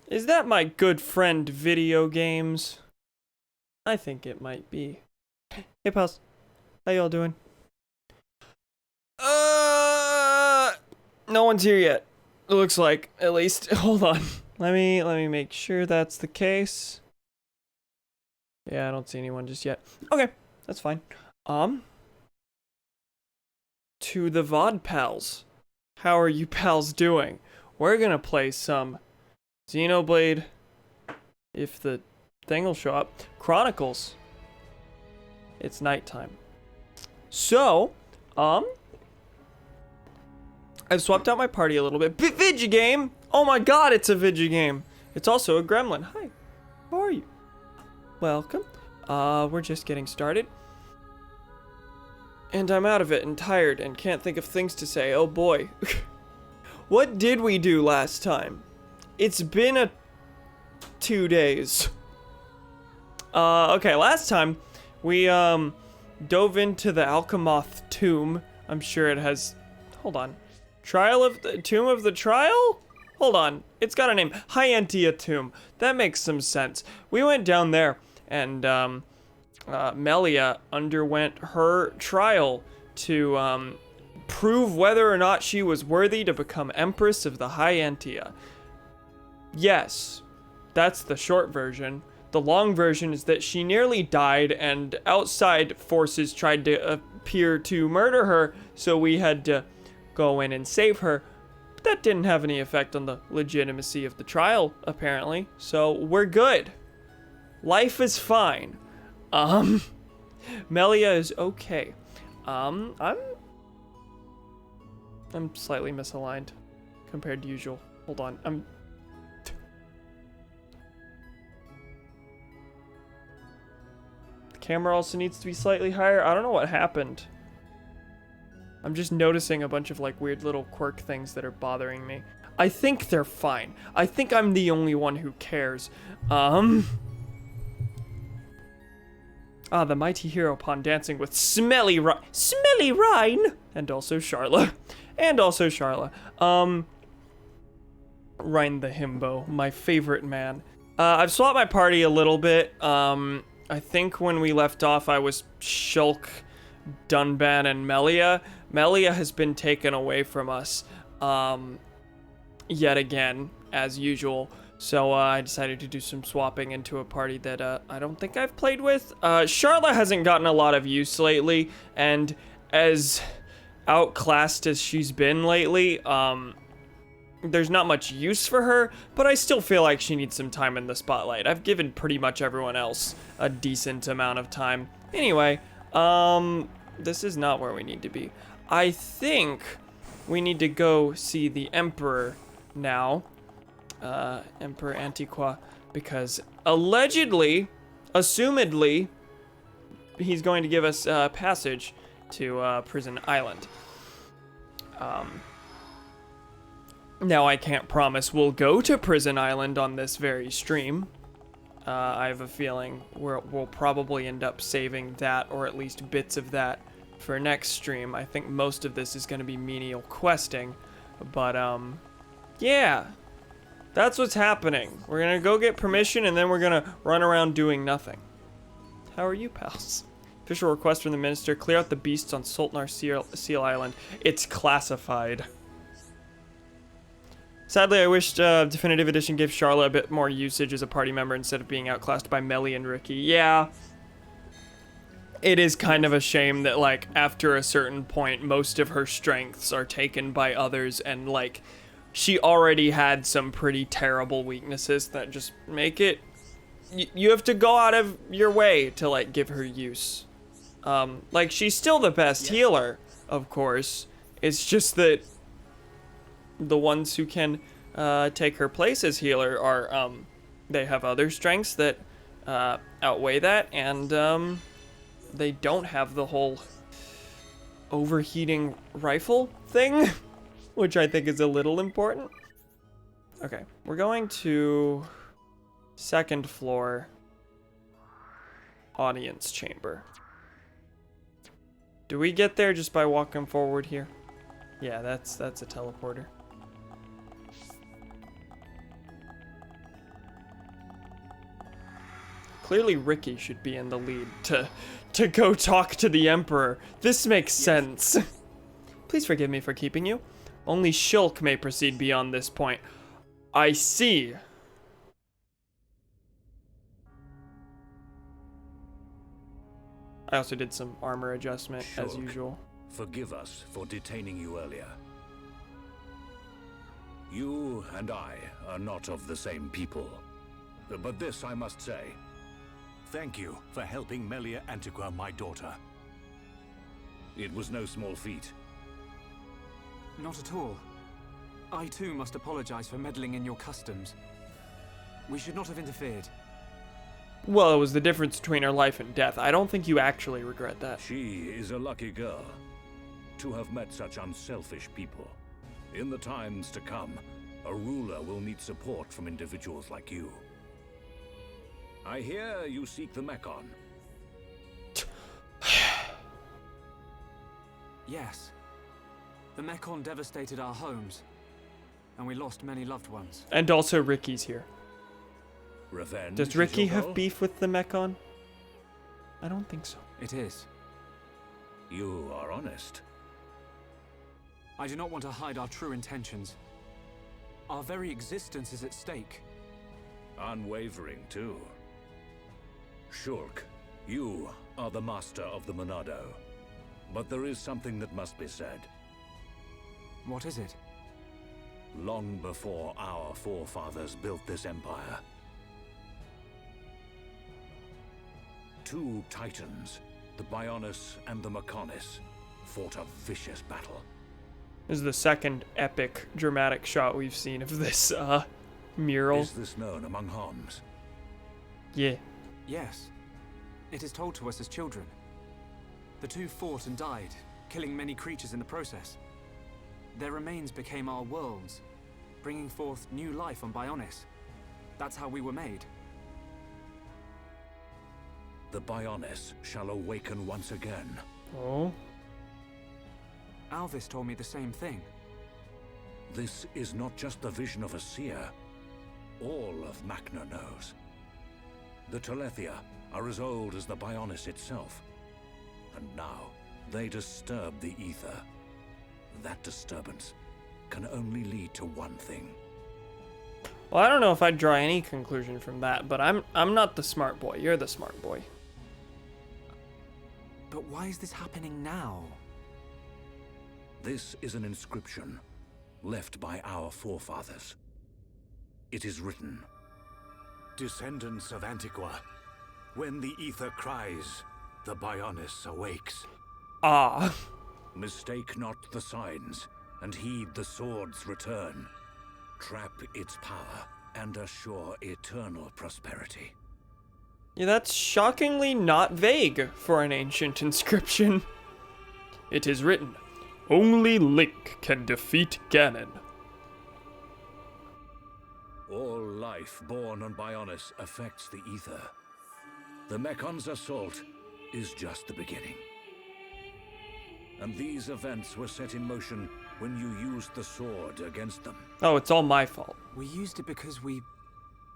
Is that my good friend video games? I think it might be. Hey pals, how y'all doing? No one's here yet. It looks like, at least. Hold on. Let me make sure that's the case. Yeah, I don't see anyone just yet. Okay, that's fine. To the VOD pals. How are you pals doing? We're gonna play some Xenoblade, if the thing will show up. Chronicles. It's nighttime. So, I've swapped out my party a little bit. Vidya game! Oh my god, it's a Vidya game. It's also a gremlin. Hi, how are you? Welcome. We're just getting started. And I'm out of it and tired and can't think of things to say. Oh boy. What did we do last time? It's been 2 days. Okay, last time we dove into the Alchemoth tomb. I'm sure it has, hold on. Trial of the Tomb of the Trial? Hold on, it's got a name. Hyantia Tomb. That makes some sense. We went down there and Melia underwent her trial to prove whether or not she was worthy to become Empress of the Hyantia. Yes, that's the short version. The long version is that she nearly died and outside forces tried to appear to murder her, so we had to go in and save her. But that didn't have any effect on the legitimacy of the trial, apparently, so we're good. Life is fine. Melia is okay. I'm slightly misaligned compared to usual. Hold on, The camera also needs to be slightly higher. I don't know what happened. I'm just noticing a bunch of like weird little quirk things that are bothering me. I think they're fine. I think I'm the only one who cares. The mighty hero upon dancing with Smelly Rhine, and also Charla. Rhine the himbo, my favorite man. I've swapped my party a little bit. I think when we left off, I was Shulk, Dunban, and Melia. Melia has been taken away from us, yet again, as usual. So I decided to do some swapping into a party that I don't think I've played with. Charla hasn't gotten a lot of use lately, and as outclassed as she's been lately, there's not much use for her, but I still feel like she needs some time in the spotlight. I've given pretty much everyone else a decent amount of time. Anyway, this is not where we need to be. I think we need to go see the Emperor now. Emperor Antiqua, because allegedly, assumedly, he's going to give us passage to Prison Island. Now I can't promise we'll go to Prison Island on this very stream. I have a feeling we'll probably end up saving that, or at least bits of that, for next stream. I think most of this is going to be menial questing, but yeah. That's what's happening. We're gonna go get permission and then we're gonna run around doing nothing. How are you, pals? Official request from the minister, clear out the beasts on Sultnar Seal Island. It's classified. Sadly, I wished Definitive Edition gave Charla a bit more usage as a party member instead of being outclassed by Melly and Ricky. Yeah. It is kind of a shame that, like, after a certain point, most of her strengths are taken by others and, like, she already had some pretty terrible weaknesses that just make it... You have to go out of your way to, like, give her use. Like, she's still the best healer, of course. It's just that the ones who can take her place as healer are, they have other strengths that outweigh that, and they don't have the whole overheating rifle thing. Which I think is a little important. Okay, we're going to second floor audience chamber. Do we get there just by walking forward here? Yeah, that's a teleporter. clearly Ricky should be in the lead to go talk to the Emperor. This makes sense. Please forgive me for keeping you. Only Shulk may proceed beyond this point. I see. I also did some armor adjustment, as usual. Forgive us for detaining you earlier. You and I are not of the same people. But this I must say. Thank you for helping Melia Antiqua, my daughter. It was no small feat. Not at all. I too must apologize for meddling in your customs. We should not have interfered. Well, it was the difference between her life and death. I don't think you actually regret that. She is a lucky girl to have met such unselfish people. In the times to come, a ruler will need support from individuals like you. I hear you seek the Mechon. Yes. The Mechon devastated our homes, and we lost many loved ones. And also Ricky's here. Revenge. Does Ricky have beef with the Mechon? I don't think so. It is. You are honest. I do not want to hide our true intentions. Our very existence is at stake. Unwavering, too. Shulk, you are the master of the Monado. But there is something that must be said. What is it? Long before our forefathers built this empire, two titans, the Bionis and the Mechonis, fought a vicious battle. This is the second epic, dramatic shot we've seen of this, mural. Is this known among Homs? Yeah. Yes. It is told to us as children. The two fought and died, killing many creatures in the process. Their remains became our worlds, bringing forth new life on Bionis. That's how we were made. The Bionis shall awaken once again. Oh? Alvis told me the same thing. This is not just the vision of a seer. All of Macna knows. The Telethia are as old as the Bionis itself. And now, they disturb the ether. That disturbance can only lead to one thing. Well, I don't know if I'd draw any conclusion from that, but I'm not the smart boy. You're the smart boy. But why is this happening now? This is an inscription left by our forefathers. It is written, "Descendants of Antiqua, when the ether cries, the Bionis awakes. Ah. Mistake not the signs, and heed the sword's return. Trap its power, and assure eternal prosperity." Yeah, that's shockingly not vague for an ancient inscription. It is written, "Only Link can defeat Ganon." All life born on Bionis affects the ether. The Mechon's assault is just the beginning. And these events were set in motion when you used the sword against them. Oh, it's all my fault. We used it because we...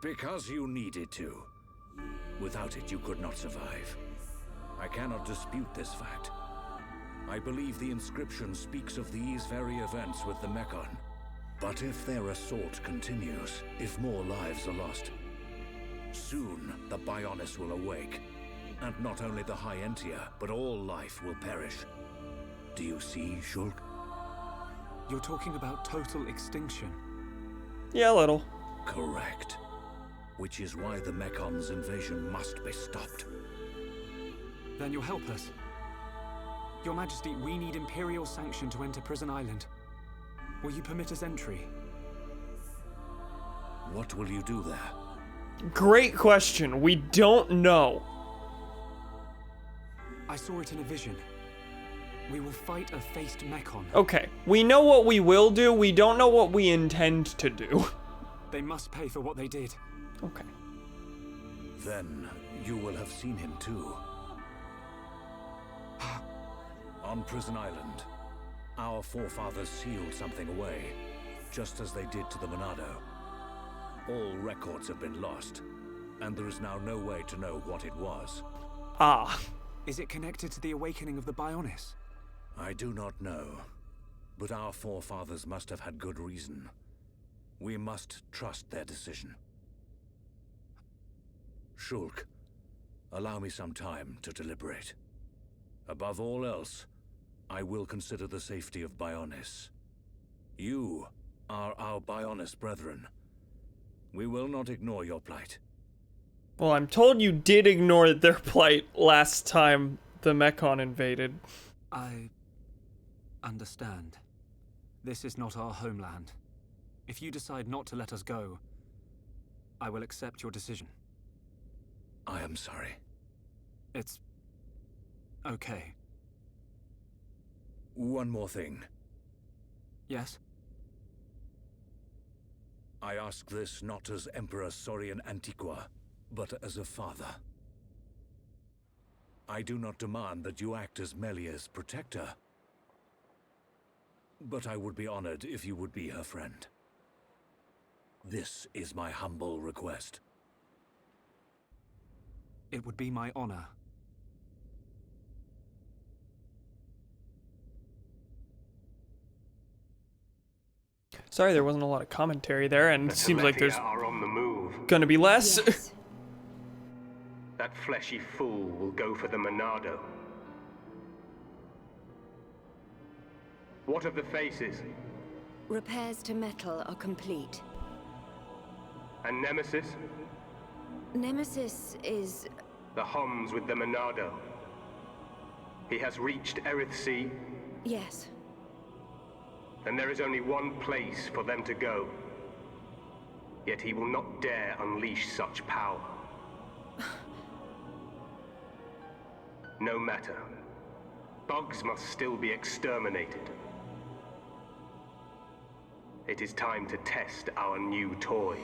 Because you needed to. Without it, you could not survive. I cannot dispute this fact. I believe the inscription speaks of these very events with the Mechon. But if their assault continues, if more lives are lost, soon the Bionis will awake. And not only the High Entia, but all life will perish. Do you see, Shulk? You're talking about total extinction. Yeah, a little. Correct. Which is why the Mechon's invasion must be stopped. Then you'll help us. Your Majesty, we need Imperial sanction to enter Prison Island. Will you permit us entry? What will you do there? Great question. We don't know. I saw it in a vision. We will fight a faced Mechon. Okay, we know what we will do. We don't know what we intend to do. They must pay for what they did. Okay. Then you will have seen him too. On Prison Island, our forefathers sealed something away, just as they did to the Monado. All records have been lost, and there is now no way to know what it was. Ah. Is it connected to the awakening of the Bionis? I do not know, but our forefathers must have had good reason. We must trust their decision. Shulk, allow me some time to deliberate. Above all else, I will consider the safety of Bionis. You are our Bionis brethren. We will not ignore your plight. Well, I'm told you did ignore their plight last time the Mechon invaded. I understand. This is not our homeland. If you decide not to let us go, I will accept your decision. I am sorry. It's okay. One more thing. Yes? I ask this not as Emperor Saurian Antiqua, but as a father. I do not demand that you act as Melia's protector, but I would be honored if you would be her friend. This is my humble request. It would be my honor. Sorry, there wasn't a lot of commentary there, and it seems like there's are on the move. gonna be less. Yes. That fleshy fool will go for the Monado. What of the faces? Repairs to metal are complete. And Nemesis? Nemesis is... The Homs with the Monado. He has reached Erith Sea, yes. and there is only one place for them to go. Yet he will not dare unleash such power. No matter. Bugs must still be exterminated. It is time to test our new toy.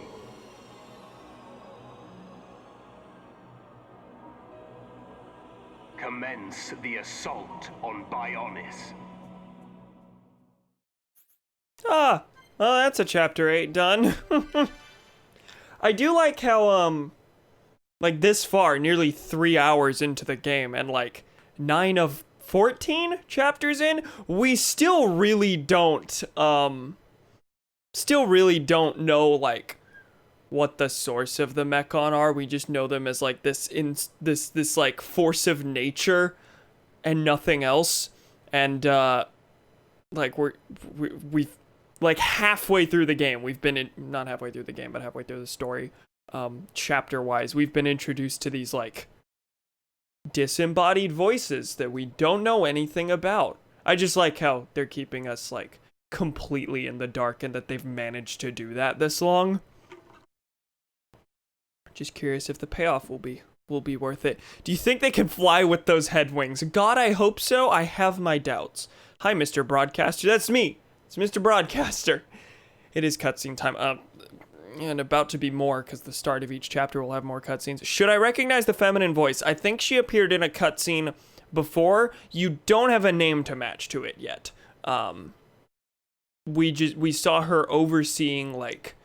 Commence the assault on Bionis. Ah, well, that's a chapter 8 done. I do like how, like this far, nearly 3 hours into the game, and like 9 of 14 chapters in, we still really don't know, like, what the source of the Mechon are. We just know them as, like, this like, force of nature and nothing else. And, like, we've like, halfway through the game, we've been not halfway through the game, but halfway through the story, chapter-wise, we've been introduced to these, like, disembodied voices that we don't know anything about. I just like how they're keeping us, like, completely in the dark, and that they've managed to do that this long. Just curious if the payoff will be worth it. Do you think they can fly with those head wings? God, I hope so. I have my doubts. Hi, Mr. Broadcaster. That's me. It's Mr. Broadcaster. It is cutscene time. And about to be more, because the start of each chapter will have more cutscenes. Should I recognize the feminine voice? I think she appeared in a cutscene before. You don't have a name to match to it yet. We saw her overseeing, like,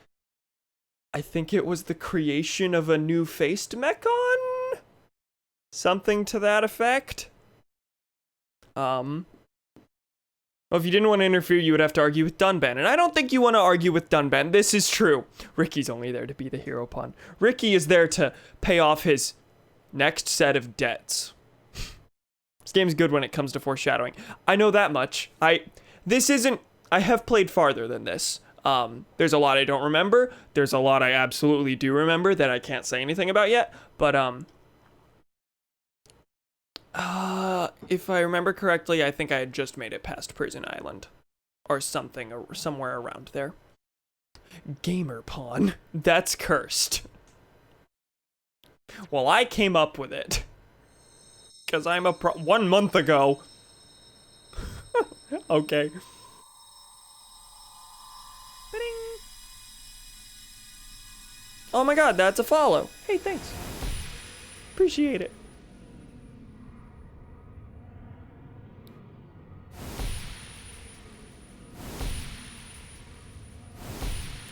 I think it was the creation of a new faced Mechon? Something to that effect. Well, if you didn't want to interfere, you would have to argue with Dunban. And I don't think you want to argue with Dunban. This is true. Ricky's only there to be the hero pawn. Ricky is there to pay off his next set of debts. This game's good when it comes to foreshadowing. I know that much. I have played farther than this. There's a lot I don't remember. There's a lot I absolutely do remember that I can't say anything about yet. But, if I remember correctly, I think I had just made it past Prison Island. Or something, or somewhere around there. Gamer pawn. That's cursed. Well, I came up with it. Because I'm 1 month ago. Okay. Ba-ding. Oh my god, that's a follow. Hey, thanks. Appreciate it.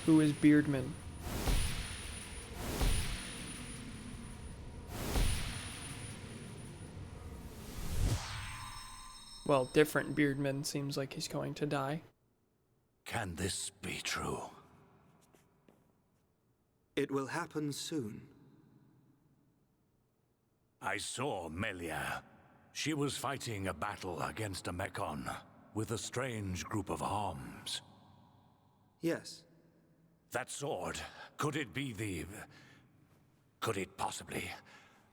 Who is Beardman? Well, different Beardman seems like he's going to die. Can this be true? It will happen soon. I saw Melia. She was fighting a battle against a Mechon with a strange group of arms. Yes. That sword, could it be the... Could it possibly...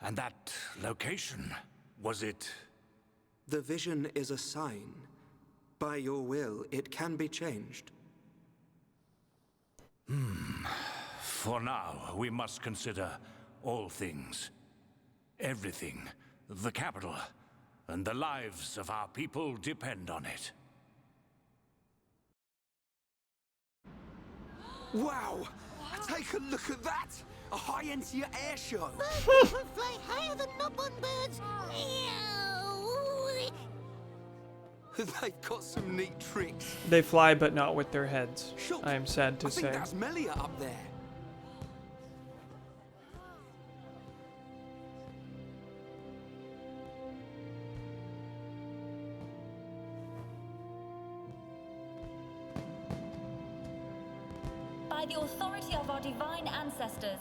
And that location, was it... The vision is a sign. By your will, it can be changed. For now, we must consider all things. Everything. The capital. And the lives of our people depend on it. Wow! Take a look at that! A high-end air show! Birds fly higher than knob-on birds. They've got some neat tricks. They fly, but not with their heads. Shoot, I am sad to I think say. that's Melia up there. By the authority of our divine ancestors,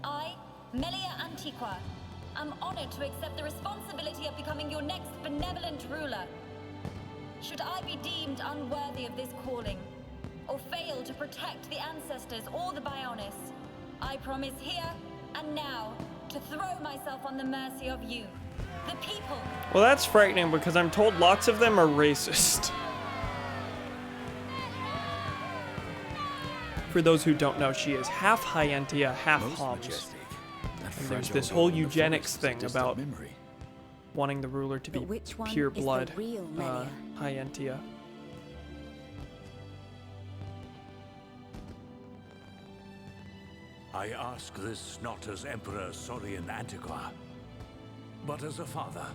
I, Melia Antiqua, am honored to accept the responsibility of becoming your next benevolent ruler. Should I be deemed unworthy of this calling, or fail to protect the ancestors or the Bionists, I promise here and now to throw myself on the mercy of you, the people. Well, that's frightening because I'm told lots of them are racist. For those who don't know, she is half Hyentia, half Homs. And there's this whole eugenics thing about wanting the ruler to be But which one pure is the blood real Melia? Hyentia. I ask this not as Emperor Saurian Antiqua, but as a father.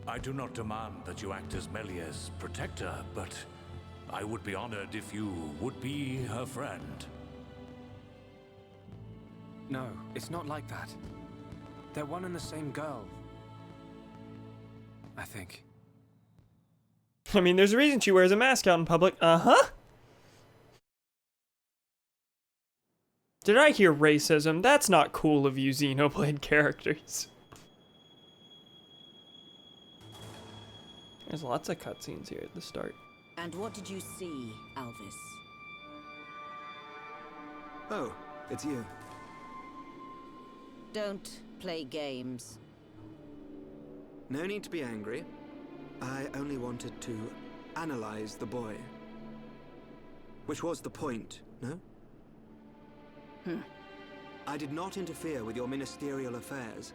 I do not demand that you act as Melia's protector, but I would be honored if you would be her friend. No, it's not like that. They're one and the same girl. I think. I mean, there's a reason she wears a mask out in public. Uh-huh. Did I hear racism? That's not cool of you, Xenoblade characters. There's lots of cutscenes here at the start. And what did you see, Alvis? Oh, it's you. Don't play games. No need to be angry. I only wanted to analyze the boy. Which was the point, no? I did not interfere with your ministerial affairs.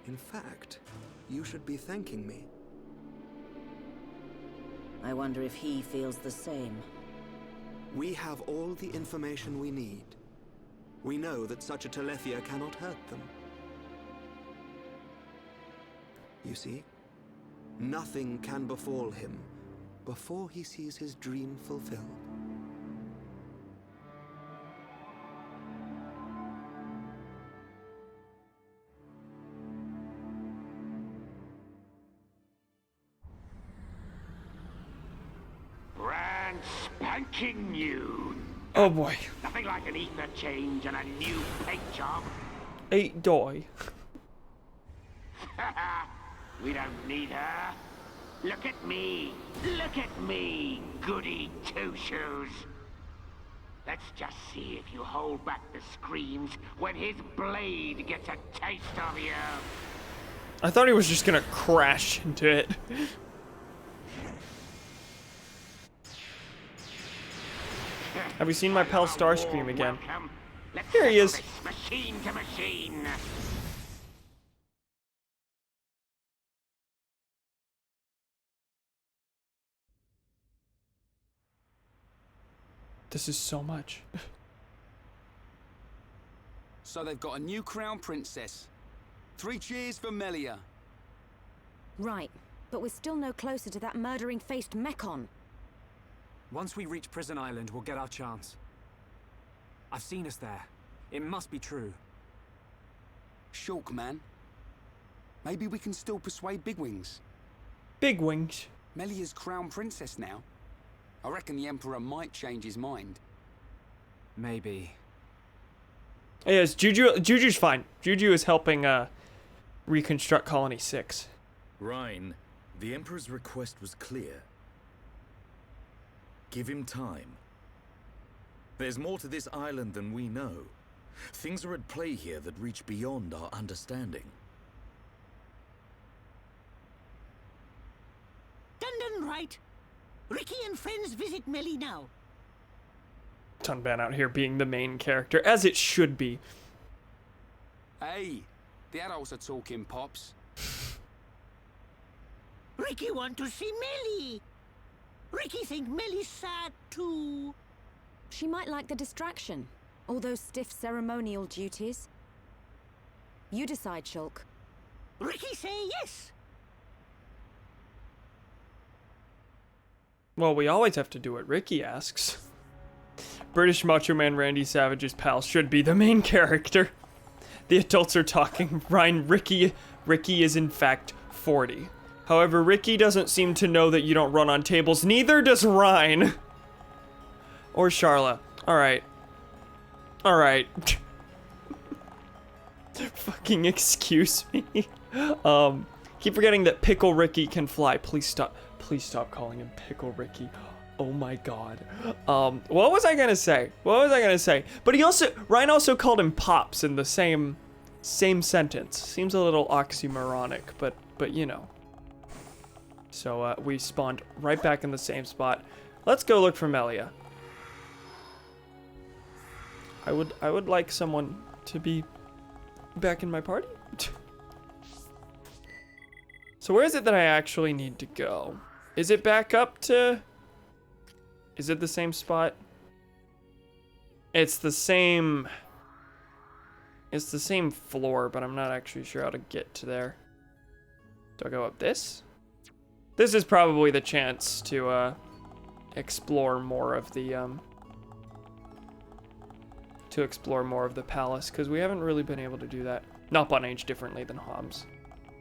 In fact, you should be thanking me. I wonder if he feels the same. We have all the information we need. We know that such a Telethia cannot hurt them. You see, nothing can befall him before he sees his dream fulfilled. Brand spanking new. Oh boy. Nothing like an ether change and a new paint job. 8 doi. We don't need her. Look at me. Look at me, goody two-shoes. Let's just see if you hold back the screams when his blade gets a taste of you. I thought he was just gonna crash into it. Have we seen my pal Starscream again? Here he is. Machine to machine. This is so much. So they've got a new crown princess. 3 cheers for Melia. Right, but we're still no closer to that murdering-faced Mechon. Once we reach Prison Island, we'll get our chance. I've seen us there. It must be true. Shulk, man. Maybe we can still persuade Bigwings. Big wings. Melia's crown princess now. I reckon the Emperor might change his mind. Maybe. Yes, Juju's fine. Juju is helping reconstruct Colony 6. Rhine, the Emperor's request was clear. Give him time. There's more to this island than we know. Things are at play here that reach beyond our understanding. Done right. Ricky and friends visit Melly now. Tunban out here being the main character, as it should be. Hey, the adults are talking, Pops. Ricky want to see Melly. Ricky think Melly's sad too. She might like the distraction. All those stiff ceremonial duties. You decide, Shulk. Ricky say yes. Well, we always have to do what Ricky asks. British Macho Man Randy Savage's pal should be the main character. The adults are talking. Ricky is in fact 40. However, Ricky doesn't seem to know that you don't run on tables. Neither does Rhine. Or Charla. Alright. Alright. Fucking excuse me. Keep forgetting that Pickle Ricky can fly. Please stop calling him Pickle Ricky. Oh my god. What was I gonna say? But Ryan also called him Pops in the same sentence. Seems a little oxymoronic, but you know. So we spawned right back in the same spot. Let's go look for Melia. I would like someone to be back in my party. So where is it that I actually need to go? Is it back up to... Is it the same spot? It's the same floor, but I'm not actually sure how to get to there. Do I go up this? This is probably the chance to explore more of the palace, because we haven't really been able to do that. Nopon aged differently than Homs.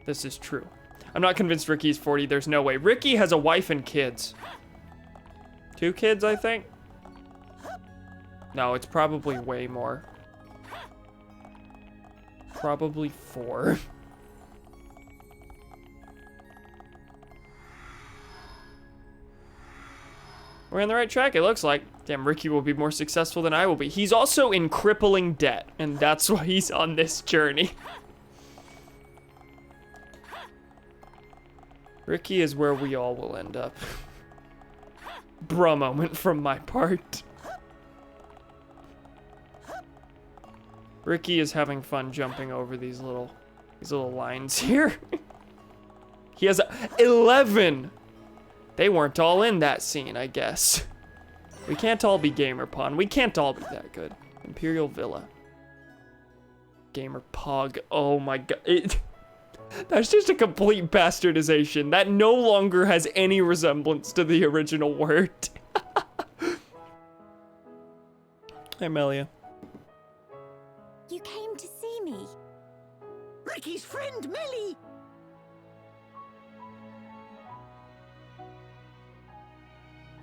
This is true. I'm not convinced Ricky's 40. There's no way. Ricky has a wife and kids. 2 kids, I think? No, it's probably way more. Probably 4. We're on the right track, it looks like. Damn, Ricky will be more successful than I will be. He's also in crippling debt, and that's why he's on this journey. Ricky is where we all will end up. Bruh moment from my part. Ricky is having fun jumping over these little lines here. He has 11. They weren't all in that scene, I guess. We can't all be Gamerpon. We can't all be that good. Imperial Villa. Gamer Pog. Oh my god. That's just a complete bastardization. That no longer has any resemblance to the original word. Hey, Melia. You came to see me. Ricky's friend, Melly.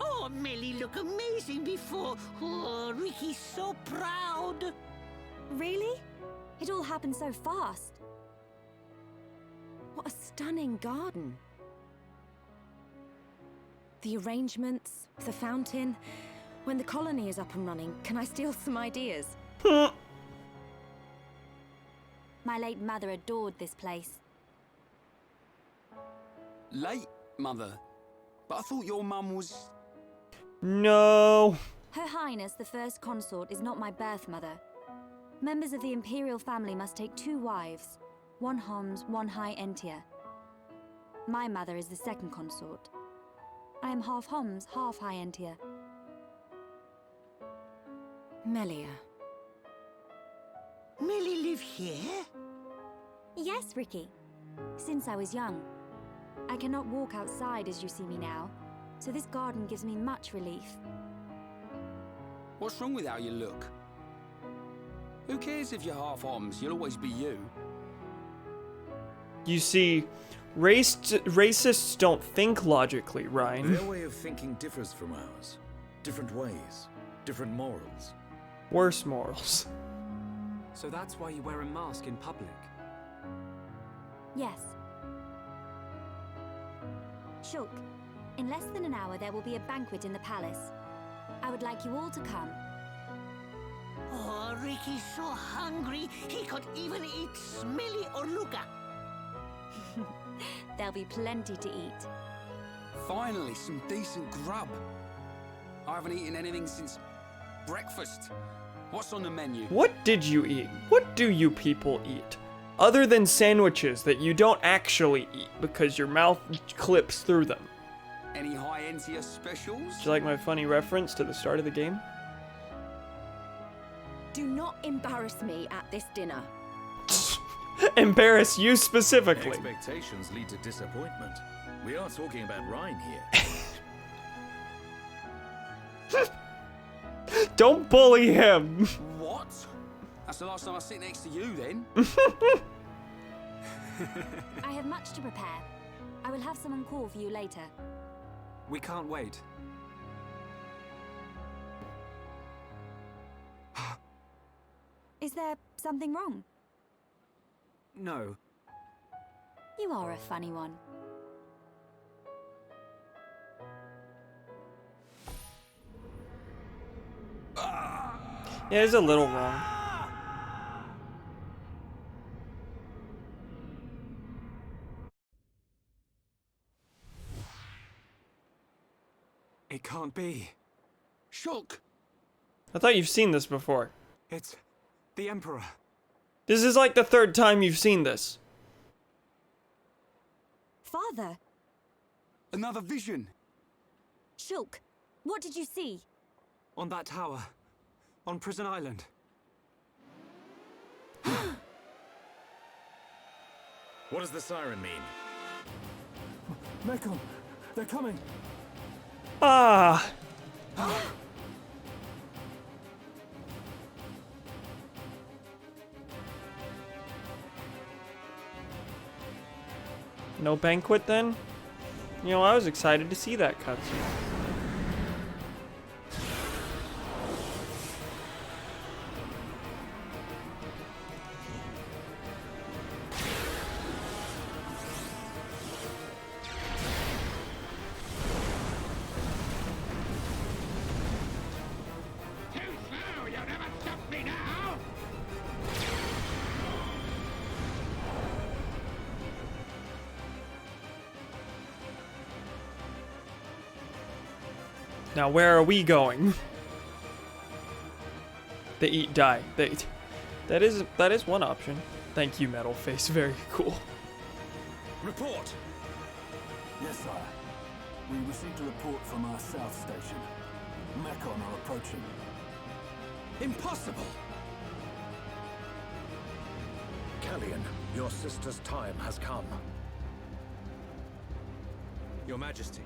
Oh, Melly look amazing before. Oh, Ricky's so proud. Really? It all happened so fast. What a stunning garden. The arrangements, the fountain. When the colony is up and running, can I steal some ideas? My late mother adored this place. Late, Mother? But I thought your mum was... No. Her Highness, the First Consort, is not my birth mother. Members of the Imperial family must take 2 wives. 1 Homs, 1 High Entia. My mother is the second consort. I am half Homs, half High Entia. Melia. Melly live here? Yes, Ricky. Since I was young. I cannot walk outside as you see me now, so this garden gives me much relief. What's wrong with how you look? Who cares if you're half Homs? You'll always be you. You see, racists don't think logically, Ryan. Their way of thinking differs from ours. Different ways, different morals. Worse morals. So that's why you wear a mask in public? Yes. Shulk, in less than an hour there will be a banquet in the palace. I would like you all to come. Oh, Ricky's so hungry, he could even eat Smelly or Luca. There'll be plenty to eat. Finally, some decent grub. I haven't eaten anything since breakfast. What's on the menu? What did you eat? What do you people eat? Other than sandwiches that you don't actually eat because your mouth clips through them. Any high-end tier specials? Do you like my funny reference to the start of the game? Do not embarrass me at this dinner. Embarrass you specifically. Expectations lead to disappointment. We are talking about Ryan here. Don't bully him. What? That's the last time I sit next to you, then. I have much to prepare. I will have someone call for you later. We can't wait. Is there something wrong? No. You are a funny one. Yeah, it's a little wrong. It can't be. Shulk! I thought you've seen this before. It's the Emperor. This is like the third time you've seen this. Father! Another vision. Shulk, what did you see? On that tower. On Prison Island. What does the siren mean? Mekon, they're coming. Ah! No banquet then? You know, I was excited to see that cutscene. Too slow! You'll never stop me now! Now where are we going? They eat die. That is one option. Thank you, Metal Face. Very cool. Report! Yes, sire. We received a report from our south station. Mekon are approaching. Impossible! Callian, your sister's time has come. Your Majesty.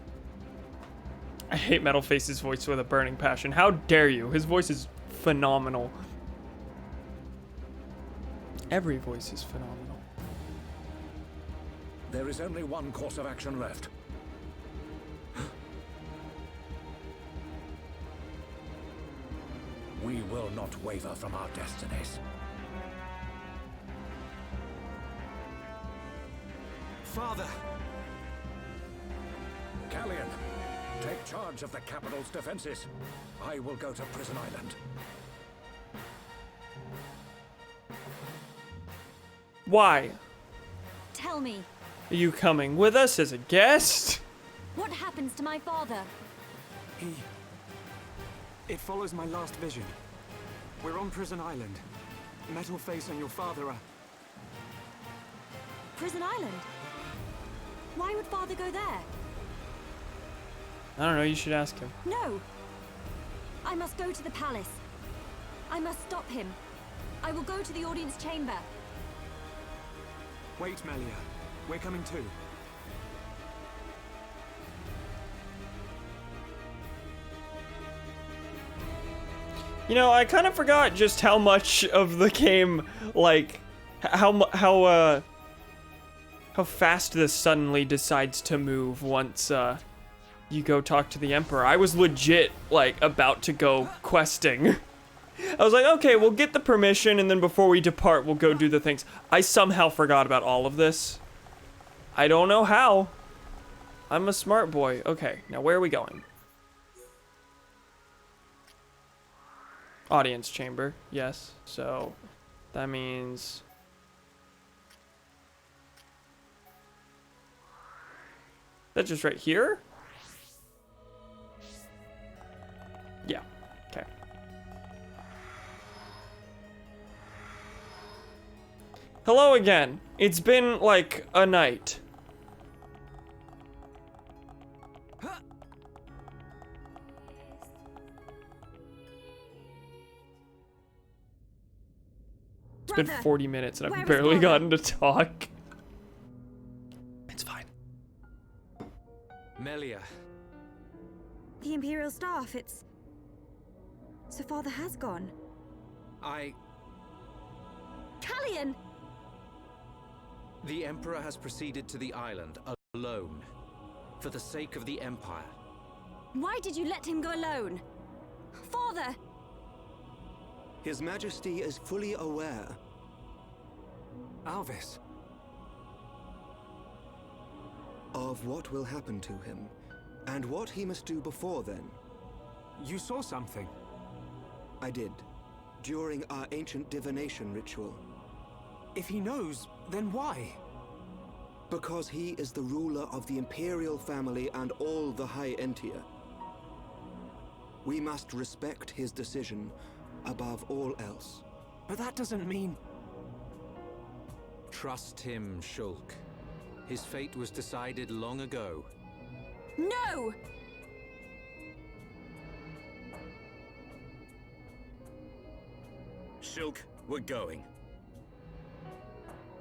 I hate Metal Face's voice with a burning passion. How dare you? His voice is phenomenal. Every voice is phenomenal. There is only one course of action left. We will not waver from our destinies. Father! Callian, take charge of the capital's defenses. I will go to Prison Island. Why? Tell me, Are you coming with us as a guest? what happens to my father? It follows my last vision. We're on Prison Island. Metal Face and your father are... Prison Island? Why would father go there? I don't know, you should ask him. No! I must go to the palace. I must stop him. I will go to the audience chamber. Wait, Melia. We're coming too. You know, I kind of forgot just how much of the game, like, how how fast this suddenly decides to move once you go talk to the Emperor. I was legit like about to go questing. I was like, okay, we'll get the permission, and then before we depart, we'll go do the things. I somehow forgot about all of this. I don't know how. I'm a smart boy. Okay, now where are we going? Audience chamber, yes. So that means... That's just right here? Yeah, okay. Hello again. It's been like a night. It's been 40 minutes and I've barely gotten to talk. It's fine. Melia. The Imperial staff, it's... So Father has gone. Callian! The Emperor has proceeded to the island alone, for the sake of the Empire. Why did you let him go alone? Father! His Majesty is fully aware. Alvis. Of what will happen to him, and what he must do before then. You saw something. I did, during our ancient divination ritual. If he knows, then why? Because he is the ruler of the Imperial family and all the High Entia. We must respect his decision above all else. But that doesn't mean... Trust him, Shulk. His fate was decided long ago. No! Shulk, we're going.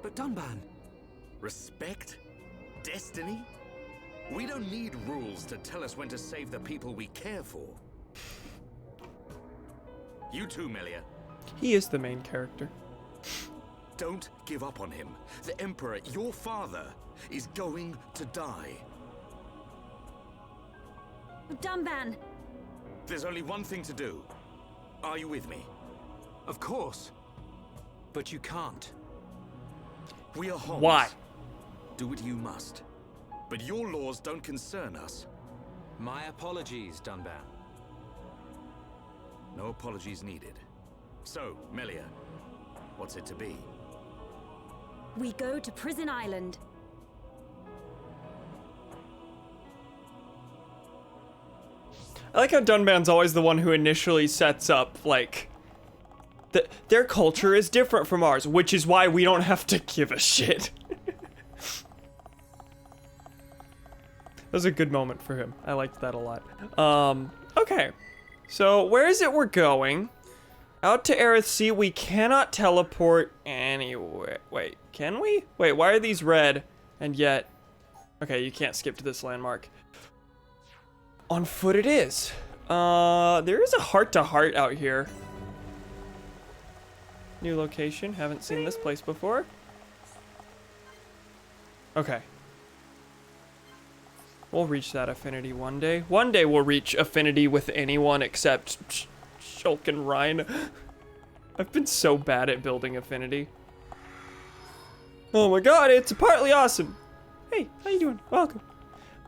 But Dunban... Respect? Destiny? We don't need rules to tell us when to save the people we care for. You too, Melia. He is the main character. Don't give up on him. The Emperor, your father, is going to die. Dunban! There's only one thing to do. Are you with me? Of course. But you can't. We are Homs. Why? Do what you must. But your laws don't concern us. My apologies, Dunban. No apologies needed. So, Melia, what's it to be? We go to Prison Island. I like how Dunban's always the one who initially sets up, like... their culture is different from ours, which is why we don't have to give a shit. That was a good moment for him. I liked that a lot. Okay. So, where is it we're going? Out to Aerith Sea, we cannot teleport anywhere. Wait, can we? Wait, why are these red? And yet... Okay, you can't skip to this landmark. On foot it is. There is a heart-to-heart out here. New location, haven't seen this place before. Okay. We'll reach that affinity one day. One day we'll reach affinity with anyone except Shulk and Ryan. I've been so bad at building affinity. Oh my god, it's partly awesome. Hey, how you doing? Welcome.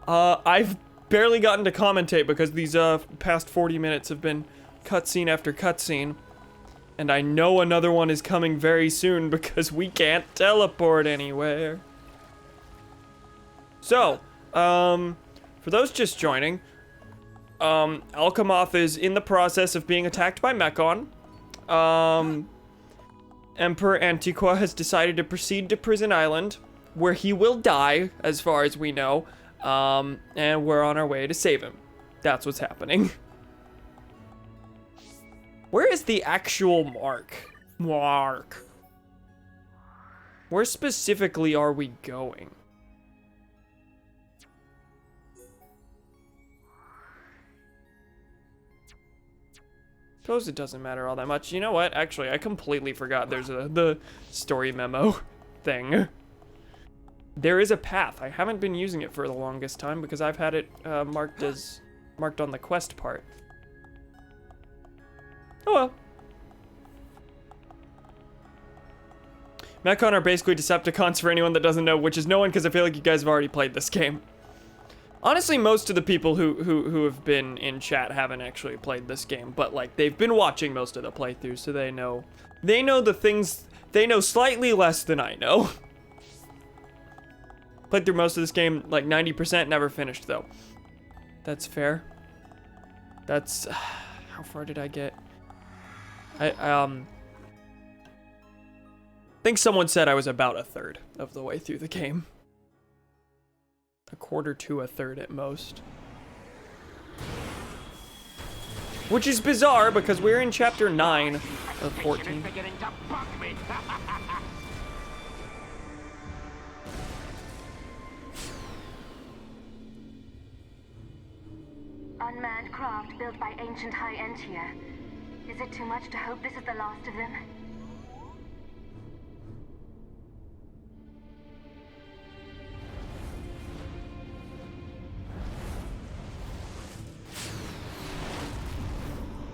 I've barely gotten to commentate because these past 40 minutes have been cutscene after cutscene. And I know another one is coming very soon because we can't teleport anywhere. So, for those just joining, Alchemoth is in the process of being attacked by Mechon. Emperor Antiqua has decided to proceed to Prison Island, where he will die, as far as we know, and we're on our way to save him. That's what's happening. Where is the actual mark? Where specifically are we going? Suppose it doesn't matter all that much. You know what? Actually, I completely forgot there's the story memo thing. there is a path. I haven't been using it for the longest time because I've had it marked on the quest part. Oh well. Mechon are basically Decepticons for anyone that doesn't know, which is no one because I feel like you guys have already played this game. Honestly, most of the people who have been in chat haven't actually played this game, but like they've been watching most of the playthroughs, so they know the things, they know slightly less than I know. Played through most of this game, like 90%, never finished though. That's fair. That's, how far did I get? I think someone said I was about a third of the way through the game. A quarter to a third at most. Which is bizarre because we're in chapter 9 of 14. Unmanned craft built by ancient High Entia. Is it too much to hope this is the last of them?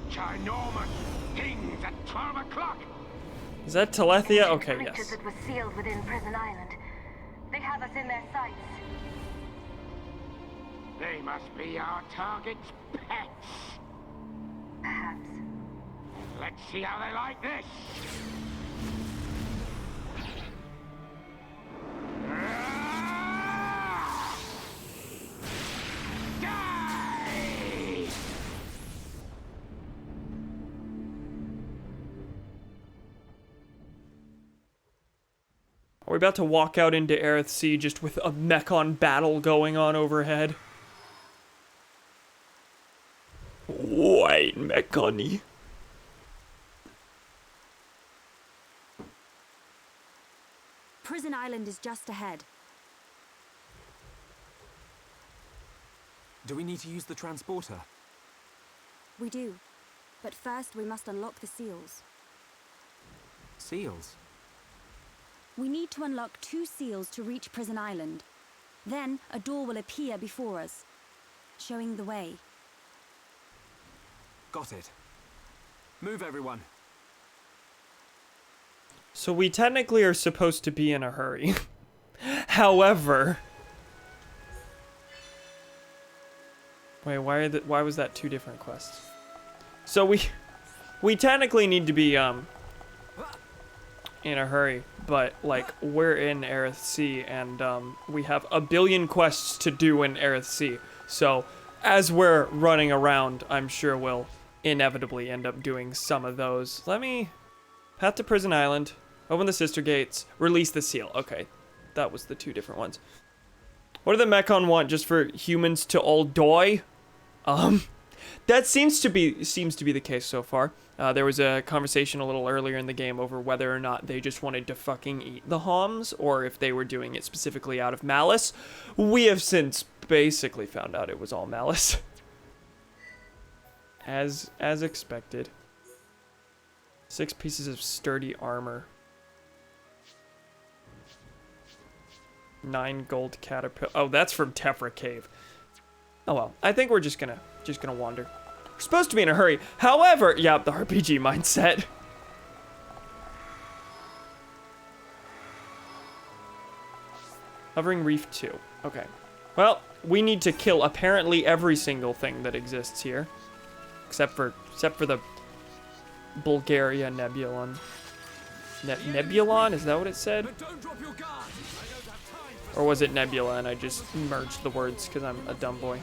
Ginormous things at 12 o'clock. Is that Telethia? Okay, Creatures yes. that were sealed within Prison Island. They have us in their sights. They must be our target's pets. Perhaps. Let's see how they like this. Die! Are we about to walk out into Aerith Sea just with a Mechon battle going on overhead? White Mechon-y. Prison Island is just ahead. Do we need to use the transporter? We do. But first we must unlock the seals. Seals? We need to unlock 2 seals to reach Prison Island. Then a door will appear before us, showing the way. Got it. Move, everyone. So we technically are supposed to be in a hurry. However... Wait, why was that 2 different quests? So we technically need to be, in a hurry, but like we're in Aerith Sea and we have a billion quests to do in Aerith Sea. So as we're running around, I'm sure we'll inevitably end up doing some of those. Let me path to Prison Island, open the sister gates, release the seal. Okay, that was the 2 different ones. What do the Mechon want? Just for humans to all die? That seems to be the case so far. There was a conversation a little earlier in the game over whether or not they just wanted to fucking eat the Homs, or if they were doing it specifically out of malice. We have since basically found out it was all malice. As expected. 6 pieces of sturdy armor. 9 gold caterpillar. Oh, that's from Tephra Cave. Oh well, I think we're just gonna wander. We're supposed to be in a hurry. However, yeah, the RPG mindset. Hovering Reef 2. Okay. Well, we need to kill apparently every single thing that exists here. Except for the Bulgaria Nebulon. Nebulon? Is that what it said? Or was it Nebula and I just merged the words because I'm a dumb boy?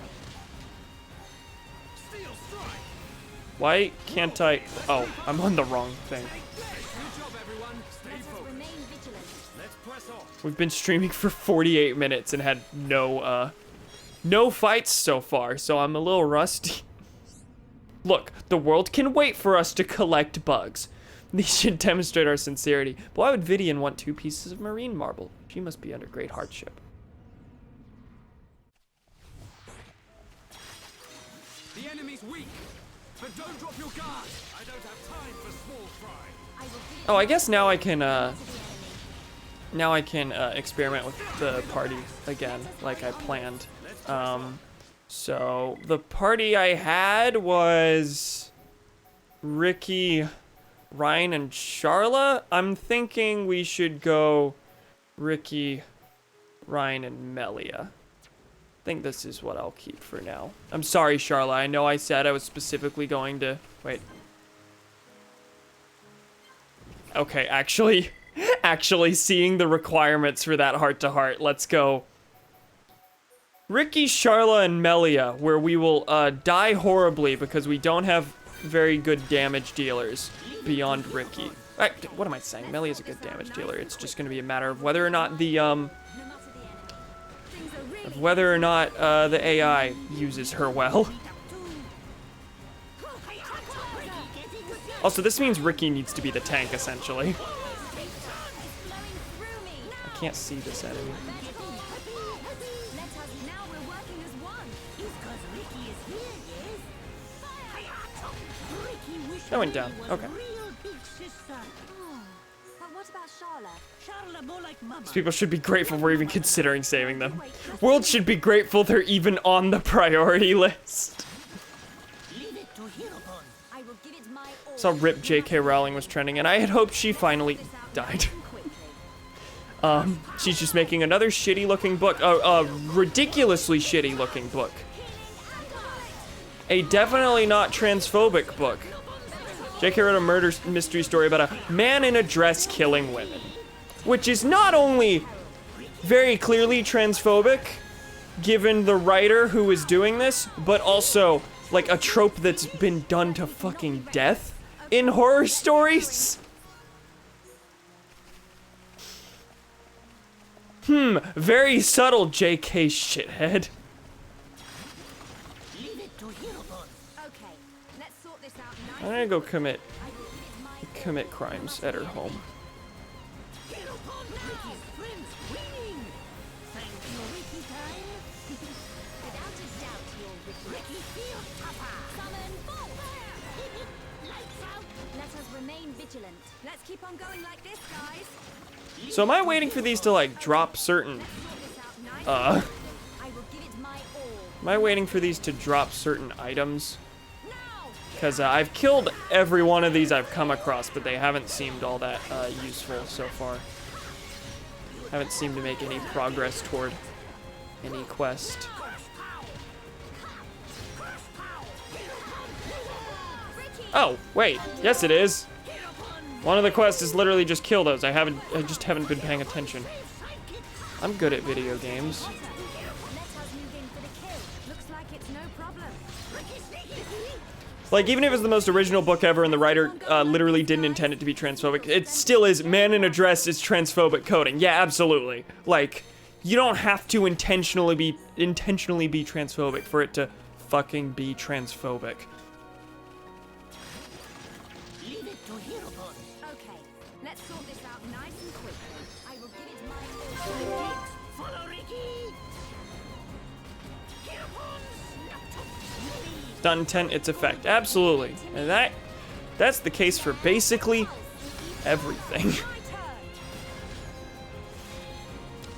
Why can't I? Oh, I'm on the wrong thing. We've been streaming for 48 minutes and had no fights so far, so I'm a little rusty. Look, the world can wait for us to collect bugs. These should demonstrate our sincerity. But why would Vidian want 2 pieces of marine marble? She must be under great hardship. The enemy's weak, but don't drop your guard. I don't have time for small fry. Oh, I guess now I can, now I can experiment with the party again, like I planned. So the party I had was Ricky, Ryan, and Charla. I'm thinking we should go Ricky, Ryan, and Melia. I think this is what I'll keep for now. I'm sorry, Charla. I know I said I was specifically going to... Wait. Okay, actually seeing the requirements for that heart-to-heart. Let's go. Ricky, Charla, and Melia, where we will die horribly because we don't have very good damage dealers beyond Ricky. What am I saying? Melia's a good damage dealer. It's just going to be a matter of whether or not the the AI uses her well. Also, this means Ricky needs to be the tank, essentially. I can't see this enemy. That went down. Okay. These people should be grateful we're even considering saving them. World should be grateful they're even on the priority list. Saw RIP J.K. Rowling was trending, and I had hoped she finally died. She's just making another shitty-looking book. A ridiculously shitty-looking book. A definitely not transphobic book. J.K. wrote a murder mystery story about a man in a dress killing women. Which is not only very clearly transphobic, given the writer who is doing this, but also, like, a trope that's been done to fucking death in horror stories. Very subtle, J.K. shithead. I'm gonna go commit crimes at her home. Let's keep on going like this, guys. So am I waiting for these to like drop certain am I waiting for these to drop certain items? Because I've killed every one of these I've come across, but they haven't seemed all that useful so far. Haven't seemed to make any progress toward any quest. Oh, wait. Yes, it is. One of the quests is literally just kill those. I just haven't been paying attention. I'm good at video games. Like, even if it's the most original book ever and the writer literally didn't intend it to be transphobic, it still is. Man in a dress is transphobic coding. Yeah, absolutely. Like, you don't have to intentionally be transphobic for it to fucking be transphobic. Not intent, its effect. Absolutely. And that's the case for basically everything.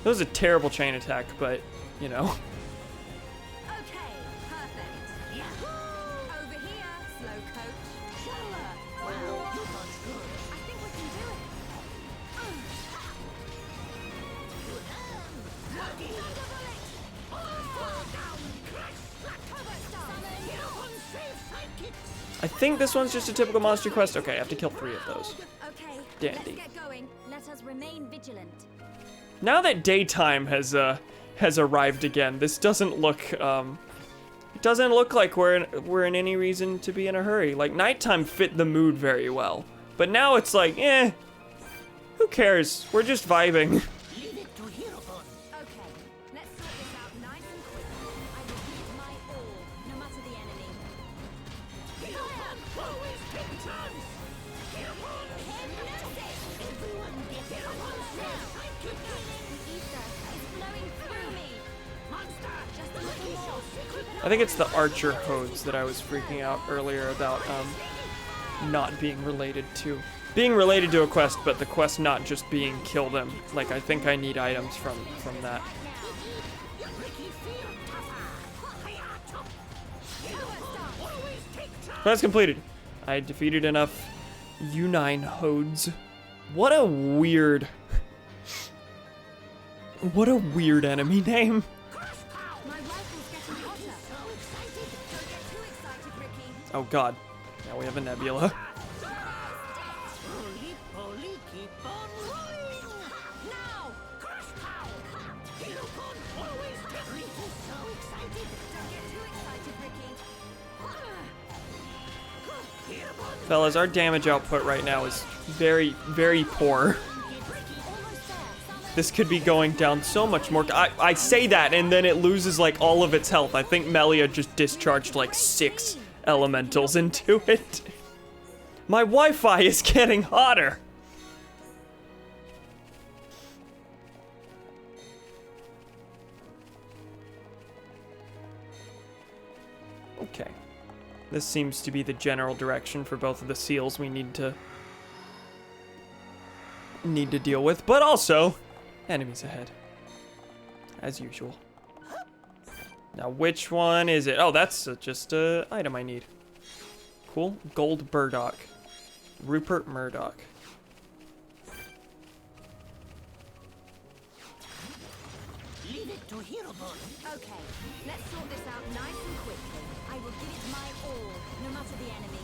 That was a terrible chain attack, but, you know. I think this one's just a typical monster quest. Okay, I have to kill 3 of those. Okay, dandy. Let's get going. Let us remain vigilant. Now that daytime has arrived again, this doesn't look it doesn't look like we're in any reason to be in a hurry. Like, nighttime fit the mood very well, but now it's like, who cares? We're just vibing. I think it's the archer hose that I was freaking out earlier about not being related to. being related to a quest, but the quest not just being kill them. Like, I think I need items from that. Quest completed. I defeated enough U9 Hodes. What a weird enemy name. Oh god. Now we have a Nebula. Fellas, our damage output right now is very, very poor. This could be going down so much more. I say that, and then it loses, like, all of its health. I think Melia just discharged, like, 6 elementals into it. My Wi-Fi is getting hotter. Okay. This seems to be the general direction for both of the seals we need to deal with, but also enemies ahead, as usual. Now, which one is it? Oh, that's just an item I need. Cool. Gold Burdock. Rupert Murdoch. Leave it to Hirobon. Okay, let's sort this out nice and quickly. I will give it my all, no matter the enemy.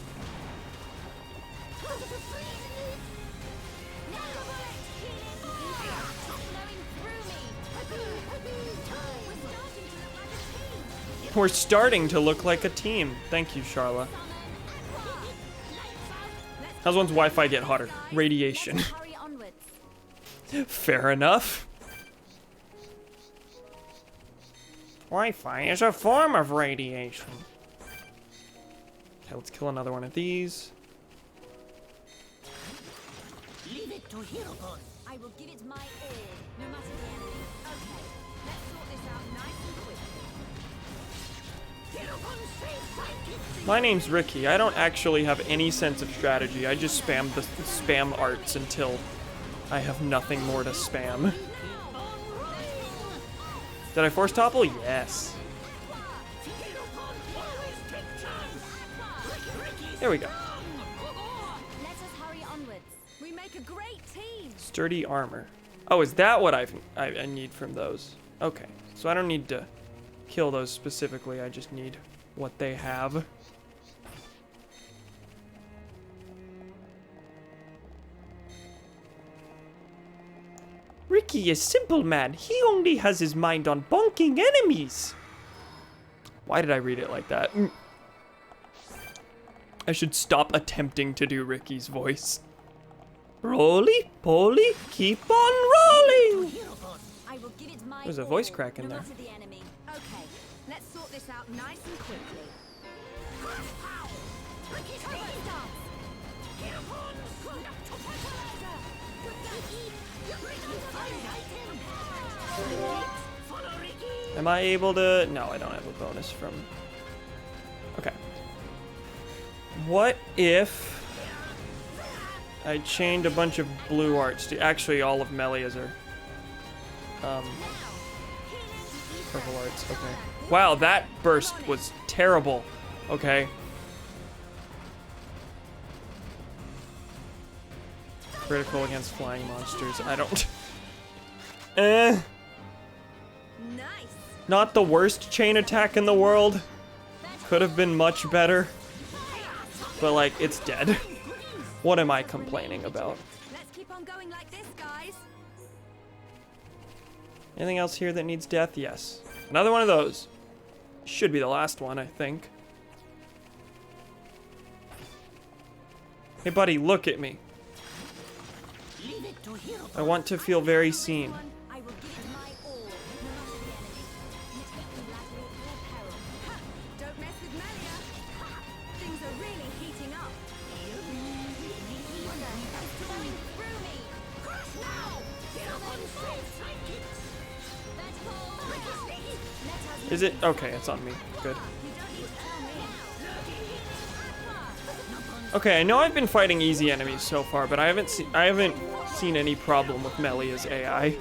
We're starting to look like a team. Thank you, Charla. How's one's Wi-Fi get hotter? Radiation. Fair enough. Wi-Fi is a form of radiation. Okay, let's kill another one of these. Leave it to Hirobon. I will give it my all, no matter the enemy. Okay, let's sort this out nice and quickly. My name's Ricky. I don't actually have any sense of strategy. I just spam the spam arts until I have nothing more to spam. Did I force topple? Yes. There we go. Let us hurry onwards. We make a great team. Sturdy armor. Oh, is that what I need from those? Okay, so I don't need to kill those specifically. I just need what they have. Ricky is simple, man. He only has his mind on bonking enemies. Why did I read it like that? I should stop attempting to do Ricky's voice. Roly poly, keep on rolling. There's a voice crack in there. Okay, let's sort this out nice and quickly. Am I able to? No, I don't have a bonus from. Okay. What if I chained a bunch of blue arts to actually all of Melia's are purple arts? Okay. Wow, that burst was terrible. Okay. Critical against flying monsters. I don't. Not the worst chain attack in the world. Could have been much better. But, like, it's dead. What am I complaining about? Let's keep on going like this, guys. Anything else here that needs death? Yes. Another one of those. Should be the last one, I think. Hey, buddy, look at me. I want to feel very seen. Don't mess with Melia. Things are really heating up. It's flowing through me. Crush now! Is it? Okay, it's on me. Good. Okay, I know I've been fighting easy enemies so far, but I haven't seen any problem with Melia's AI.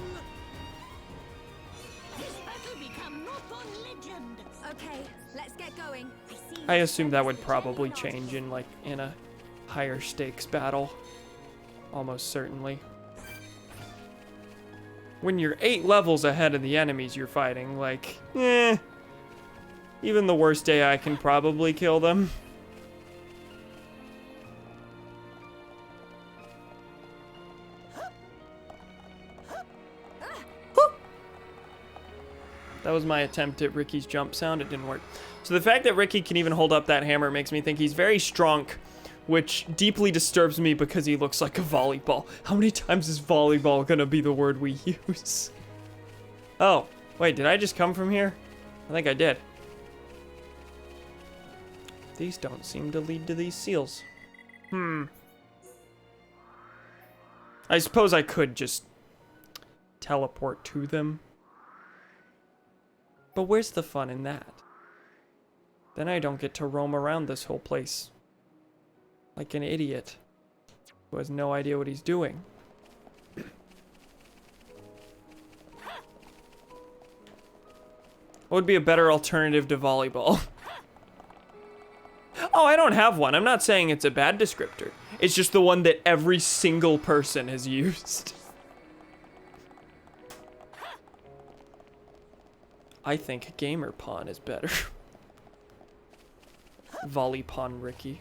Okay, let's get going. I assume that would probably change in a higher stakes battle. Almost certainly. When you're 8 levels ahead of the enemies you're fighting, like, even the worst AI can probably kill them. That was my attempt at Ricky's jump sound. It didn't work. So the fact that Ricky can even hold up that hammer makes me think he's very strong, which deeply disturbs me because he looks like a volleyball. How many times is volleyball gonna be the word we use? Oh, wait, did I just come from here? I think I did. These don't seem to lead to these seals. I suppose I could just teleport to them. But where's the fun in that? Then I don't get to roam around this whole place like an idiot who has no idea what he's doing. What would be a better alternative to volleyball? Oh, I don't have one. I'm not saying it's a bad descriptor. It's just the one that every single person has used. I think Gamer Pawn is better. Volley Pawn Ricky.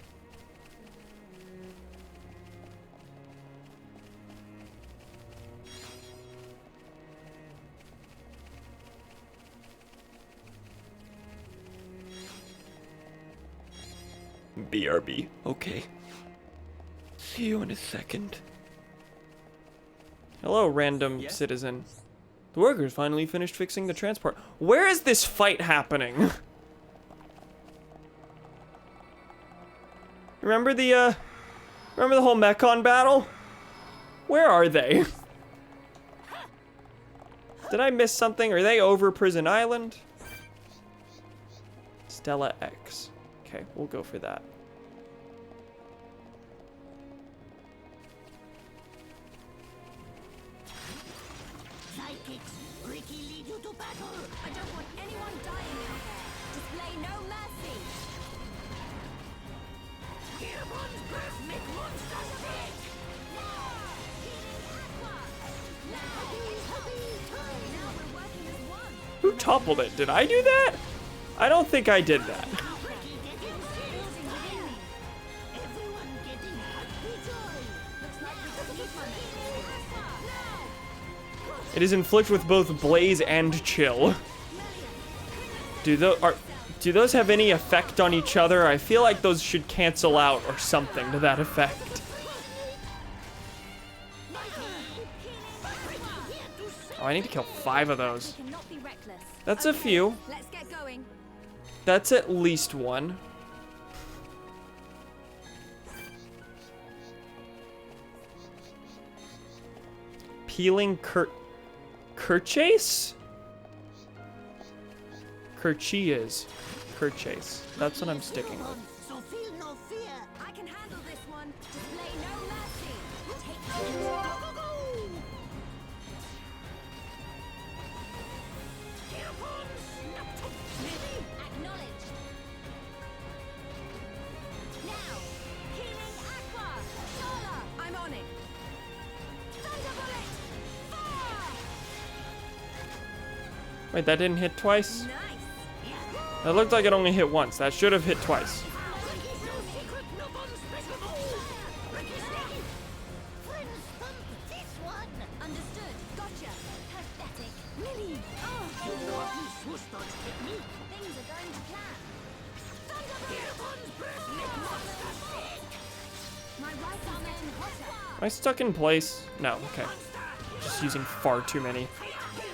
BRB, okay. See you in a second. Hello, random citizen. The workers finally finished fixing the transport. Where is this fight happening? Remember the whole Mechon battle? Where are they? Did I miss something? Are they over Prison Island? Stella X. Okay, we'll go for that. Ricky, lead you to battle. I don't want anyone dying out there. Display no mercy. Here one's birth make monsters sick. Now we're working as one. Who toppled it? Did I do that? I don't think I did that. It is inflict with both blaze and chill. Do those have any effect on each other? I feel like those should cancel out or something to that effect. Oh, I need to kill 5 of those. That's a few. Let's get going. That's at least one. Peeling Kerchase? Kerchias. Kerchase. That's what I'm sticking with. So feel no fear. I can handle this one. Display no mercy. Take Go, go, go. Acknowledge. Now, healing aqua. Solar. I'm on it. Thunder bullet. Fire. Wait, that didn't hit twice? Nice. That looked like it only hit once. That should have hit twice. Understood. Gotcha. Pathetic. Millie. Oh. Things are going to plan. My right arm getting hotter. Am I stuck in place? No, okay. Just using far too many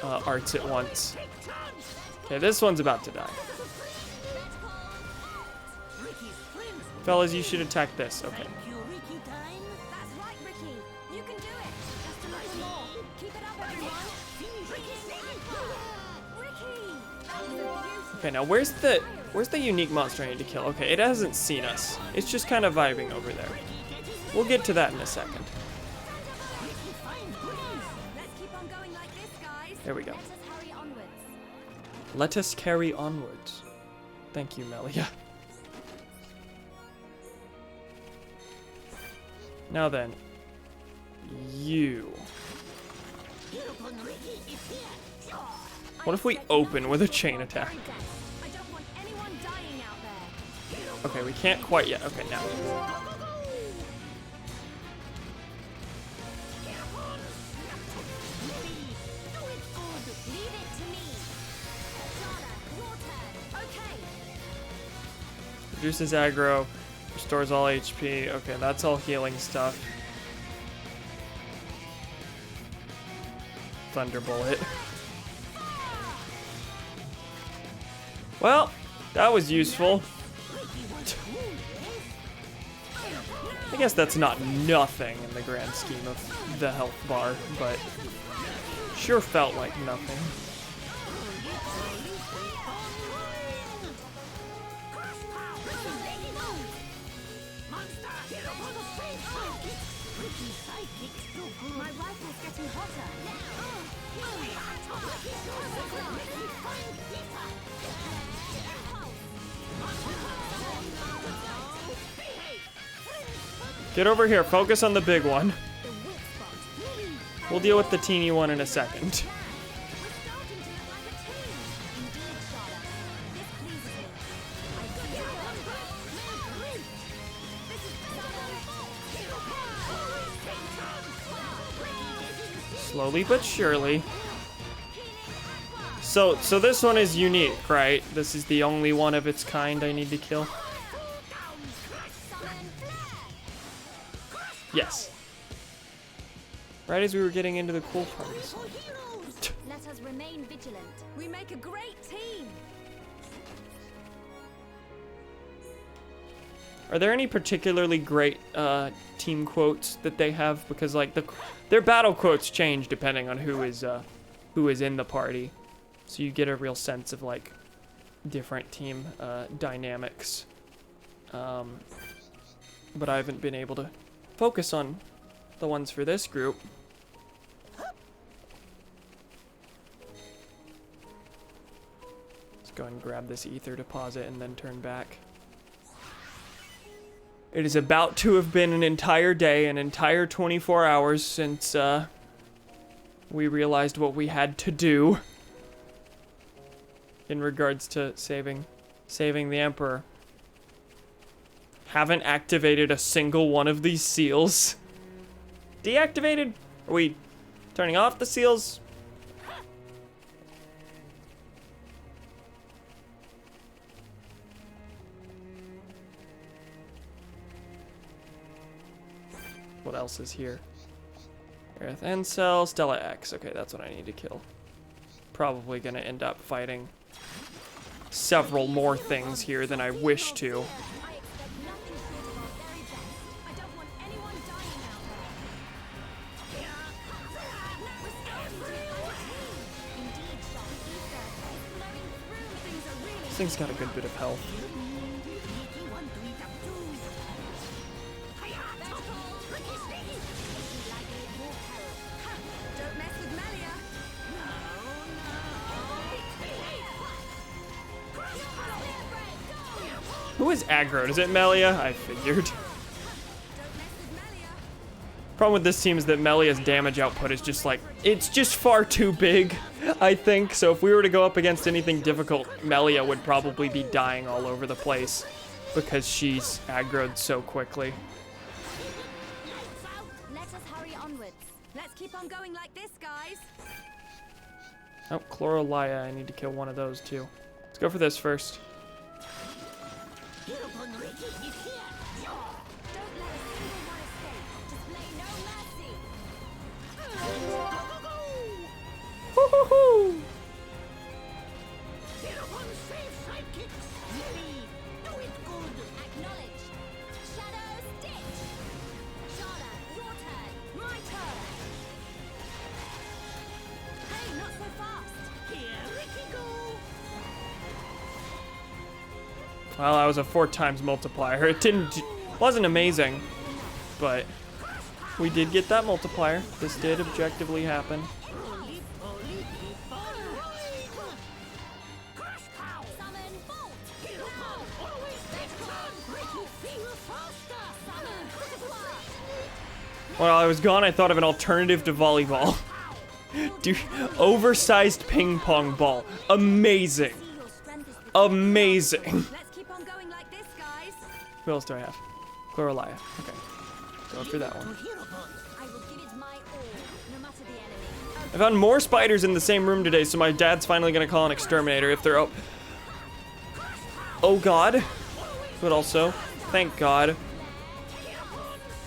arts at once. Okay, this one's about to die. Fellas, you should attack this. Okay. That's right, Ricky. You can do it. Just a little more. Keep it up, everyone. Ricky. That was a beautiful. Okay, now where's the Where's the unique monster I need to kill? Okay, it hasn't seen us. It's just kind of vibing over there. We'll get to that in a second. There we go. Let us carry onwards. Thank you, Melia. Now then, you. What if we open with a chain attack? Okay, we can't quite yet. Okay, now. Reduces aggro, restores all HP. Okay, that's all healing stuff. Thunderbolt. Well, that was useful. I guess that's not nothing in the grand scheme of the health bar, but sure felt like nothing. My rifle's getting hotter. Get over here, focus on the big one. We'll deal with the teeny one in a second. Slowly but surely. So this one is unique, right? This is the only one of its kind I need to kill. Yes. Right as we were getting into the cool parts. Let us remain vigilant. We make a great team. Are there any particularly great team quotes that they have? Because like their battle quotes change depending on who is in the party, so you get a real sense of like different team dynamics. But I haven't been able to focus on the ones for this group. Let's go ahead and grab this ether deposit and then turn back. It is about to have been an entire day, an entire 24 hours since we realized what we had to do in regards to saving the Emperor. Haven't activated a single one of these seals. Deactivated? Are we turning off the seals? What else is here? Earth End Cell, Stella X. Okay, that's what I need to kill. Probably gonna end up fighting several more things here than I wish to. This thing's got a good bit of health. Who is aggroed? Is it Melia? I figured. Problem with this team is that Melia's damage output is just like, it's just far too big, I think. So if we were to go up against anything difficult, Melia would probably be dying all over the place because she's aggroed so quickly. Let us hurry onwards. Let's keep on going like this, guys. Oh, Chlorolia, I need to kill one of those too. Let's go for this first. Woo-hoo-hoo! Well, that was a 4 times multiplier. It wasn't amazing, but we did get that multiplier. This did objectively happen. While I was gone, I thought of an alternative to volleyball. Dude, oversized ping pong ball. Amazing. Amazing. Let's keep on going like this, guys. Who else do I have? Chloralia. Okay. Go for that one. I will give it my all, no matter the enemy. I found more spiders in the same room today, so my dad's finally gonna call an exterminator if they're oh god. But also, thank God.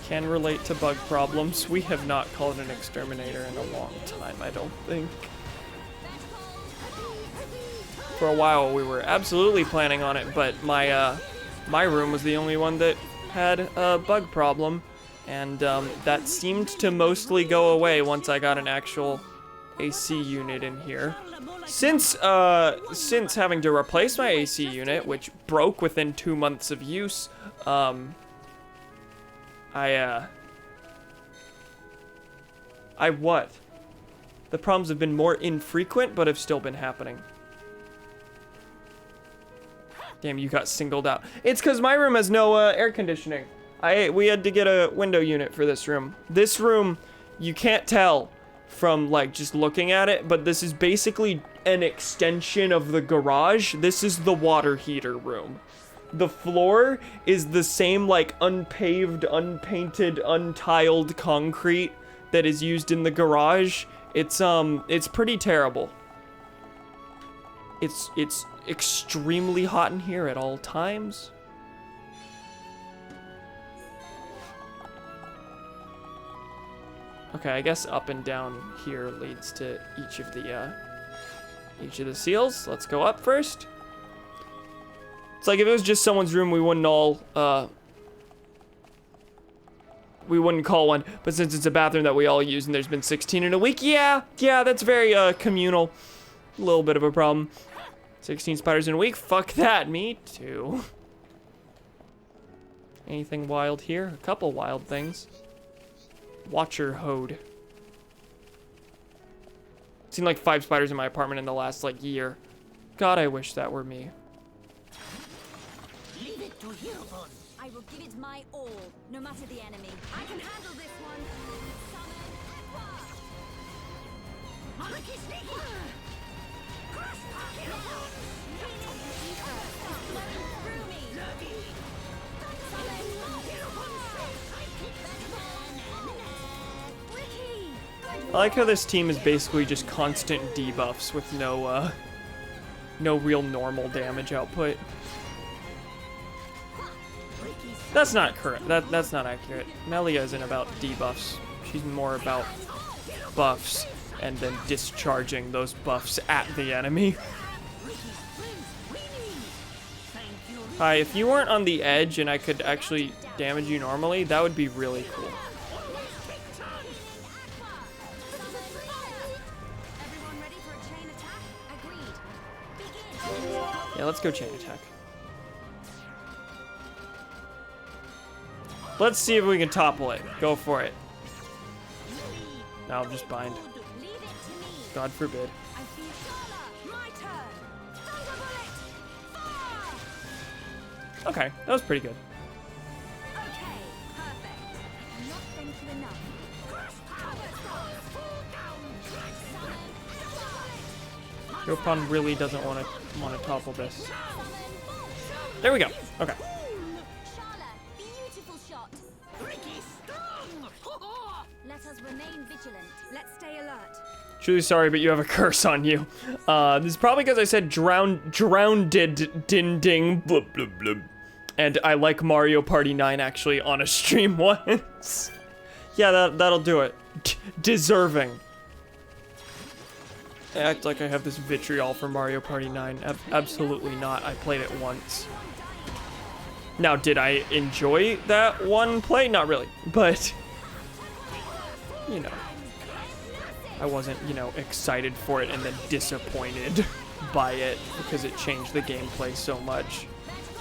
Can relate to bug problems. We have not called an exterminator in a long time, I don't think. For a while we were absolutely planning on it, but my my room was the only one that had a bug problem, and that seemed to mostly go away once I got an actual AC unit in here. Since having to replace my AC unit, which broke within 2 months of use, what? The problems have been more infrequent, but have still been happening. Damn, you got singled out. It's because my room has no air conditioning. We had to get a window unit for this room. This room, you can't tell from like just looking at it, but this is basically an extension of the garage. This is the water heater room. The floor is the same like unpaved, unpainted, untiled concrete that is used in the garage. It's pretty terrible. It's extremely hot in here at all times. Okay, I guess up and down here leads to each of the seals. Let's go up first. It's like if it was just someone's room, we wouldn't call one, but since it's a bathroom that we all use and there's been 16 in a week, yeah, that's very communal. A little bit of a problem. 16 spiders in a week, fuck that, me too. Anything wild here? A couple wild things. Watcher Hode. Seen like 5 spiders in my apartment in the last like year. God, I wish that were me. Leave it to Hirobon. I will give it my all, no matter the enemy. I can handle this one. Summon Aqua. Ricky Sneaky. Through me. I like how this team is basically just constant debuffs with no real normal damage output. That's not correct. That's not accurate. Melia isn't about debuffs. She's more about buffs and then discharging those buffs at the enemy. Hi, if you weren't on the edge and I could actually damage you normally, that would be really cool. Yeah, let's go chain attack. Let's see if we can topple it. Go for it. Now just bind. God forbid. Okay, that was pretty good. Yopon really doesn't want to topple this. There we go. Okay. Beautiful shot. Let us remain vigilant. Let's stay alert. Truly sorry, but you have a curse on you. This is probably because I said drowned din ding blub blub blub. And I like Mario Party 9 actually on a stream once. Yeah, that'll do it. Deserving. I act like I have this vitriol for Mario Party 9. Absolutely not. I played it once. Now, did I enjoy that one play? Not really, but you know, I wasn't, you know, excited for it and then disappointed by it because it changed the gameplay so much.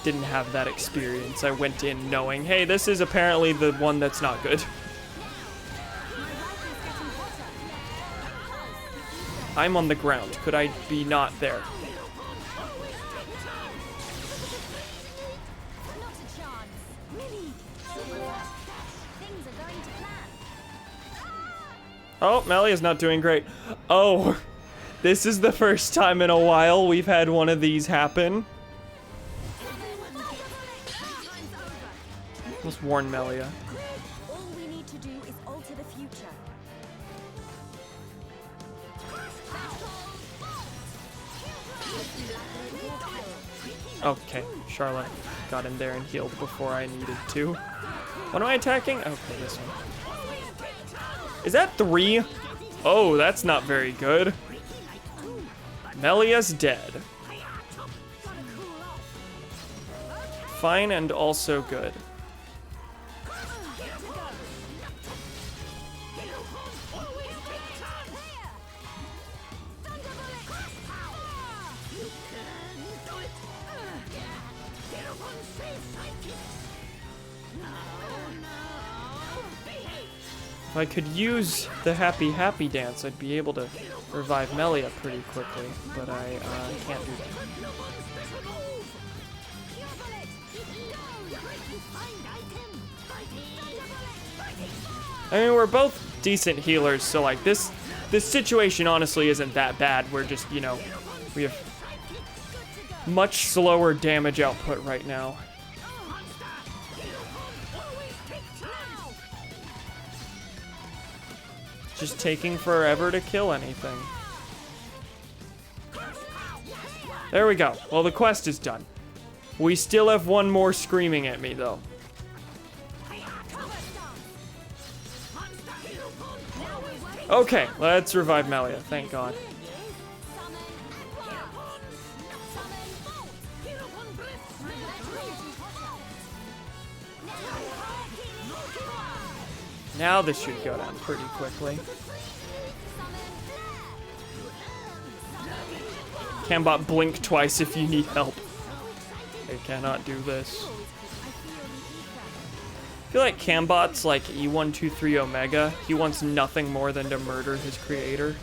didn't have that experience. I went in knowing, hey, this is apparently the one that's not good. I'm on the ground. Could I be not there? Oh, Melia's not doing great. Oh, this is the first time in a while we've had one of these happen. Let's warn Melia. All we need to do is alter the future. Okay, Charlotte got in there and healed before I needed to. What am I attacking? Okay, this one. Is that 3? Oh, that's not very good. Melia's dead. Fine and also good. If I could use the happy happy dance, I'd be able to revive Melia pretty quickly, but I can't do that. I mean, we're both decent healers, so like this situation honestly isn't that bad. We're just, you know, we have much slower damage output right now. Just taking forever to kill anything. There we go. Well, the quest is done. We still have one more screaming at me, though. Okay, let's revive Melia. Thank God. Now this should go down pretty quickly. Cambot, blink twice if you need help. I cannot do this. I feel like Cambot's like E123 Omega. He wants nothing more than to murder his creator.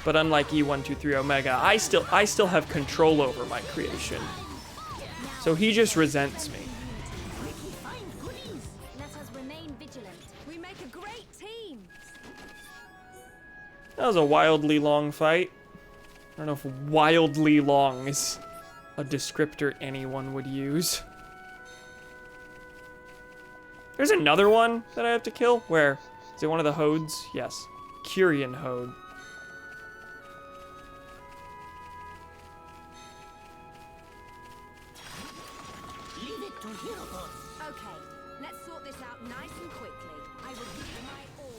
But unlike E123 Omega, I still have control over my creation. So he just resents me. That was a wildly long fight. I don't know if wildly long is a descriptor anyone would use. There's another one that I have to kill. Where? Is it one of the Hodes? Yes. Curian Hode. Okay, let's sort this out nice and quickly. I will give you my all.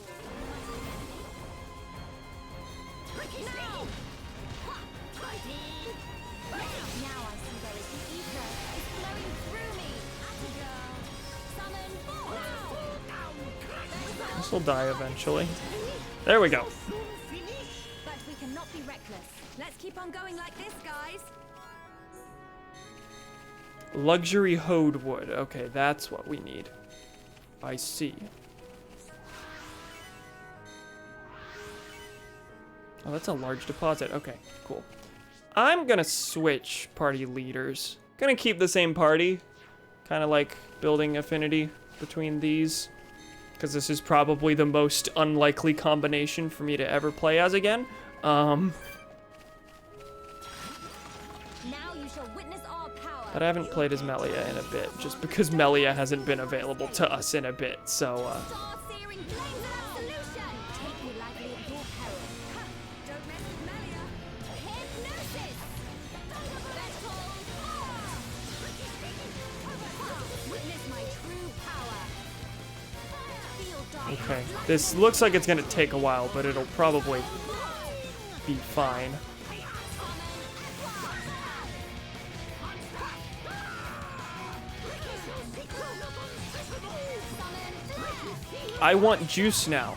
No! Now I see there is the ether. It's flowing through me. Girl. Summon now. This will die eventually. There we go. But we cannot be reckless. Let's keep on going like this, guys. Luxury Hode wood. Okay, that's what we need. I see. Oh, that's a large deposit. Okay, cool. I'm gonna switch party leaders. Gonna keep the same party. Kind of like building affinity between these. Because this is probably the most unlikely combination for me to ever play as again. But I haven't played as Melia in a bit, just because Melia hasn't been available to us in a bit, so, Okay, this looks like it's gonna take a while, but it'll probably be fine. I want juice now.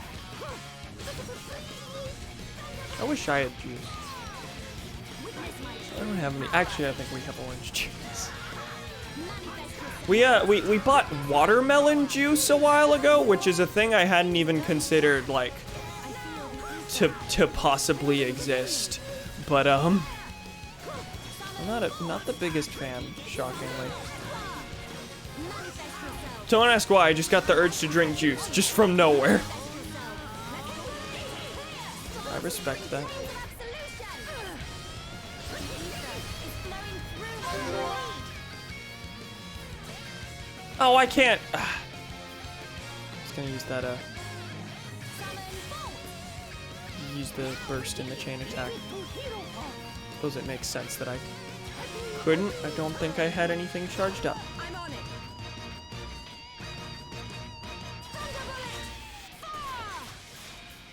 I wish I had juice. don't have any. Actually, I think we have orange juice. We bought watermelon juice a while ago, which is a thing I hadn't even considered, like, to possibly exist. But I'm not the biggest fan, shockingly. Don't ask why. I just got the urge to drink juice just from nowhere. I respect that. Oh, I can't. Just gonna use that, use the burst in the chain attack. Suppose it makes sense that I couldn't. I don't think I had anything charged up.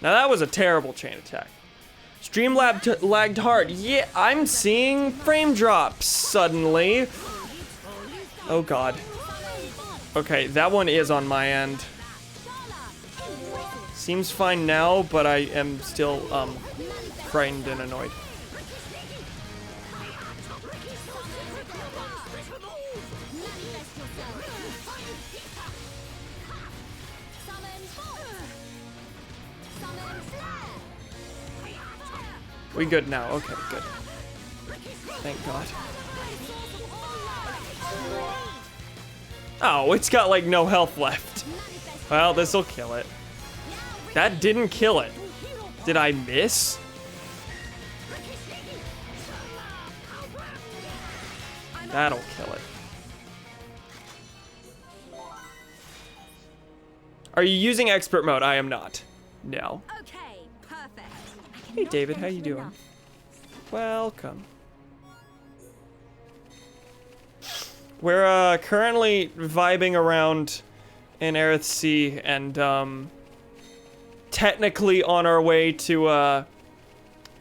Now that was a terrible chain attack. Streamlab lagged hard. Yeah, I'm seeing frame drops suddenly. Oh god. Okay, that one is on my end. Seems fine now, but I am still, frightened and annoyed. We good now? Okay, good. Thank God. Oh, it's got like no health left. Well, this'll kill it. That didn't kill it. Did I miss? That'll kill it. Are you using expert mode? I am not. No. Okay, perfect. Hey David, how you doing? Welcome. We're currently vibing around in Aerith Sea and technically on our way to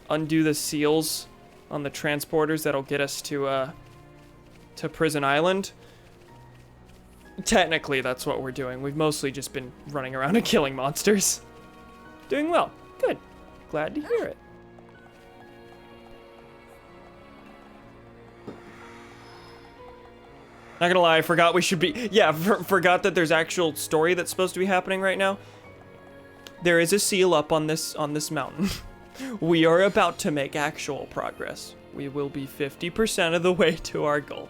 undo the seals on the transporters that'll get us to Prison Island. Technically, that's what we're doing. We've mostly just been running around and killing monsters. Doing well. Good. Glad to hear it. Not gonna lie, I forgot we should be... Yeah, forgot that there's actual story that's supposed to be happening right now. There is a seal up on this mountain. We are about to make actual progress. We will be 50% of the way to our goal.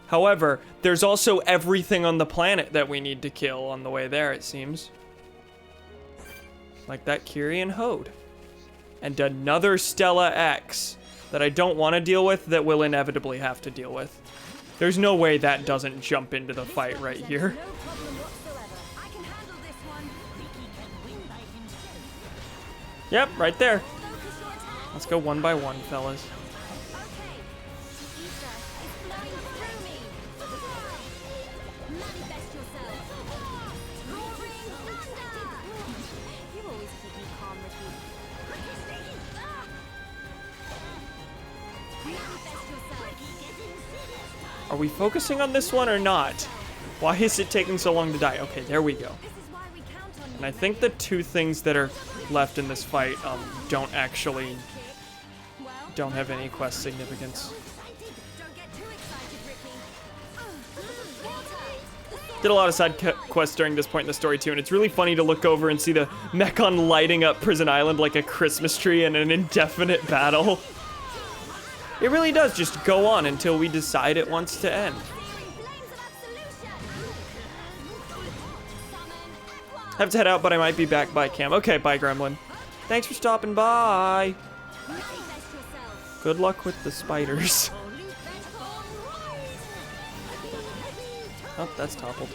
However, there's also everything on the planet that we need to kill on the way there, it seems. Like that Kyrian Hode. And another Stella X that I don't want to deal with that we'll inevitably have to deal with. There's no way that doesn't jump into the fight right here. Yep, right there. Let's go one by one, fellas. Are we focusing on this one or not? Why is it taking so long to die? Okay, there we go. And I think the two things that are left in this fight don't have any quest significance. Did a lot of side quests during this point in the story too, and it's really funny to look over and see the Mechon lighting up Prison Island like a Christmas tree in an indefinite battle. It really does just go on until we decide it wants to end. I have to head out, but I might be back by cam. Okay, bye, Gremlin. Thanks for stopping by. Good luck with the spiders. Oh, that's toppled.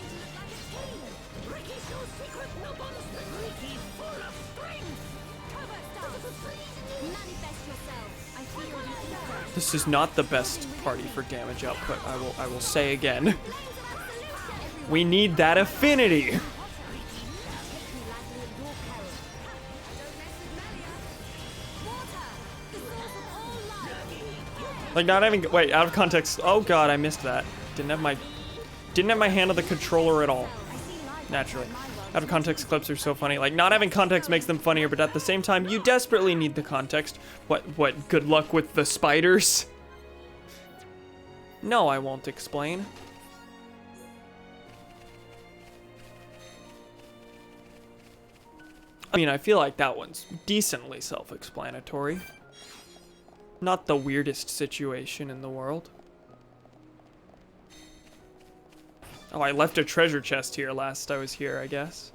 This is not the best party for damage output, I will say again. We need that affinity. Like not having, wait, out of context. Oh god, I missed that. Didn't have my hand on the controller at all. Naturally. Out of context clips are so funny. Like not having context makes them funnier, but at the same time, you desperately need the context. What, good luck with the spiders? No, I won't explain. I mean, I feel like that one's decently self-explanatory. Not the weirdest situation in the world. Oh, I left a treasure chest here last I was here, I guess.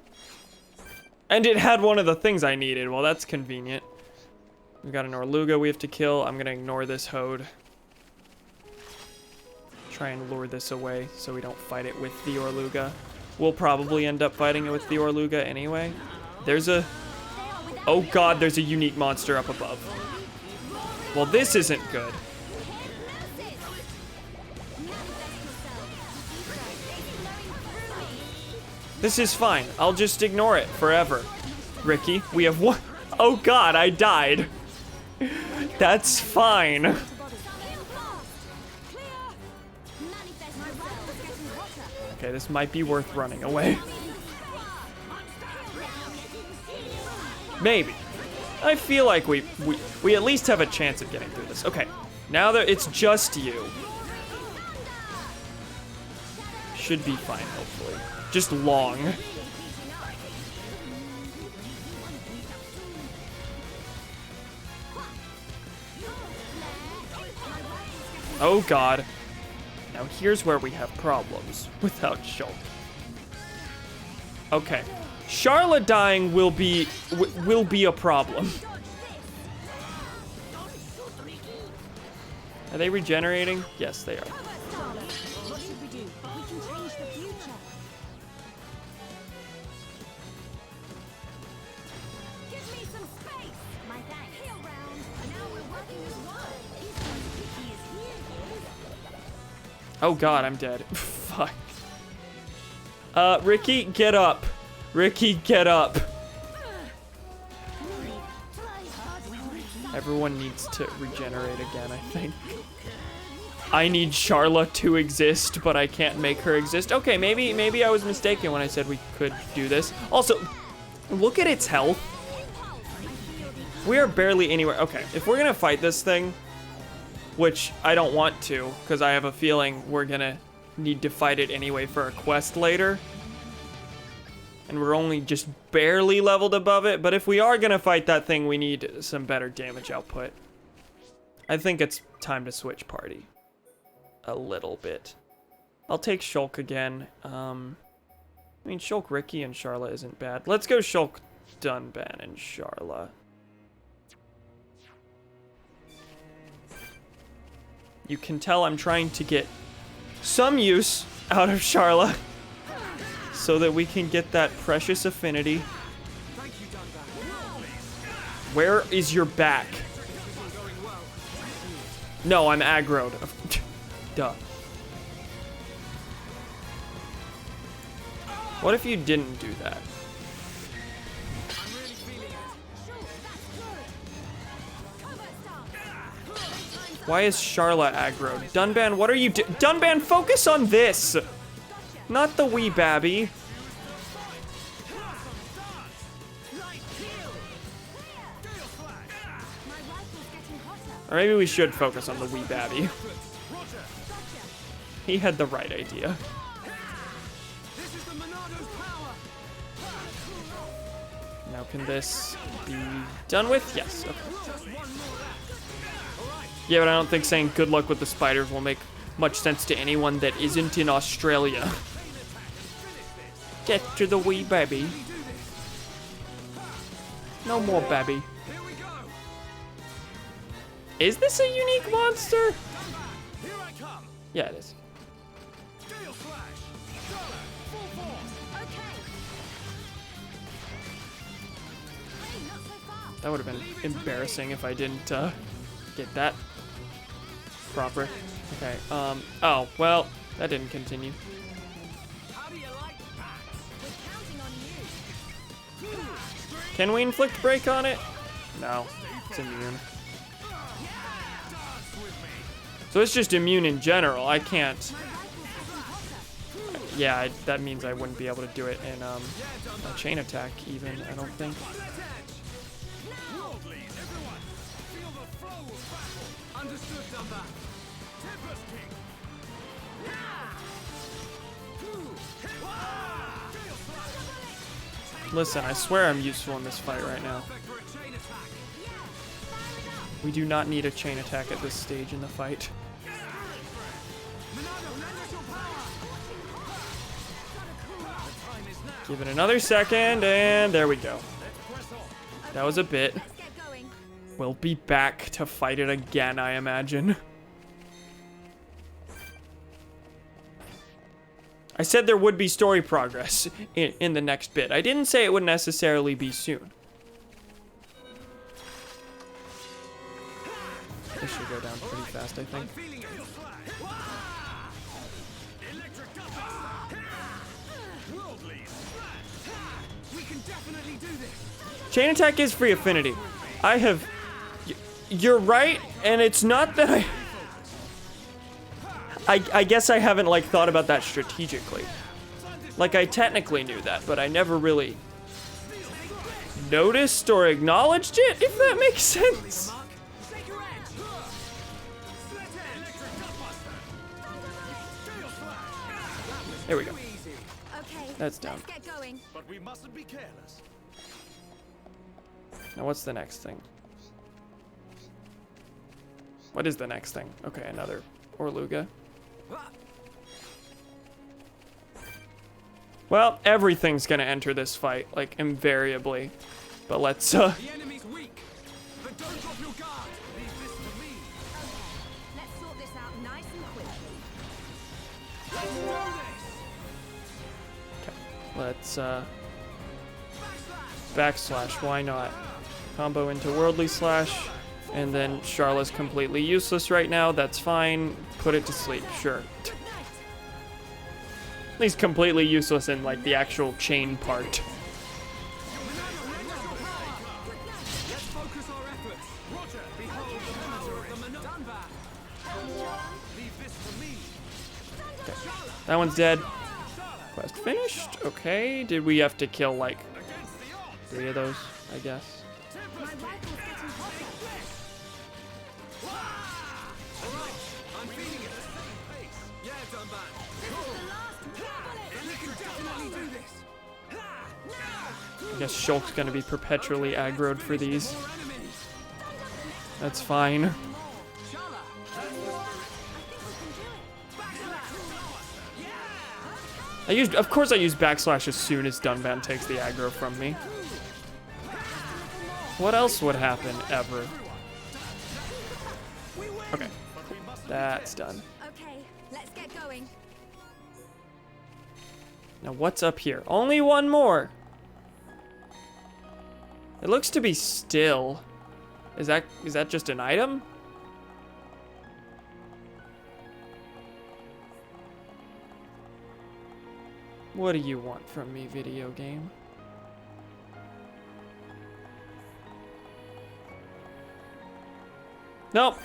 And it had one of the things I needed. Well, that's convenient. We got an Orluga we have to kill. I'm gonna ignore this Hode. Try and lure this away so we don't fight it with the Orluga. We'll probably end up fighting it with the Orluga anyway. There's a... Oh god, there's a unique monster up above. Well, this isn't good. This is fine. I'll just ignore it forever. Ricky, we have one... Oh god, I died. That's fine. Okay, this might be worth running away. Maybe. I feel like we at least have a chance of getting through this. Okay, now that it's just you. Should be fine, hopefully. Just long. Oh god. Now here's where we have problems without Shulk. Okay. Charlotte dying will be a problem. Are they regenerating? Yes, they are. Oh god, I'm dead. Fuck. Ricky, get up. Ricky, get up. Everyone needs to regenerate again, I think. I need Charla to exist, but I can't make her exist. Okay, maybe I was mistaken when I said we could do this. Also, look at its health. We are barely anywhere. Okay, if we're gonna fight this thing, which I don't want to, because I have a feeling we're gonna need to fight it anyway for a quest later. And we're only just barely leveled above it, but if we are gonna fight that thing, we need some better damage output. I think it's time to switch party. A little bit. I'll take Shulk again. I mean, Shulk, Ricky, and Charla isn't bad. Let's go Shulk, Dunban, and Charla. You can tell I'm trying to get some use out of Charla so that we can get that precious affinity. Where is your back? No, I'm aggroed. Duh. What if you didn't do that? Why is Charla aggroed? Dunban, what are you do- Dunban, focus on this! Not the wee babby. Or maybe we should focus on the wee babby. He had the right idea. Now can this be done with? Yes, okay. Yeah, but I don't think saying good luck with the spiders will make much sense to anyone that isn't in Australia. Get to the wee baby. No more baby. Is this a unique monster? Yeah, it is. That would have been embarrassing if I didn't get that proper. Okay, oh, well, that didn't continue. Can we inflict break on it? No, it's immune. So it's just immune in general. I can't. Yeah, that means I wouldn't be able to do it in a chain attack even, I don't think. Listen, I swear I'm useful in this fight right now. We do not need a chain attack at this stage in the fight. Give it another second, and there we go. That was a bit. We'll be back to fight it again, I imagine. I said there would be story progress in the next bit. I didn't say it would necessarily be soon. This should go down pretty fast, I think. Chain attack is free affinity. I have... You're right, and it's not that I guess I haven't, like, thought about that strategically. Like, I technically knew that, but I never really noticed or acknowledged it, if that makes sense. There we go. That's down. But we mustn't be careless. Now what's the next thing? What is the next thing? Okay, another Orluga. Well, everything's gonna enter this fight, like, invariably. But let's, The enemy's weak, but don't drop your guard. Leave this to me. Let's sort this out nice and quickly. Let's do let's, this. backslash, why not? Combo into Worldly Slash, and then Charla's completely useless right now, that's fine. Put it to sleep, sure. At least completely useless in, like, the actual chain part. Let's focus our efforts. Roger, behold the power of the Manova. Leave this to me. Okay. That one's dead. Quest finished. Okay, did we have to kill, like, 3 of those, I guess? I guess Shulk's gonna be perpetually aggroed for these. That's fine. Of course I use backslash as soon as Dunban takes the aggro from me. What else would happen ever? Okay, that's done. Okay, let's get going. Now what's up here? Only one more. It looks to be still. Is that just an item? What do you want from me, video game? Nope.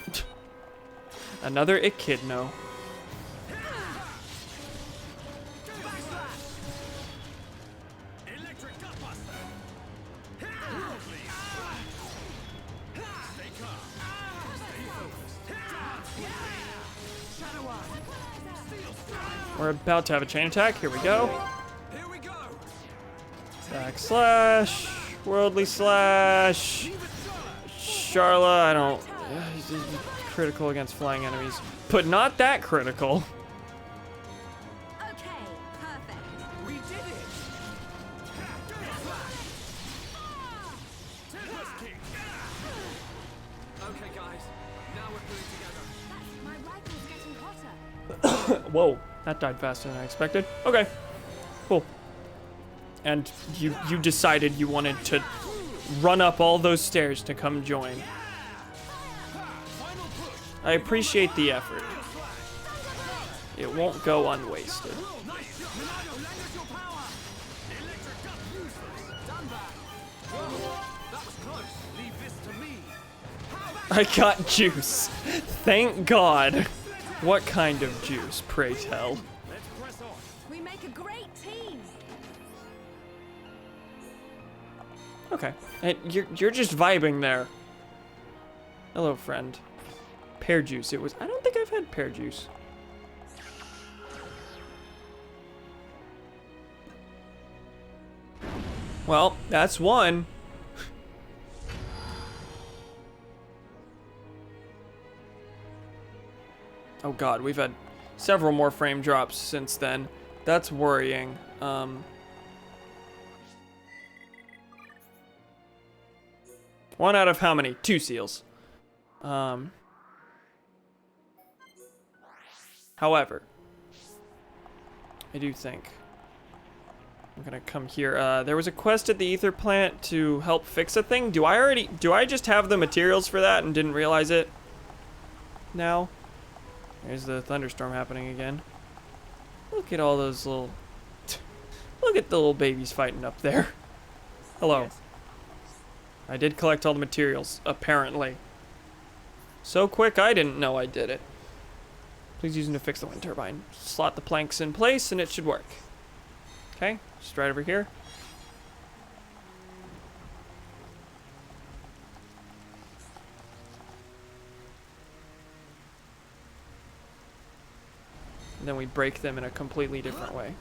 Another echidna. We're about to have a chain attack. Here we go. Backslash. Worldly Slash. Charla, I don't... He's critical against flying enemies. But not that critical. Okay, perfect. We did it. Okay, guys. Now we're pulling together. My rifle's getting hotter. Whoa, that died faster than I expected. Okay, cool. And you decided you wanted to run up all those stairs to come join. I appreciate the effort. It won't go unwasted. I got juice. Thank God. What kind of juice, pray tell? We make a great team. Okay, and you're just vibing there. Hello, friend. Pear juice. It was. I don't think I've had pear juice. Well, that's one. Oh god, we've had several more frame drops since then. That's worrying. One out of how many? 2 seals. However, I do think I'm gonna come here. There was a quest at the ether plant to help fix a thing. Do I just have the materials for that and didn't realize it? Now? There's the thunderstorm happening again. Look at all those little... Look at the little babies fighting up there. Hello. Yes. I did collect all the materials, apparently. So quick, I didn't know I did it. Please use them to fix the wind turbine. Slot the planks in place and it should work. Okay, just right over here. And then we break them in a completely different way.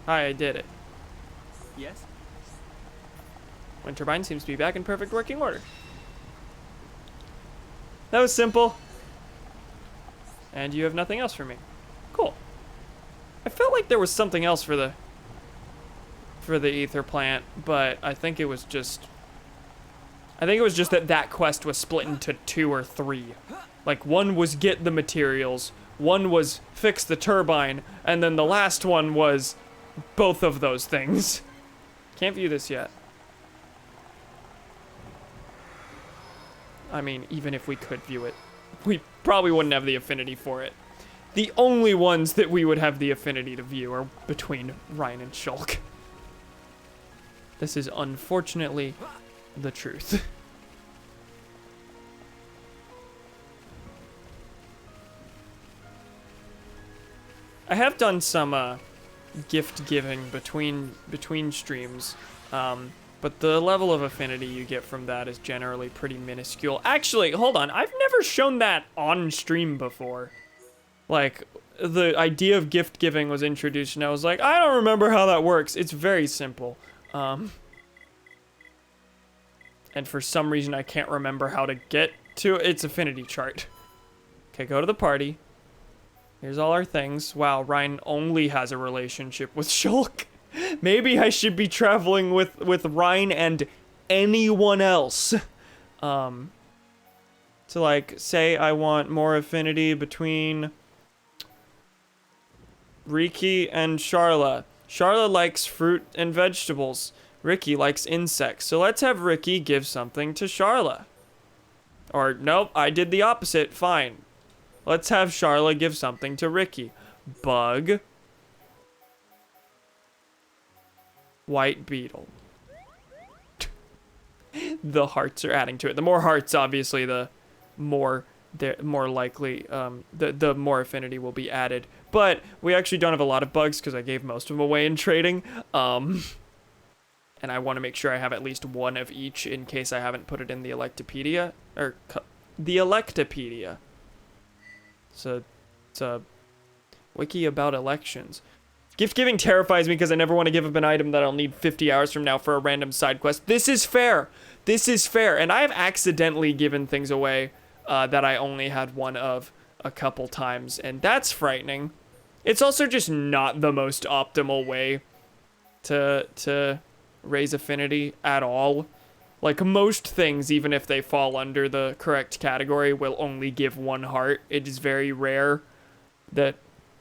Hi, I did it. Yes? Wind turbine seems to be back in perfect working order. That was simple. And you have nothing else for me. Cool. I felt like there was something else for the ether plant, but I think it was just that quest was split into 2 or 3. Like, one was get the materials, one was fix the turbine, and then the last one was both of those things. Can't view this yet. I mean, even if we could view it, we probably wouldn't have the affinity for it. The only ones that we would have the affinity to view are between Ryan and Shulk. This is unfortunately the truth. I have done some gift giving between streams, but the level of affinity you get from that is generally pretty minuscule. Actually, hold on, I've never shown that on stream before. Like, the idea of gift giving was introduced and I was like, I don't remember how that works. It's very simple. And for some reason I can't remember how to get to its affinity chart. Okay, go to the party. Here's all our things. Wow, Ryan only has a relationship with Shulk. Maybe I should be traveling with Ryan and anyone else. To like, say I want more affinity between Riki and Sharla. Sharla likes fruit and vegetables. Riki likes insects. So let's have Riki give something to Sharla. Or, nope, I did the opposite. Fine. Let's have Sharla give something to Riki. Bug. White beetle. The hearts are adding to it. The more hearts, obviously, the more likely, the more affinity will be added. But we actually don't have a lot of bugs because I gave most of them away in trading. And I want to make sure I have at least one of each in case I haven't put it in the Electopedia. Or, the Electopedia. It's a wiki about elections. Gift giving terrifies me because I never want to give up an item that I'll need 50 hours from now for a random side quest. This is fair. This is fair. And I have accidentally given things away that I only had one of a couple times. And that's frightening. It's also just not the most optimal way to raise affinity at all. Like, most things, even if they fall under the correct category, will only give 1 heart. It is very rare that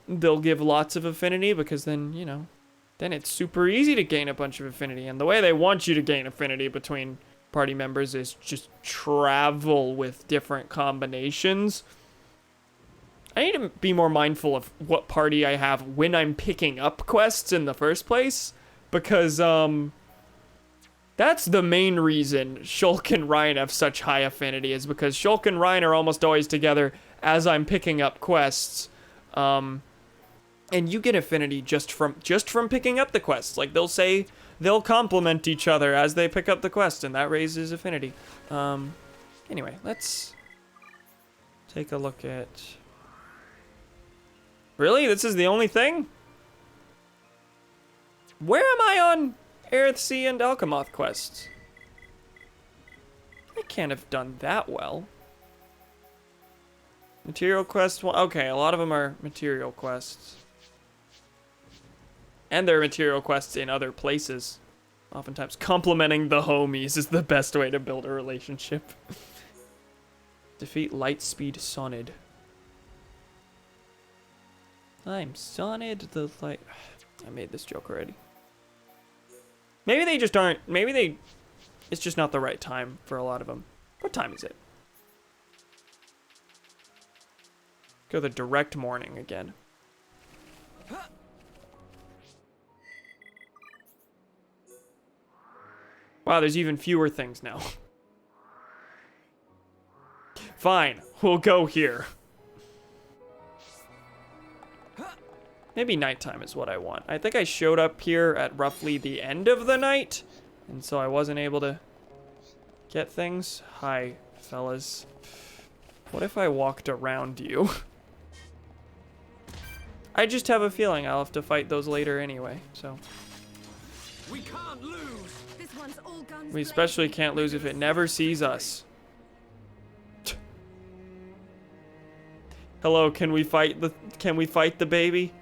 they'll give lots of affinity because then, you know, then it's super easy to gain a bunch of affinity. And the way they want you to gain affinity between party members is just travel with different combinations. I need to be more mindful of what party I have when I'm picking up quests in the first place, because, that's the main reason Shulk and Ryan have such high affinity, is because Shulk and Ryan are almost always together as I'm picking up quests. And you get affinity just from picking up the quests. Like, they'll complement each other as they pick up the quest, and that raises affinity. Anyway, let's take a look at... Really? This is the only thing? Where am I on Earthsea and Alchemoth quests? I can't have done that well. Material quests, well, okay, a lot of them are material quests. And there are material quests in other places. Oftentimes, complimenting the homies is the best way to build a relationship. Defeat Lightspeed Sonid. I'm Sonid the Light... I made this joke already. Maybe they just aren't... Maybe they... It's just not the right time for a lot of them. What time is it? Go the direct morning again. Wow, there's even fewer things now. Fine, we'll go here. Maybe nighttime is what I want. I think I showed up here at roughly the end of the night, and so I wasn't able to get things. Hi, fellas. What if I walked around you? I just have a feeling I'll have to fight those later anyway, so. We can't lose. This one's all guns We especially can't lose if it never sees us. Hello, can we fight the baby?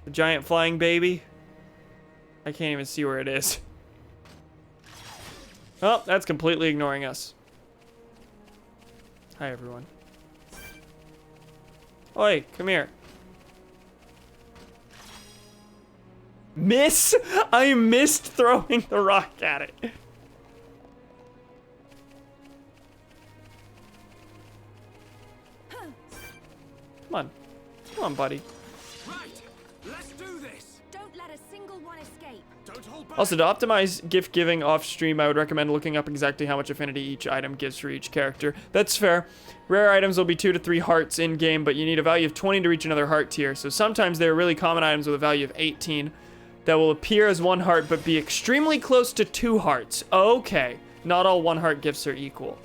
The giant flying baby? I can't even see where it is. Oh, that's completely ignoring us. Hi, everyone. Oi, come here. Miss? I missed throwing the rock at it. Come on. Come on, buddy. Right, let's do this. Don't let a single one escape. Don't hold back. Also, to optimize gift giving off stream, I would recommend looking up exactly how much affinity each item gives for each character. That's fair. Rare items will be 2 to 3 hearts in game, but you need a value of 20 to reach another heart tier. So sometimes there are really common items with a value of 18 that will appear as 1 heart, but be extremely close to 2 hearts. Okay, not all 1 heart gifts are equal.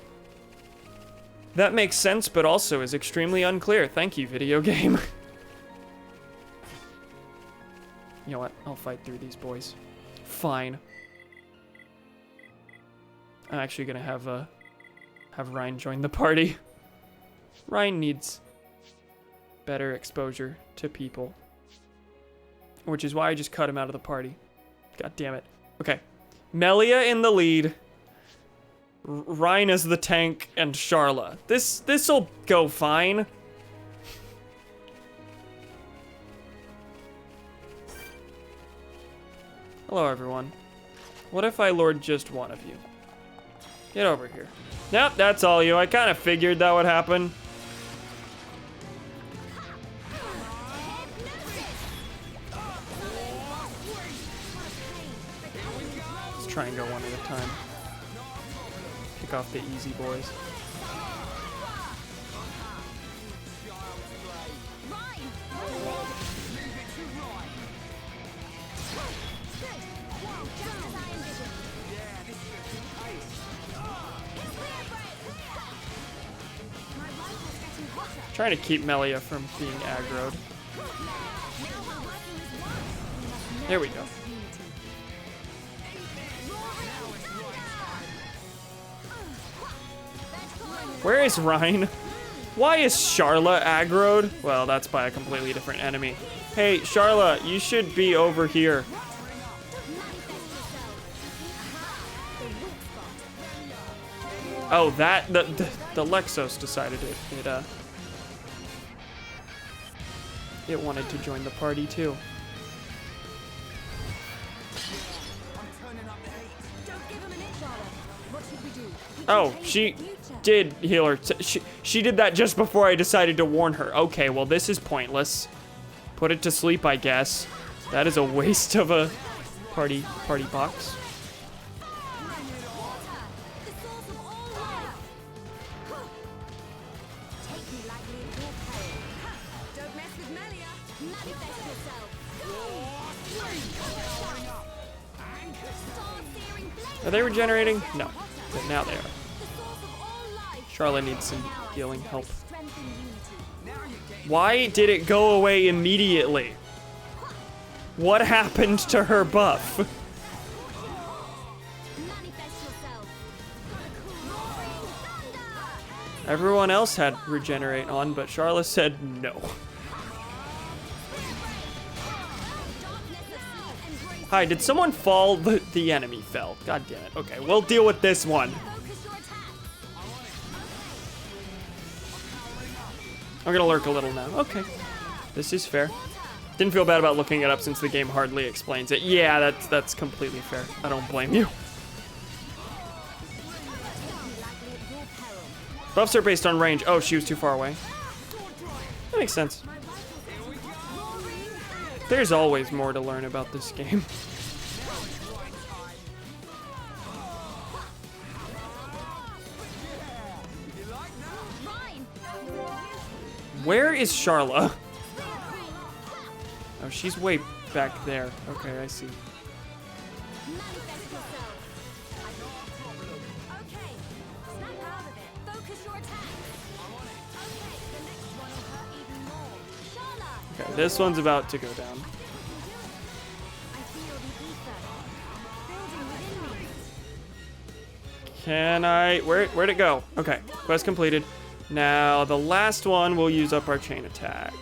That makes sense, but also is extremely unclear. Thank you, video game. You know what? I'll fight through these boys. Fine. I'm actually gonna have Ryan join the party. Ryan needs better exposure to people, which is why I just cut him out of the party. God damn it. Okay, Melia in the lead. Ryan is the tank, and Sharla. This'll go fine. Hello, everyone. What if I lured just one of you? Get over here. Nope, that's all you. I kind of figured that would happen. Let's try and go one at a time. Pick off the easy boys. Trying to keep Melia from being aggroed. There we go. Where is Ryan? Why is Sharla aggroed? Well, that's by a completely different enemy. Hey, Sharla, you should be over here. Oh, that the Lexos decided it wanted to join the party too. Oh, she did heal her. She did that just before I decided to warn her. Okay, well this is pointless. Put it to sleep, I guess. That is a waste of a party box. Are they regenerating? No, but now they are. Sharla needs some healing help. Why did it go away immediately? What happened to her buff? Everyone else had regenerate on, but Charla said no. Hi, did someone fall? The enemy fell. God damn it. Okay, we'll deal with this one. I'm gonna lurk a little now. Okay, this is fair. Didn't feel bad about looking it up since the game hardly explains it. Yeah, that's completely fair. I don't blame you. Buffs are based on range. Oh, she was too far away. That makes sense. There's always more to learn about this game. Where is Charla? Oh, she's way back there. Okay, I see. Okay, this one's about to go down. Can I... Where'd it go? Okay, quest completed. Now, the last one, we'll use up our chain attack.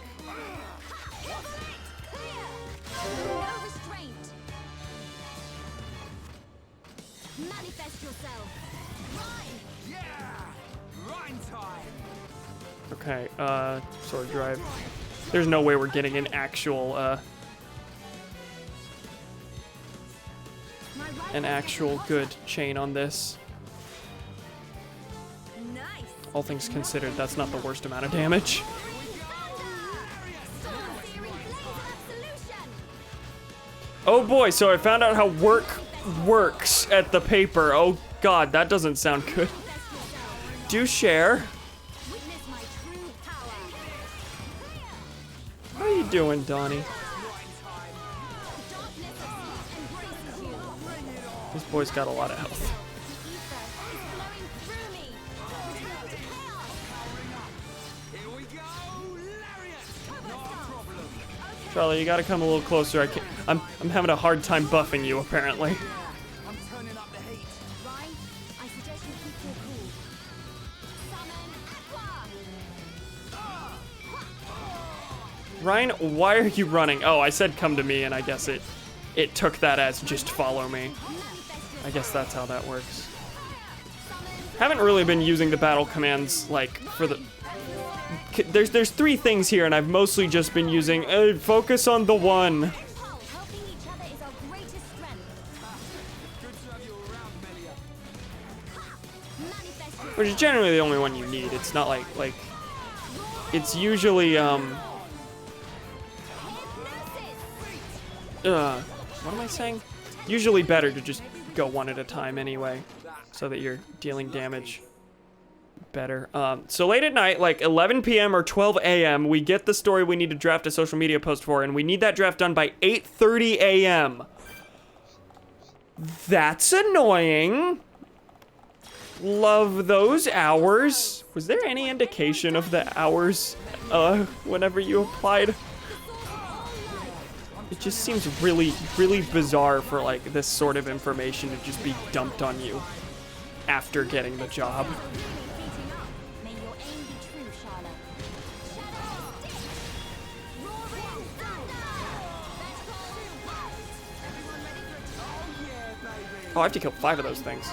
Okay, sword drive. There's no way we're getting an actual good chain on this. All things considered, that's not the worst amount of damage. Oh boy, so I found out how work works at the paper. Oh god, that doesn't sound good. Do share. How are you doing, Donnie? This boy's got a lot of health. Charlie, you gotta come a little closer. I'm having a hard time buffing you, apparently. Ryan, why are you running? Oh, I said come to me, and I guess it took that as just follow me. I guess that's how that works. Haven't really been using the battle commands, like, for the... There's 3 things here, and I've mostly just been using focus on the one. Which is generally the only one you need. It's not like it's usually what am I saying? Usually better to just go one at a time anyway, so that you're dealing damage better. So late at night, like 11 p.m. or 12 a.m., we get the story we need to draft a social media post for, and we need that draft done by 8:30 a.m. That's annoying. Love those hours. Was there any indication of the hours whenever you applied? It just seems really, really bizarre for like this sort of information to just be dumped on you after getting the job. Oh, I have to kill 5 of those things.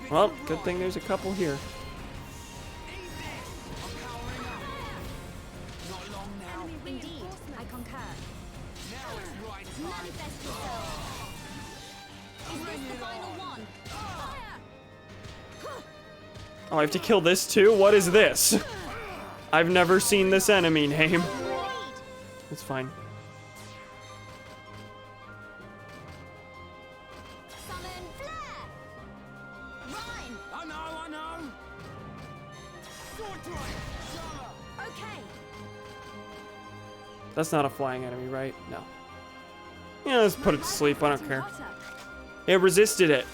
Well, good thing there's a couple here. Oh, I have to kill this too? What is this? I've never seen this enemy name. It's fine. That's not a flying enemy, right? No. Yeah, let's put it to sleep. I don't care. It resisted it.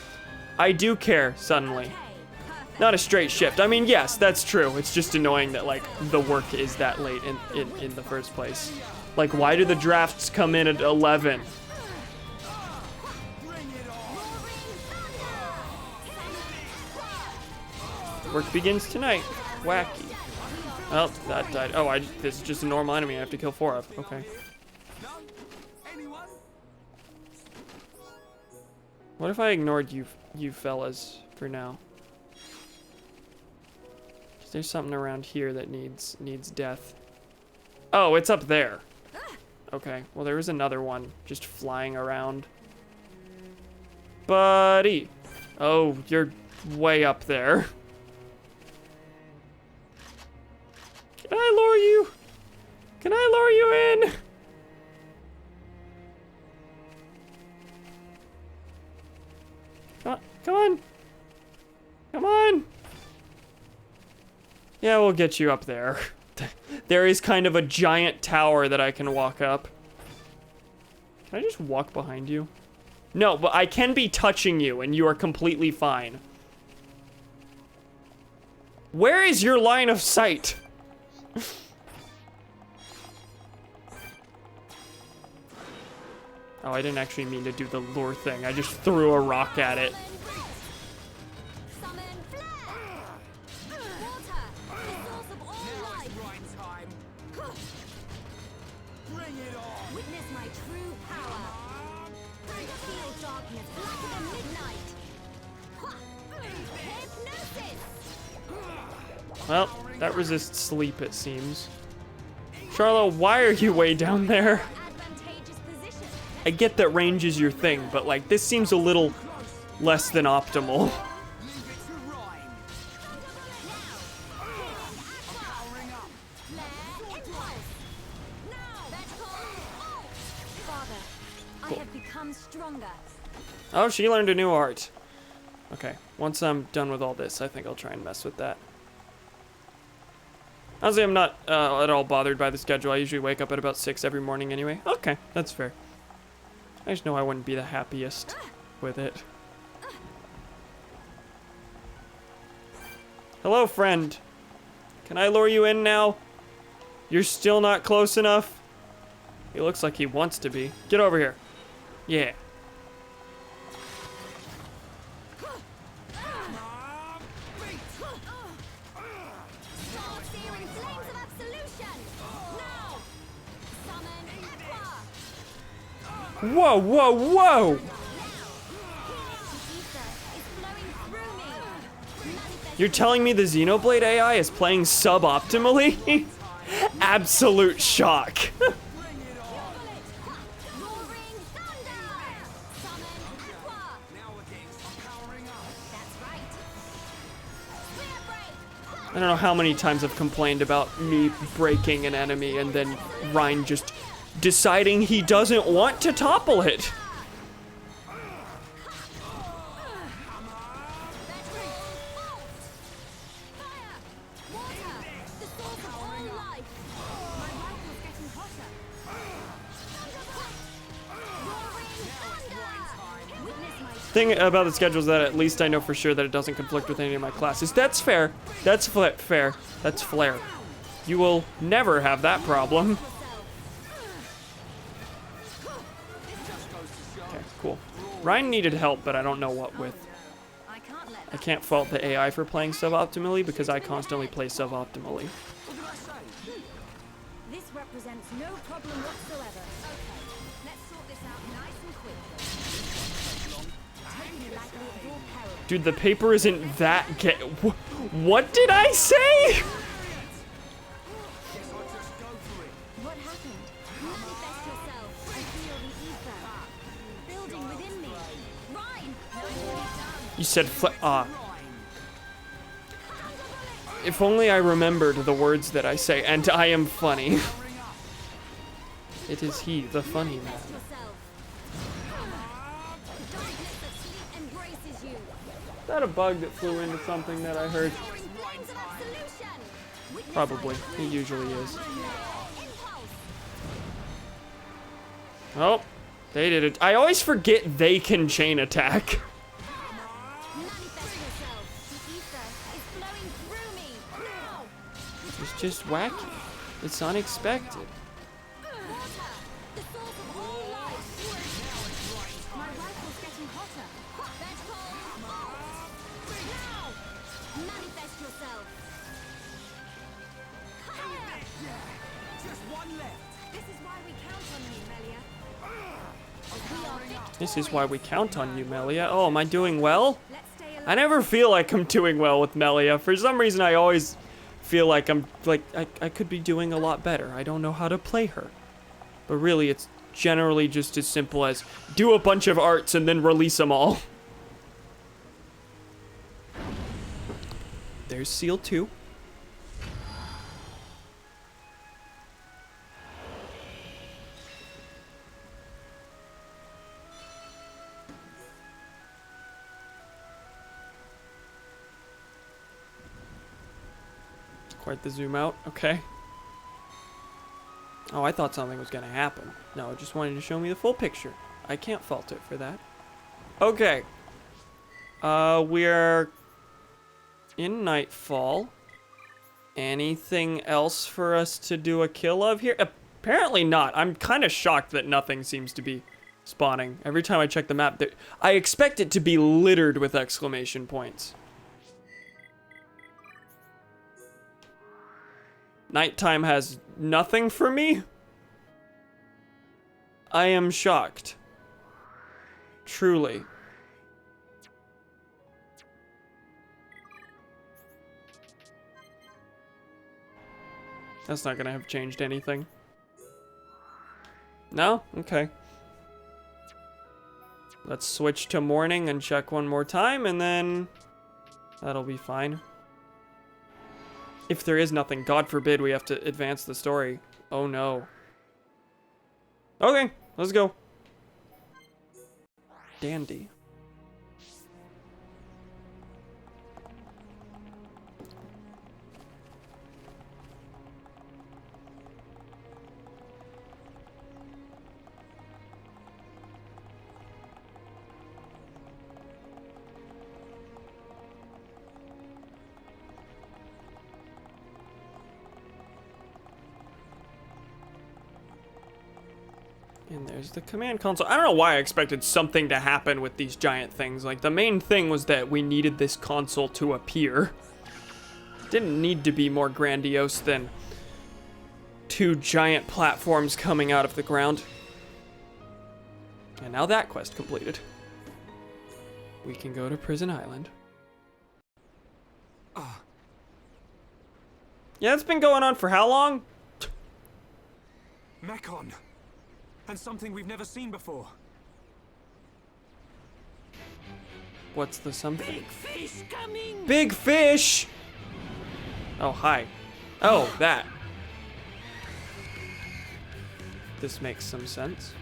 I do care, suddenly. Not a straight shift. I mean, yes, that's true. It's just annoying that, like, the work is that late in the first place. Like, why do the drafts come in at 11? Work begins tonight. Wacky. Oh, that died. Oh, this is just a normal enemy I have to kill 4 of. Okay. What if I ignored you fellas for now? 'Cause there's something around here that needs death. Oh, it's up there. Okay, well there was another one just flying around. Buddy. Oh, you're way up there. Can I lure you? Can I lure you in? Come on, come on. Come on. Yeah, we'll get you up there. There is kind of a giant tower that I can walk up. Can I just walk behind you? No, but I can be touching you and you are completely fine. Where is your line of sight? Oh, I didn't actually mean to do the lure thing. I just threw a rock at it. Well, that resists sleep, it seems. Charlotte, why are you way down there? I get that range is your thing, but like, this seems a little less than optimal. Cool. Oh, she learned a new art. Okay, once I'm done with all this, I think I'll try and mess with that. Honestly, I'm not at all bothered by the schedule. I usually wake up at about 6 every morning anyway. Okay, that's fair. I just know I wouldn't be the happiest with it. Hello, friend. Can I lure you in now? You're still not close enough? He looks like he wants to be. Get over here. Yeah. Whoa, whoa, whoa! You're telling me the Xenoblade AI is playing suboptimally? Absolute shock. I don't know how many times I've complained about me breaking an enemy and then Ryan just deciding he doesn't want to topple it. Thing about the schedule is that at least I know for sure that it doesn't conflict with any of my classes. That's fair. That's fair. That's flair. You will never have that problem. Okay, cool. Ryan needed help, but I don't know what with. I can't fault the AI for playing suboptimally because I constantly play suboptimally. This represents no problem whatsoever. Okay, let's sort this out nice and quick. Dude, the paper isn't that what did I say? What happened? Manifest yourself. I feel the ether building within me. Ryan, You said if only I remembered the words that I say, and I am funny. It is he, the funny man. Is that a bug that flew into something that I heard? Probably. It usually is. Oh, they did it. I always forget they can chain attack. It's just wacky. It's unexpected. This is why we count on you, Melia. Oh, am I doing well? I never feel like I'm doing well with Melia. For some reason, I always feel like I could be doing a lot better. I don't know how to play her. But really, it's generally just as simple as do a bunch of arts and then release them all. There's Seal 2. Quite the zoom out, okay. Oh, I thought something was gonna happen. No, it just wanted to show me the full picture. I can't fault it for that. Okay. We're in Nightfall. Anything else for us to do a kill of here? Apparently not. I'm kind of shocked that nothing seems to be spawning. Every time I check the map, I expect it to be littered with exclamation points. Nighttime has nothing for me? I am shocked. Truly. That's not gonna have changed anything. No? Okay. Let's switch to morning and check one more time, and then that'll be fine. If there is nothing, God forbid we have to advance the story. Oh no. Okay, let's go. Dandy. And there's the command console. I don't know why I expected something to happen with these giant things. Like, the main thing was that we needed this console to appear. Didn't need to be more grandiose than two giant platforms coming out of the ground. And now that quest completed. We can go to Prison Island. Yeah, it's been going on for how long? Mekon! And something we've never seen before. What's the something? Big fish coming! Big fish! Oh, hi. Oh, that. This makes some sense.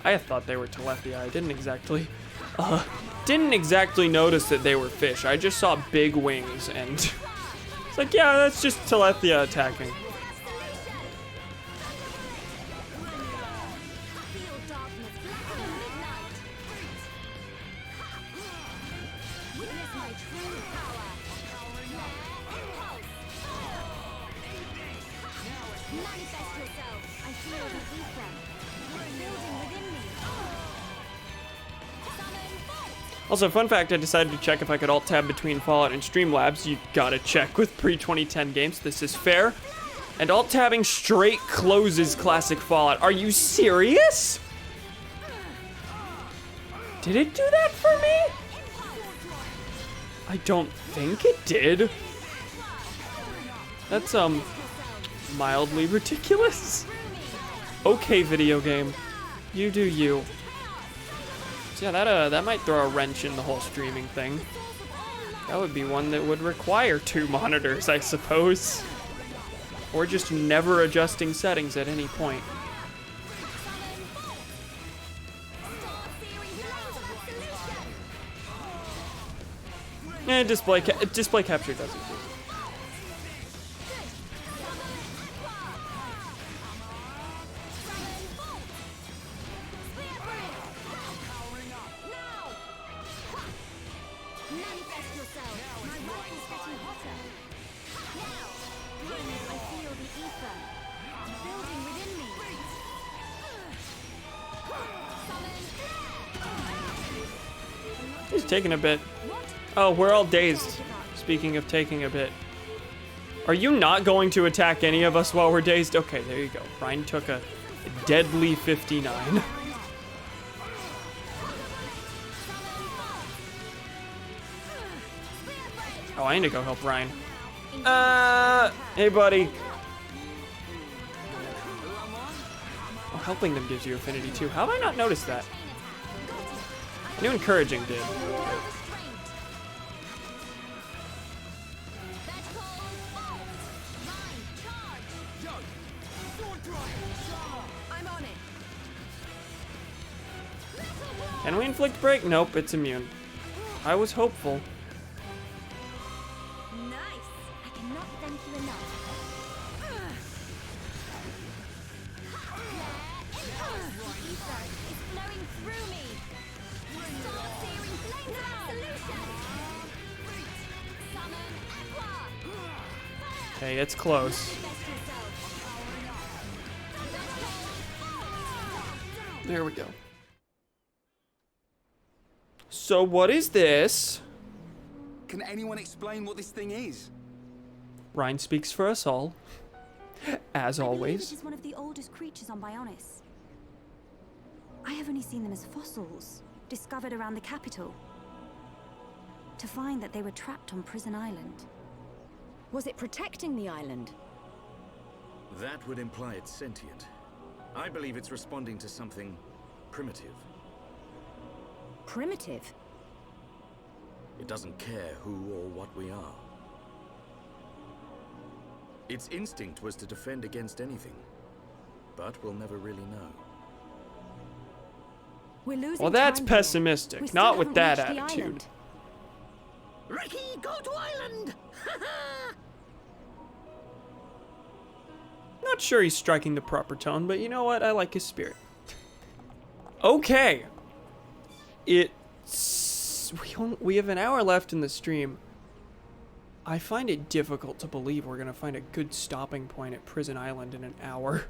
I thought they were tilapia. I didn't exactly notice that they were fish. I just saw big wings and it's like, yeah, that's just tilapia attacking. Also, fun fact, I decided to check if I could alt-tab between Fallout and Streamlabs. You gotta check with pre-2010 games. This is fair. And alt-tabbing straight closes classic Fallout. Are you serious? Did it do that for me? I don't think it did. That's, mildly ridiculous. Okay, video game. You do you. So yeah, that might throw a wrench in the whole streaming thing. That would be one that would require 2 monitors, I suppose. Or just never adjusting settings at any point. Display capture does it. He's taking a bit. Oh, we're all dazed. Speaking of taking a bit. Are you not going to attack any of us while we're dazed? Okay, there you go. Ryan took a deadly 59. Oh, I need to go help Ryan. Hey, buddy. Oh, helping them gives you affinity too. How have I not noticed that? I knew encouraging did. Can we inflict break? Nope, it's immune. I was hopeful. Nice. I cannot thank you enough. It's flowing through me. Start searing flames of absolution. Summon Aqua. Okay, it's close. There we go. So what is this? Can anyone explain what this thing is? Ryan speaks for us all, as I believe always. it is one of the oldest creatures on Bionis. I have only seen them as fossils, discovered around the capital. To find that they were trapped on Prison Island. Was it protecting the island? That would imply it's sentient. I believe it's responding to something primitive. Primitive? It doesn't care who or what we are. Its instinct was to defend against anything, but we'll never really know. We're losing Well, that's time here. pessimistic. We still Not with haven't that reached the attitude. island. Ricky, go to island! Not sure he's striking the proper tone, but you know what? I like his spirit. Okay. We have an hour left in the stream. I find it difficult to believe we're gonna find a good stopping point at Prison Island in an hour.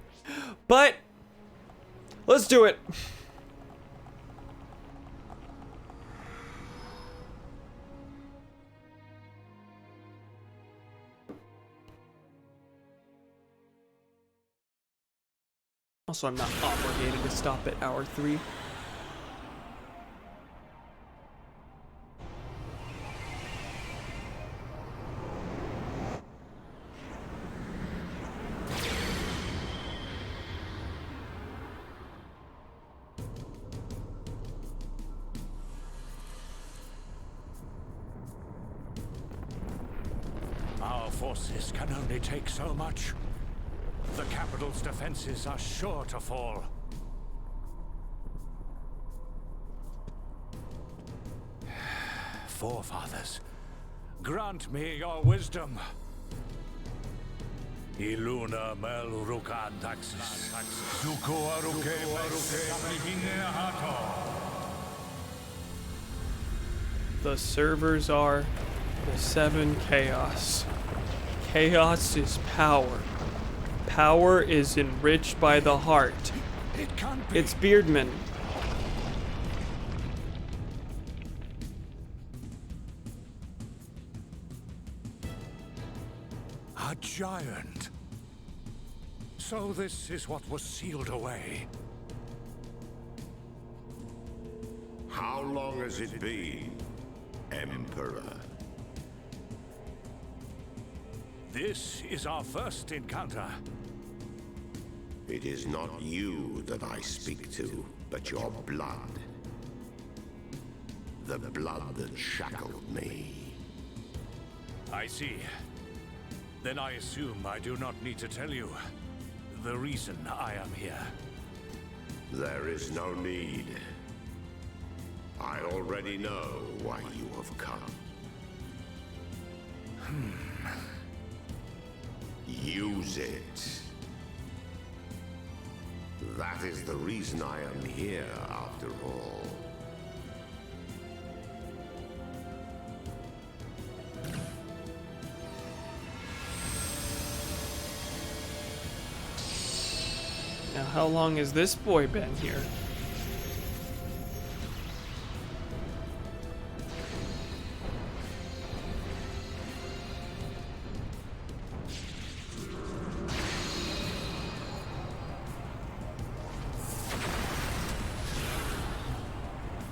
But let's do it. Also, I'm not obligated to stop at hour 3. Our forces can only take so much. The capital's defenses are sure to fall. Forefathers, grant me your wisdom. Iluna mel rukan taxis. Zuko aruke hato. The servers are the 7 chaos. Chaos is power. Power is enriched by the heart. It can't be. It's Beardman. A giant. So this is what was sealed away. How long has it been, Emperor? This is our first encounter. It is not you that I speak to, but your blood. The blood that shackled me. I see. Then I assume I do not need to tell you the reason I am here. There is no need. I already know why you have come. Use it. That is the reason I am here, after all. Now, how long has this boy been here?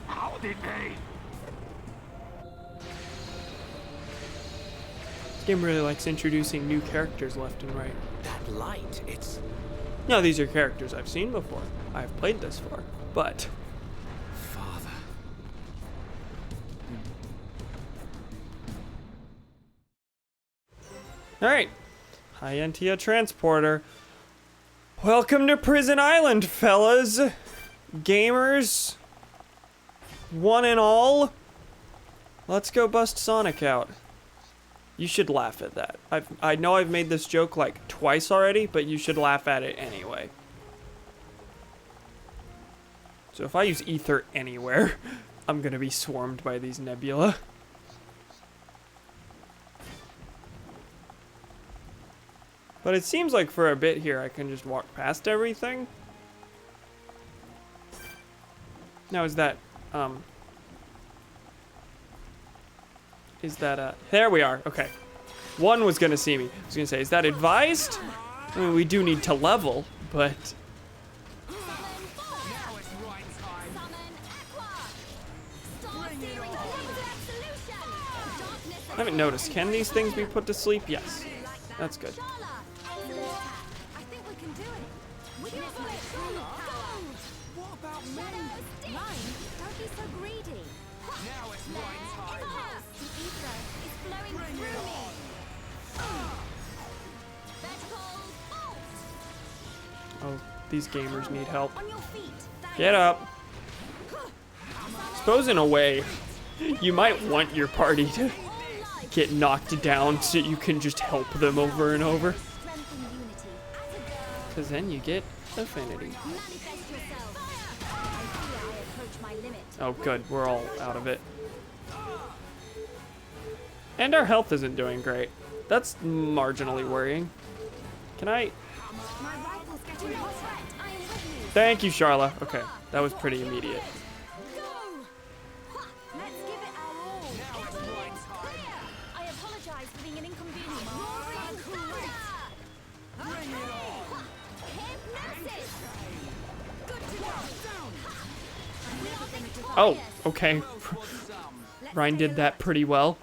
How did they? Game really likes introducing new characters left and right. That light, it's... Now, these are characters I've seen before. I've played this for, but... Father. Alright. Hyentia Transporter. Welcome to Prison Island, fellas. Gamers. One and all. Let's go bust Sonic out. You should laugh at that. I know I've made this joke like twice already, but you should laugh at it anyway. So if I use ether anywhere, I'm gonna be swarmed by these nebula. But it seems like for a bit here I can just walk past everything. Now is that there we are, okay. One was gonna see me. I was gonna say, is that advised? I mean, we do need to level, but... I haven't noticed. Can these things be put to sleep? Yes. That's good. Oh, these gamers need help. Get up. Suppose in a way, you might want your party to get knocked down so you can just help them over and over. Because then you get affinity. Oh good, we're all out of it. And our health isn't doing great. That's marginally worrying. Can I... Thank you, Charla. Okay, that was pretty immediate. Oh, okay. Ryan did that pretty well.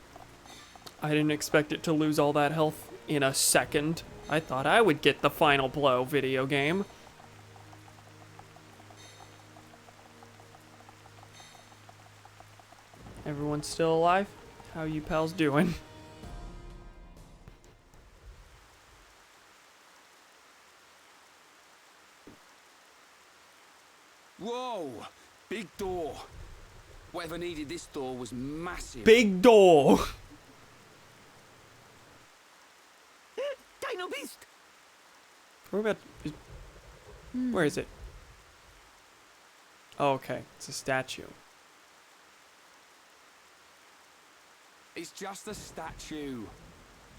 I didn't expect it to lose all that health in a second. I thought I would get the final blow, video game. Everyone's still alive? How you pals doing? Whoa! Big door. Whatever needed this door was massive. Big door! Dino Beast! We're about... Where is it? Oh, okay. It's a statue. It's just a statue.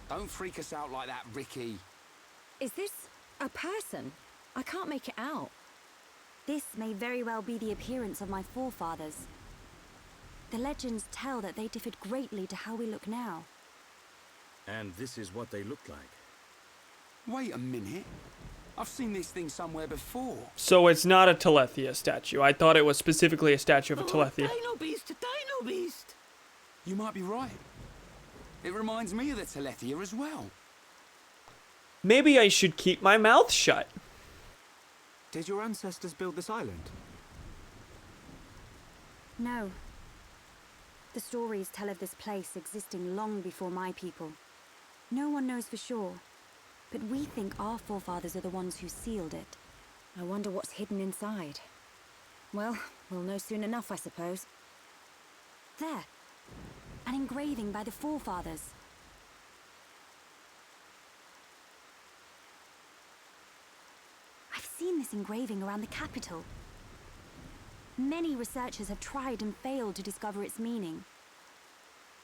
Don't freak us out like that, Ricky. Is this a person? I can't make it out. This may very well be the appearance of my forefathers. The legends tell that they differed greatly to how we look now. And this is what they look like. Wait a minute. I've seen this thing somewhere before. So it's not a Telethia statue. I thought it was specifically a statue of a Telethia. Dino Beast! Dino Beast! You might be right. It reminds me of the Telethia as well. Maybe I should keep my mouth shut. Did your ancestors build this island? No. The stories tell of this place existing long before my people. No one knows for sure, but we think our forefathers are the ones who sealed it. I wonder what's hidden inside. Well, we'll know soon enough, I suppose. There. An engraving by the forefathers. I've seen this engraving around the capital. Many researchers have tried and failed to discover its meaning.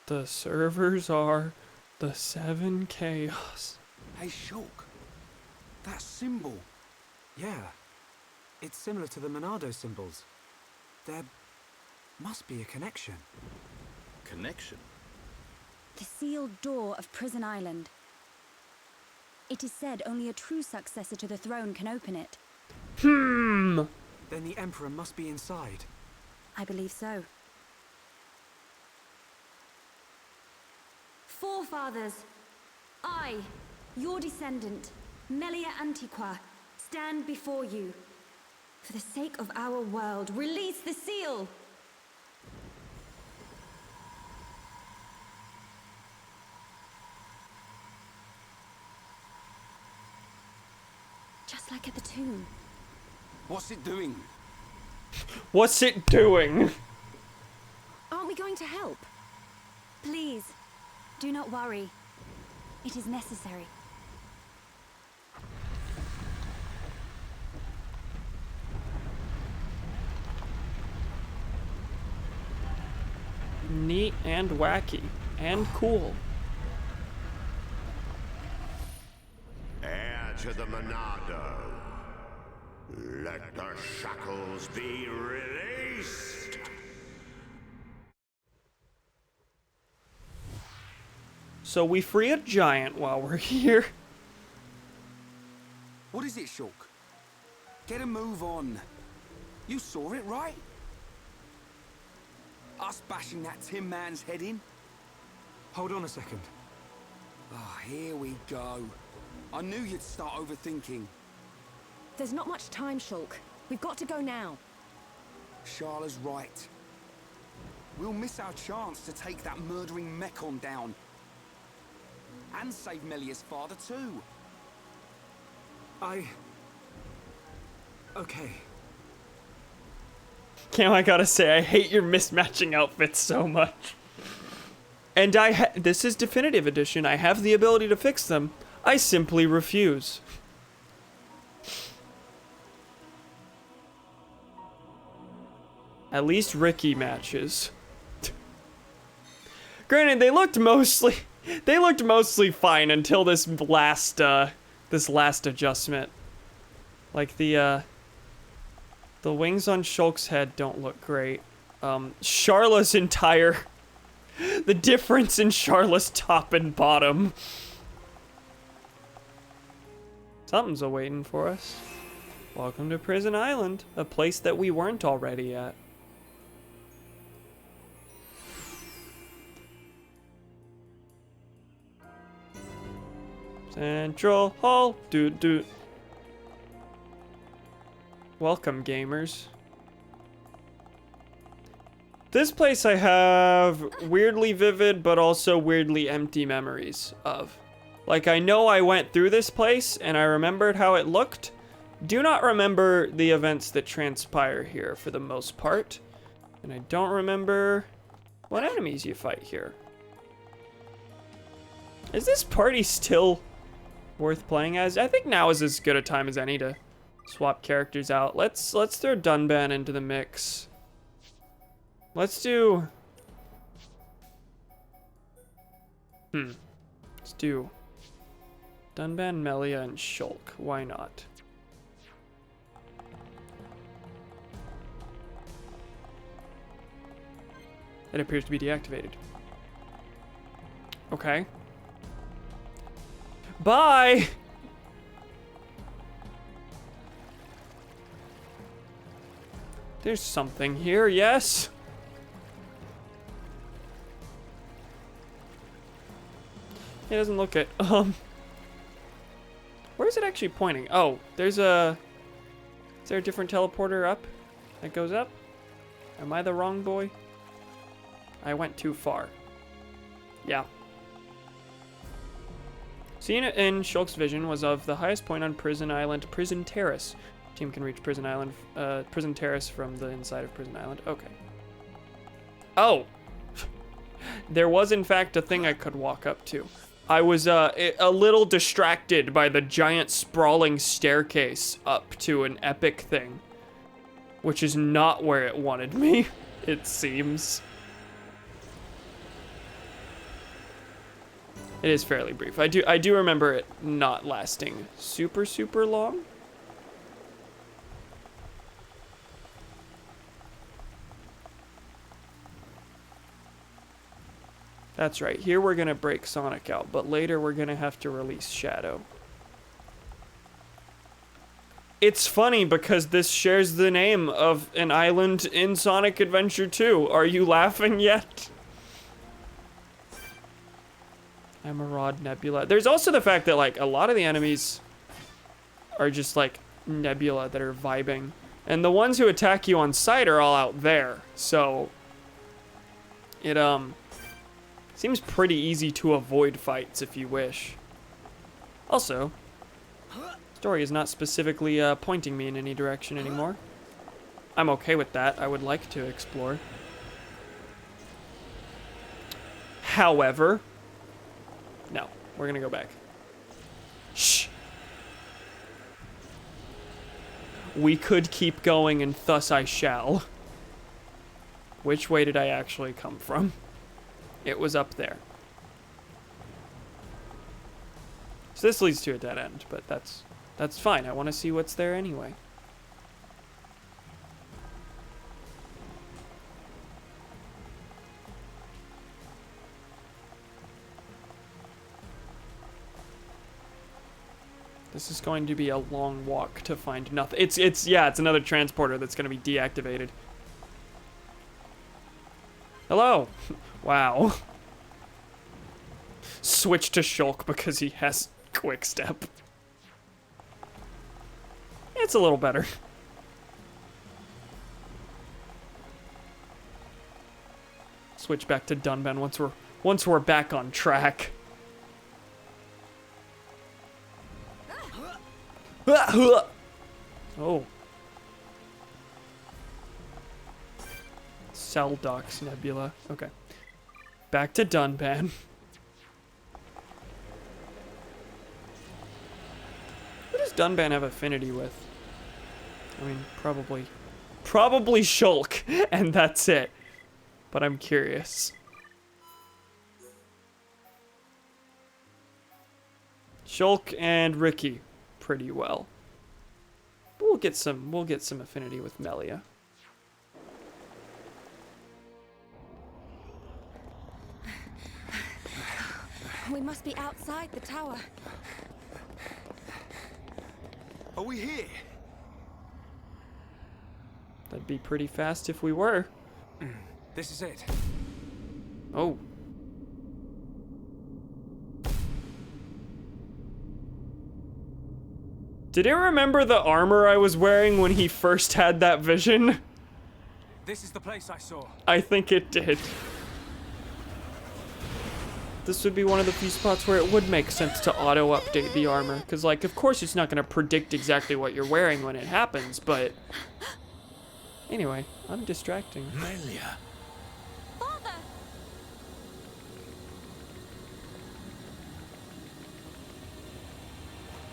The servers are the 7 Chaos. Hey, Shulk. That symbol. Yeah. It's similar to the Monado symbols. There must be a connection. Connection? The sealed door of Prison Island. It is said only a true successor to the throne can open it. Hmm. Then the Emperor must be inside. I believe so. Forefathers, I, your descendant, Melia Antiqua, stand before you. For the sake of our world, release the seal! Just like at the tomb. What's it doing? What's it doing? Aren't we going to help? Please, do not worry. It is necessary. Neat and wacky and cool. Heir to the Monado. Let the shackles be released. So we free a giant while we're here. What is it, Shulk? Get a move on. You saw it, right? Us bashing that Tin Man's head in? Hold on a second. Ah, here we go. I knew you'd start overthinking. There's not much time, Shulk. We've got to go now. Sharla's right. We'll miss our chance to take that murdering Mekon down. And save Melia's father, too. Okay. Cam, I gotta say, I hate your mismatching outfits so much. And this is Definitive Edition. I have the ability to fix them. I simply refuse. At least Ricky matches. Granted, they looked mostly fine until this last adjustment. Like the wings on Shulk's head don't look great. Sharla's the difference in Sharla's top and bottom. Something's awaiting for us. Welcome to Prison Island, a place that we weren't already at. Central Hall, dude. Welcome, gamers. This place I have weirdly vivid, but also weirdly empty memories of. Like, I know I went through this place, and I remembered how it looked. Do not remember the events that transpire here, for the most part. And I don't remember what enemies you fight here. Is this party still worth playing as? I think now is as good a time as any to swap characters out. Let's throw Dunban into the mix. Let's do... Let's do Dunban, Melia, and Shulk. Why not? It appears to be deactivated. Okay. Bye! There's something here, yes? It doesn't look it. Where is it actually pointing? Oh, there's a... Is there a different teleporter up? That goes up? Am I the wrong boy? I went too far. Yeah. Seen in Shulk's vision was of the highest point on Prison Island, Prison Terrace. Team can reach Prison Terrace from the inside of Prison Island. Okay. Oh! There was in fact a thing I could walk up to. I was a little distracted by the giant sprawling staircase up to an epic thing. Which is not where it wanted me, it seems. It is fairly brief. I do remember it not lasting super long. That's right. Here we're gonna break Sonic out, but later we're gonna have to release Shadow. It's funny because this shares the name of an island in Sonic Adventure 2. Are you laughing yet? Emerald Nebula. There's also the fact that like a lot of the enemies are just like nebula that are vibing. And the ones who attack you on sight are all out there. So it seems pretty easy to avoid fights if you wish. Also, story is not specifically pointing me in any direction anymore. I'm okay with that. I would like to explore. However, no, we're gonna go back. Shh. We could keep going, and thus I shall. Which way did I actually come from? It was up there. So this leads to a dead end, but that's fine. I want to see what's there anyway. This is going to be a long walk to find nothing. It's another transporter that's going to be deactivated. Hello. Wow. Switch to Shulk because he has quick step. It's a little better. Switch back to Dunban once we're back on track. Oh. Cell Docks Nebula. Okay. Back to Dunban. Who does Dunban have affinity with? I mean, probably Shulk, and that's it. But I'm curious. Shulk and Ricky, pretty well. But we'll get some affinity with Melia. We must be outside the tower. Are we here? That'd be pretty fast if we were. This is it. Oh. Did it remember the armor I was wearing when he first had that vision? This is the place I saw. I think it did. This would be one of the few spots where it would make sense to auto-update the armor. Because, like, of course it's not going to predict exactly what you're wearing when it happens, but... Anyway, I'm distracting. Melia. Father!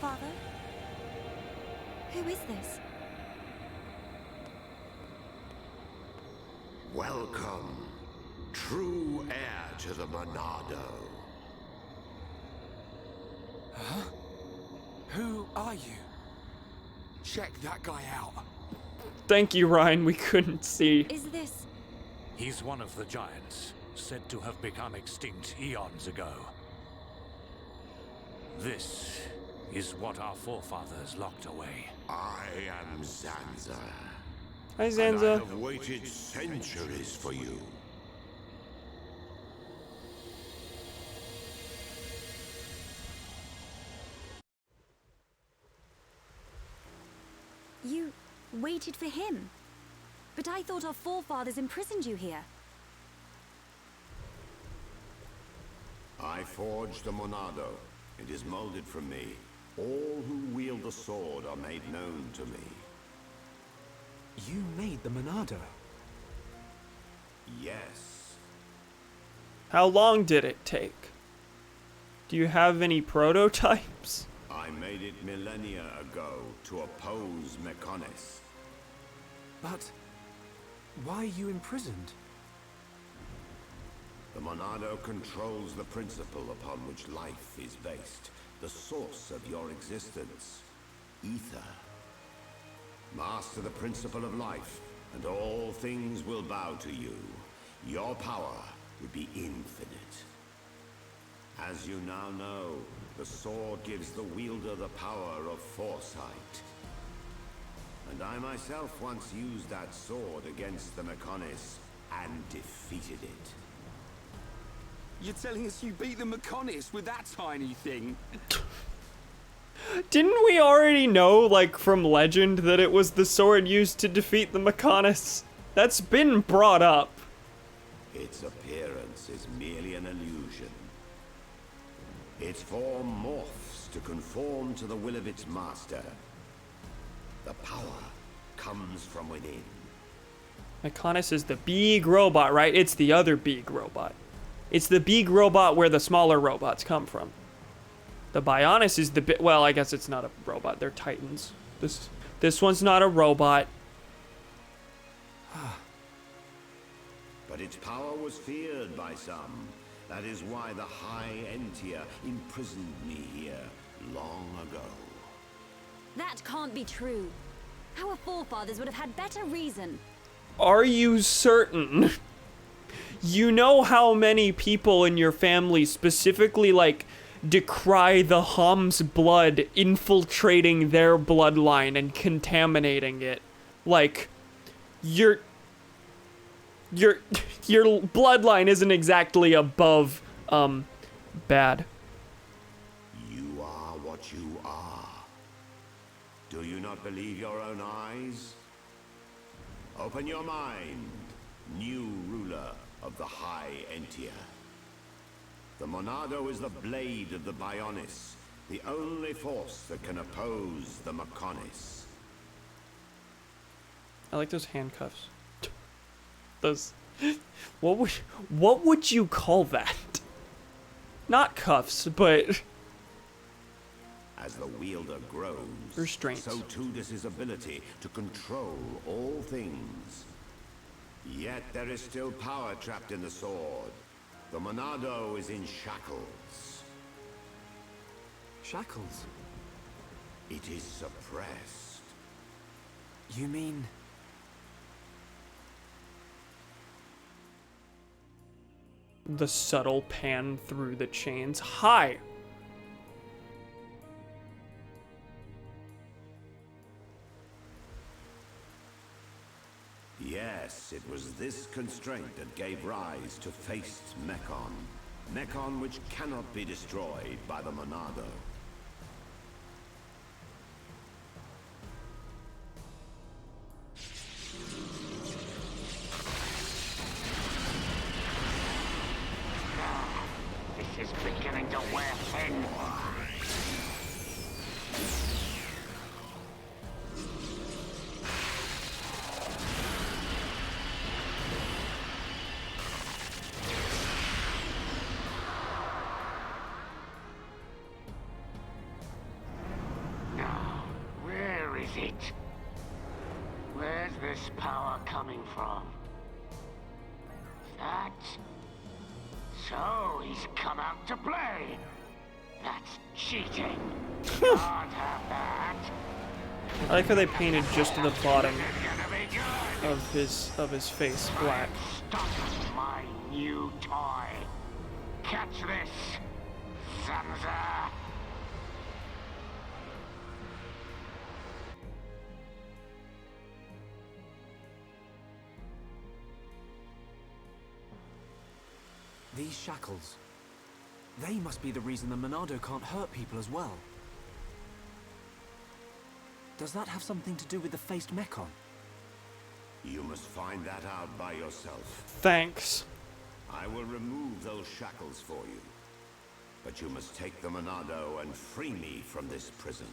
Father? Who is this? Welcome, true heir to the Monado. Huh? Who are you? Check that guy out. Thank you, Ryan. We couldn't see. Is this... He's one of the giants, said to have become extinct eons ago. This is what our forefathers locked away. I am Zanza. Hi, And Zanza. I have waited centuries for you. You waited for him? But I thought our forefathers imprisoned you here. I forged the Monado. It is molded from me. All who wield the sword are made known to me. You made the Monado? Yes. How long did it take? Do you have any prototypes? I made it millennia ago to oppose Mechonis. But why are you imprisoned? The Monado controls the principle upon which life is based, the source of your existence, ether. Master the principle of life, and all things will bow to you. Your power will be infinite. As you now know, the sword gives the wielder the power of foresight. And I myself once used that sword against the Mechonis and defeated it. You're telling us you beat the Mechonis with that tiny thing? Didn't we already know, like, from legend that it was the sword used to defeat the Mechonis? That's been brought up. Its appearance is merely an illusion. Its form morphs to conform to the will of its master. The power comes from within. Mechonis is the big robot, right? It's the other big robot. It's the big robot where the smaller robots come from. The Bionis is the bit. Well, I guess it's not a robot. They're titans. This one's not a robot. But its power was feared by some. That is why the High Entia imprisoned me here long ago. That can't be true. Our forefathers would have had better reason. Are you certain? You know how many people in your family specifically, like, decry the Hom's blood infiltrating their bloodline and contaminating it? Like, your bloodline isn't exactly above, bad. You are what you are. Do you not believe your own eyes? Open your mind, new ruler of the High Entia. The Monado is the blade of the Bionis, the only force that can oppose the Mechonis. I like those handcuffs. Those, what would you call that? Not cuffs, but As the wielder grows, restraints. so too does his ability to control all things. Yet there is still power trapped in the sword. The Monado is in shackles. Shackles? It is suppressed. You mean... The subtle pan through the chains. Hi! Yes, it was this constraint that gave rise to Faced Mechon. Mechon which cannot be destroyed by the Monado. This is beginning to wear thin. Now, where is it? Where's this power coming from? That? So he's come out to play. That's cheating. Can't have that. I like how they painted just the bottom of his face black. Stop my new toy. Catch this, Zanza. These shackles, they must be the reason the Monado can't hurt people as well. Does that have something to do with the Faced Mechon? You must find that out by yourself. Thanks. I will remove those shackles for you. But you must take the Monado and free me from this prison.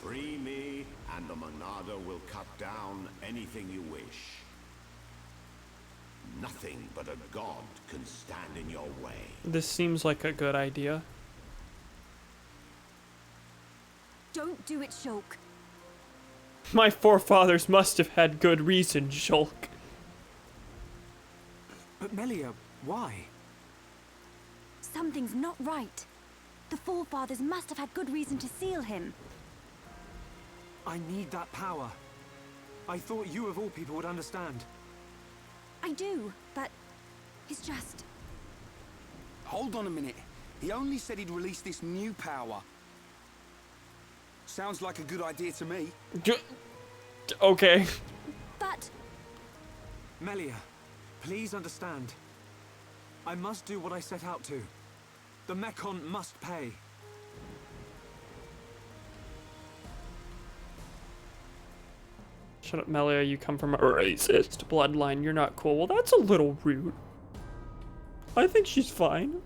Free me, and the Monado will cut down anything you wish. Nothing but a god can stand in your way. This seems like a good idea. Don't do it, Shulk. My forefathers must have had good reason, Shulk. But Melia, why? Something's not right. The forefathers must have had good reason to seal him. I need that power. I thought you of all people would understand. I do, but it's just... Hold on a minute. He only said he'd release this new power. Sounds like a good idea to me. Okay. But... Melia, please understand. I must do what I set out to. The Mekon must pay. Shut up, Melia. You come from a racist bloodline. You're not cool. Well, that's a little rude. I think she's fine.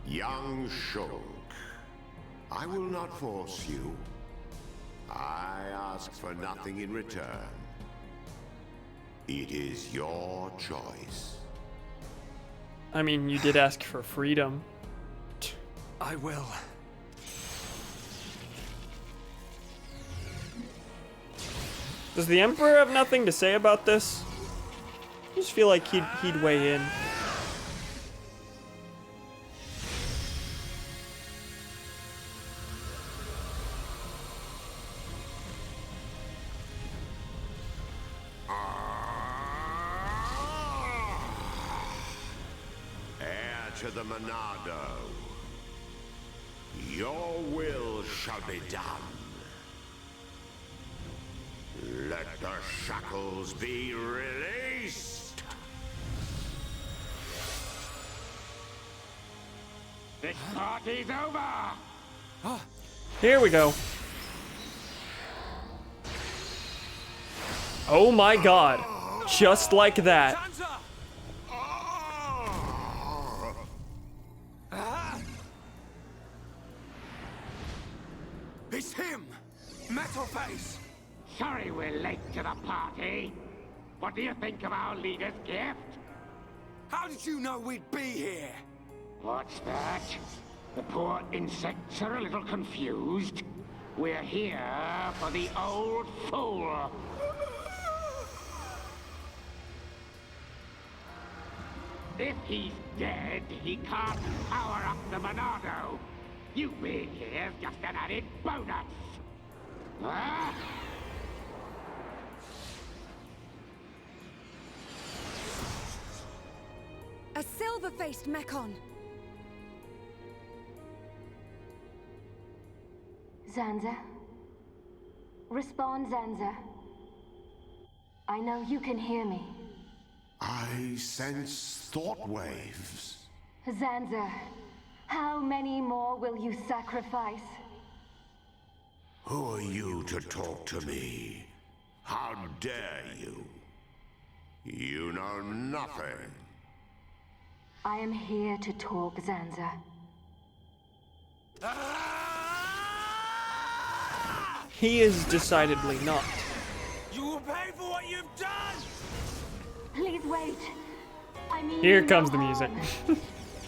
Young Shulk, I will not force you. I ask for nothing in return. It is your choice. I mean, you did ask for freedom. I will. Does the Emperor have nothing to say about this? I just feel like he'd weigh in. To the Monado. Your will shall be done. Let the shackles be released. This party's over. Here we go. Oh my god. Just like that. It's him! Metal Face! Sorry we're late to the party. What do you think of our leader's gift? How did you know we'd be here? What's that? The poor insects are a little confused. We're here for the old fool. If he's dead, he can't power up the Monado. You being here's just an added bonus. Huh? A silver-faced Mekon. Zanza? Respond, Zanza. I know you can hear me. I sense thought waves. Zanza, how many more will you sacrifice? Who are you to talk to me? How dare you? You know nothing. I am here to talk, Zanza. He is decidedly not. You will pay for what you've done! Please wait. I mean, Here comes the music.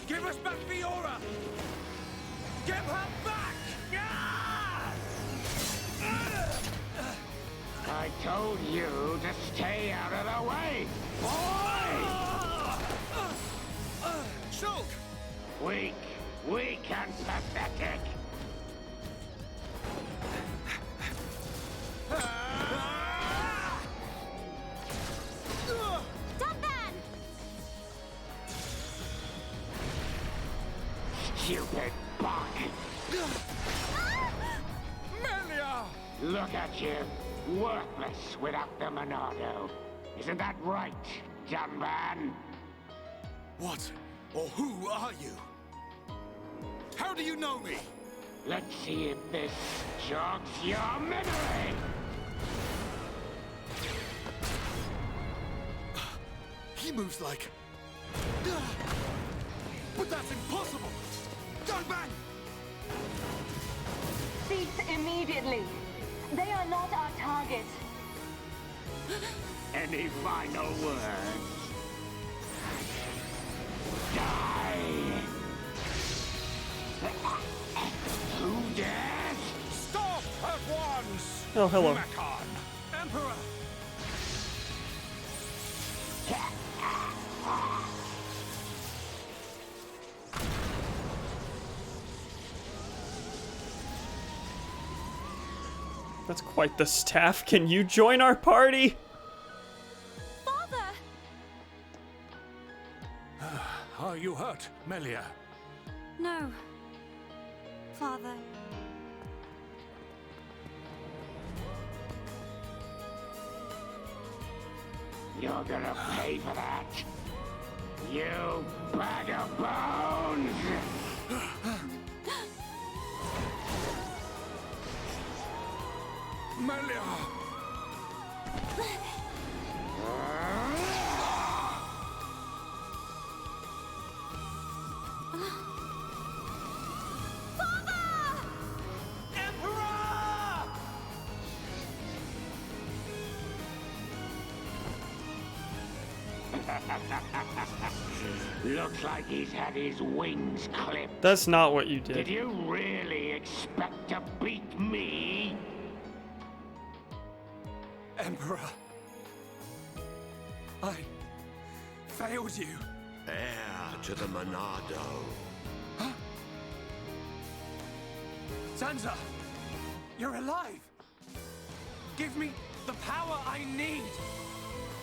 Give us back Fiora! Give her back! I told you to stay out of the way, boy! Shulk! Weak and pathetic. Stupid bug! Melia! Look at you, worthless without the Monado. Isn't that right, Dunban? What or who are you? How do you know me? Let's see if this jogs your memory! He moves like... But that's impossible! Dunban! Cease immediately. They are not our target. Any final words? Die! Who dares? Stop at once! Oh, hello. Mekon! Emperor! That's quite the staff. Can you join our party? Father! Are you hurt, Melia? No. Father. You're gonna pay for that. You bag of bones! Melia! Looks like he's had his wings clipped. That's not what you did. Did you really expect to beat me? Emperor. I failed you. Heir to the Monado. Huh? Sansa, you're alive. Give me the power I need.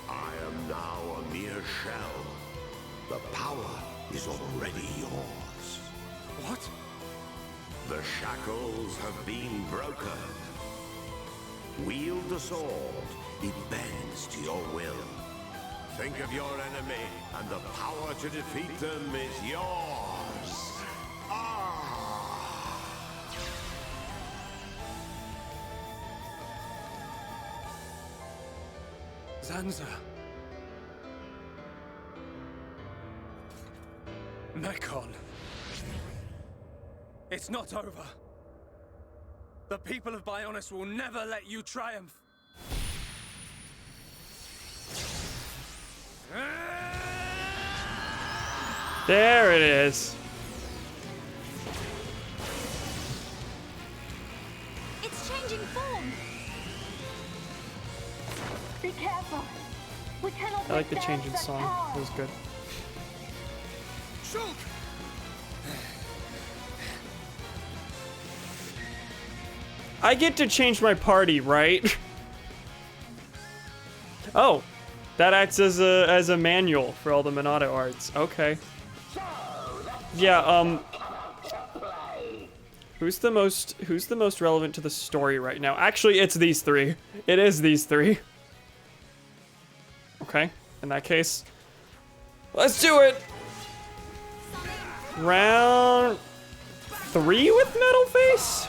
I am now a mere shell. The power is already yours. What? The shackles have been broken. Wield the sword, it bends to your will. Think of your enemy, and the power to defeat them is yours. Sansa. Mekon. It's not over. The people of Bionis will never let you triumph. There it is. It's changing form. Be careful. We cannot. I like the change in song. It was good. Shulk! I get to change my party, right? Oh, that acts as a manual for all the Monado arts. Okay. Yeah. Who's the most relevant to the story right now? Actually, it's these three. It is these three. Okay. In that case, let's do it. Round 3 with Metal Face?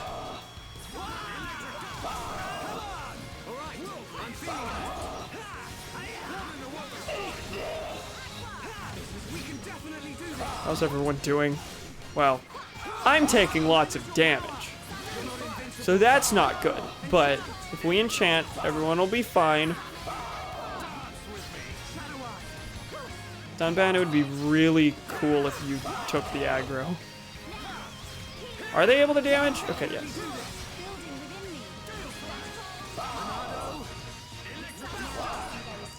How's everyone doing? Well, I'm taking lots of damage. So that's not good. But if we enchant, everyone will be fine. Dunban, it would be really cool if you took the aggro. Are they able to damage? Okay, yes.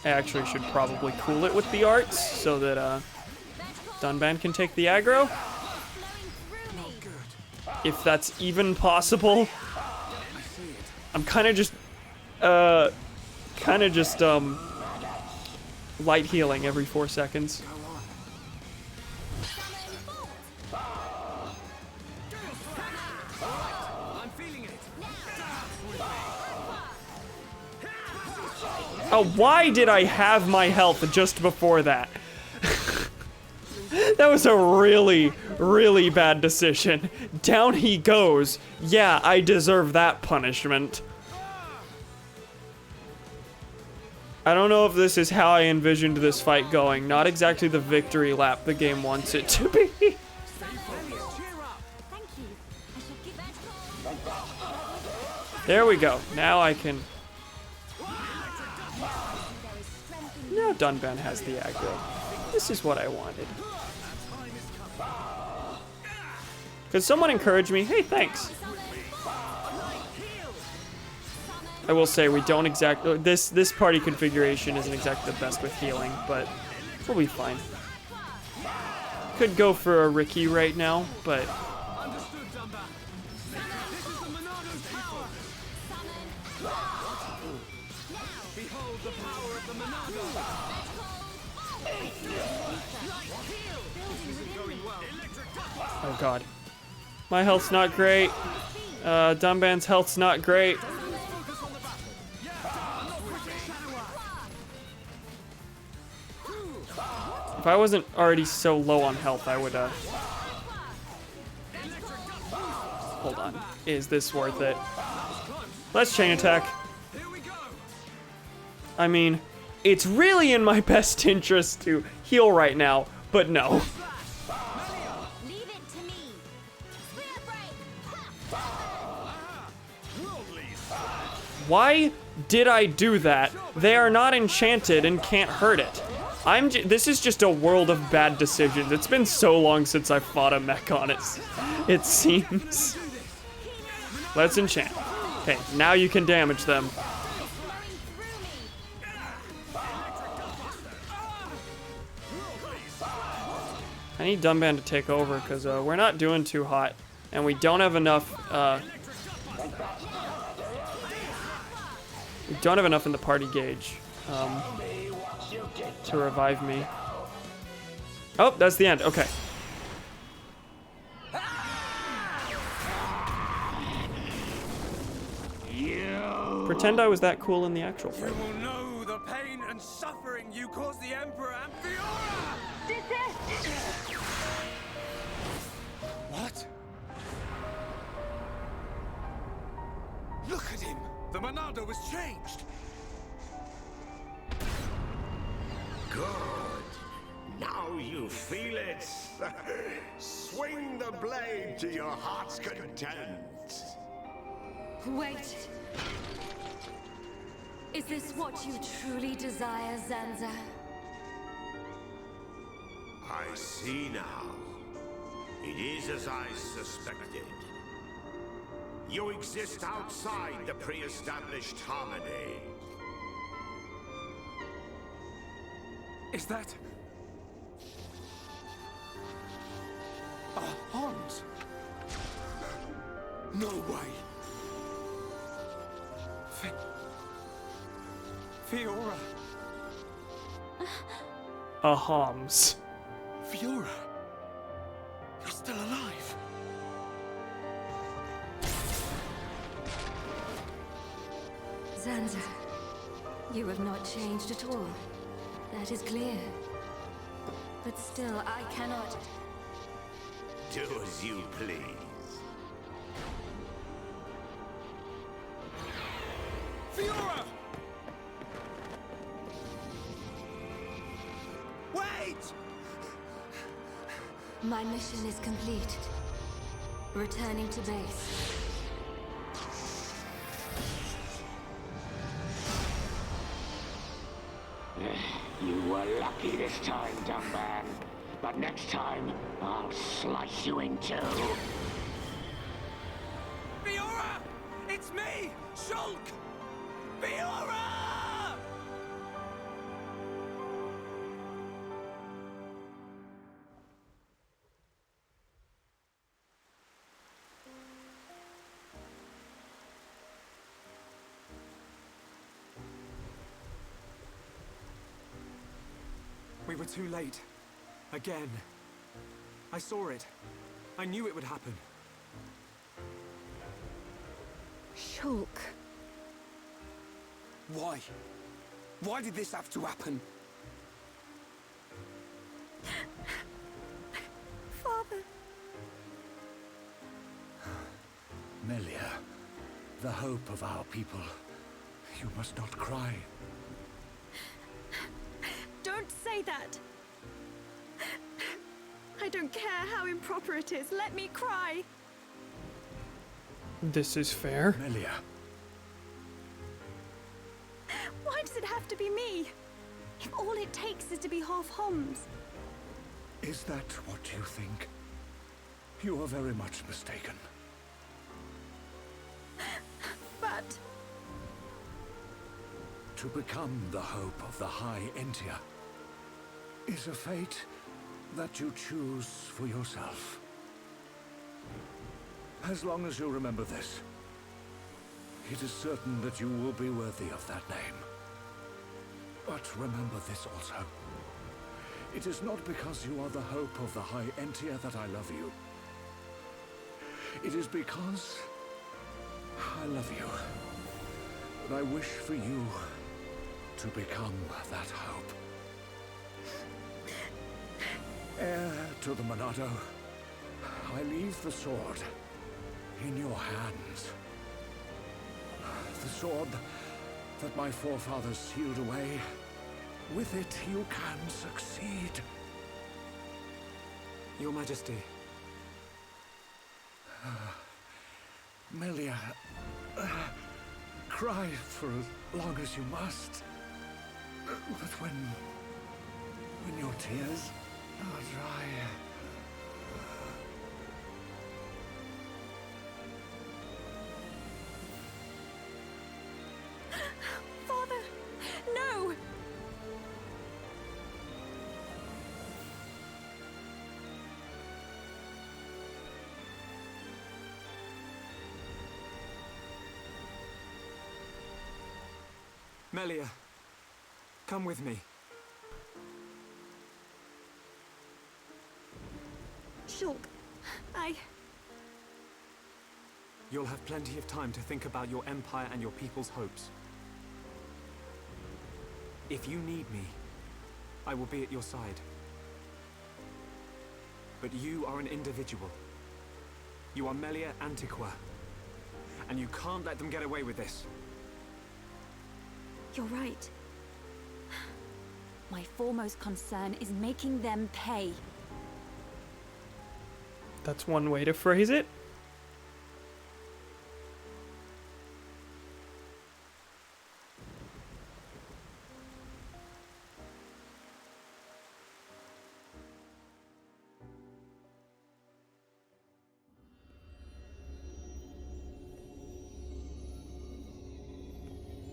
I actually should probably cool it with the arts so that Dunban can take the aggro. If that's even possible. I'm kind of just light healing every 4 seconds. Oh, why did I have my health just before that? That was a really, really bad decision. Down he goes. Yeah, I deserve that punishment. I don't know if this is how I envisioned this fight going. Not exactly the victory lap the game wants it to be. There we go. Now I can... Now Dunban has the aggro. This is what I wanted. Could someone encourage me? Hey, thanks. I will say we don't exactly... This party configuration isn't exactly the best with healing, but we'll be fine. Could go for a Ricky right now, but... Oh god. My health's not great. Dunban's health's not great. If I wasn't already so low on health, I would, hold on. Is this worth it? Let's chain attack. I mean, it's really in my best interest to heal right now, but no. Why did I do that? They are not enchanted and can't hurt it. This is just a world of bad decisions. It's been so long since I fought a Mechon, it seems. Let's enchant. Okay, now you can damage them. I need Dunban to take over because we're not doing too hot, and we don't have enough. We don't have enough in the party gauge to revive me. Oh, that's the end. Okay. Pretend I was that cool in the actual fight. You will know the pain and suffering you caused the Emperor and Fiora! What? Look at him! The Monado was changed! Good. Now you feel it. Swing the blade to your heart's content. Wait. Is this what you truly desire, Zanza? I see now. It is as I suspected. You exist outside the pre-established harmony. Is that... Hans? No way! Fiora! Homs. Fiora! You're still alive! Zanza, you have not changed at all. That is clear. But still, I cannot... Do as you please. Fiora! Wait! My mission is complete. Returning to base. You were lucky this time, Dumban. But next time, I'll slice you in two. Fiora! It's me! Shulk! Fiora! We were too late. Again. I saw it. I knew it would happen. Shulk. Why? Why did this have to happen? Father. Melia, the hope of our people. You must not cry. Don't say that! I don't care how improper it is. Let me cry. This is fair. Melia. Why does it have to be me? If all it takes is to be half Homs. Is that what you think? You are very much mistaken. But... To become the hope of the High Entia is a fate that you choose for yourself. As long as you remember this, it is certain that you will be worthy of that name. But remember this also. It is not because you are the hope of the High Entia that I love you. It is because I love you. And I wish for you to become that hope. Heir to the Monado, I leave the sword in your hands. The sword that my forefathers sealed away. With it, you can succeed. Your Majesty. Melia, cry for as long as you must. But when your tears are dry... Father, no! Melia, come with me. Shulk, You'll have plenty of time to think about your empire and your people's hopes. If you need me, I will be at your side. But you are an individual. You are Melia Antiqua. And you can't let them get away with this. You're right. My foremost concern is making them pay. That's one way to phrase it.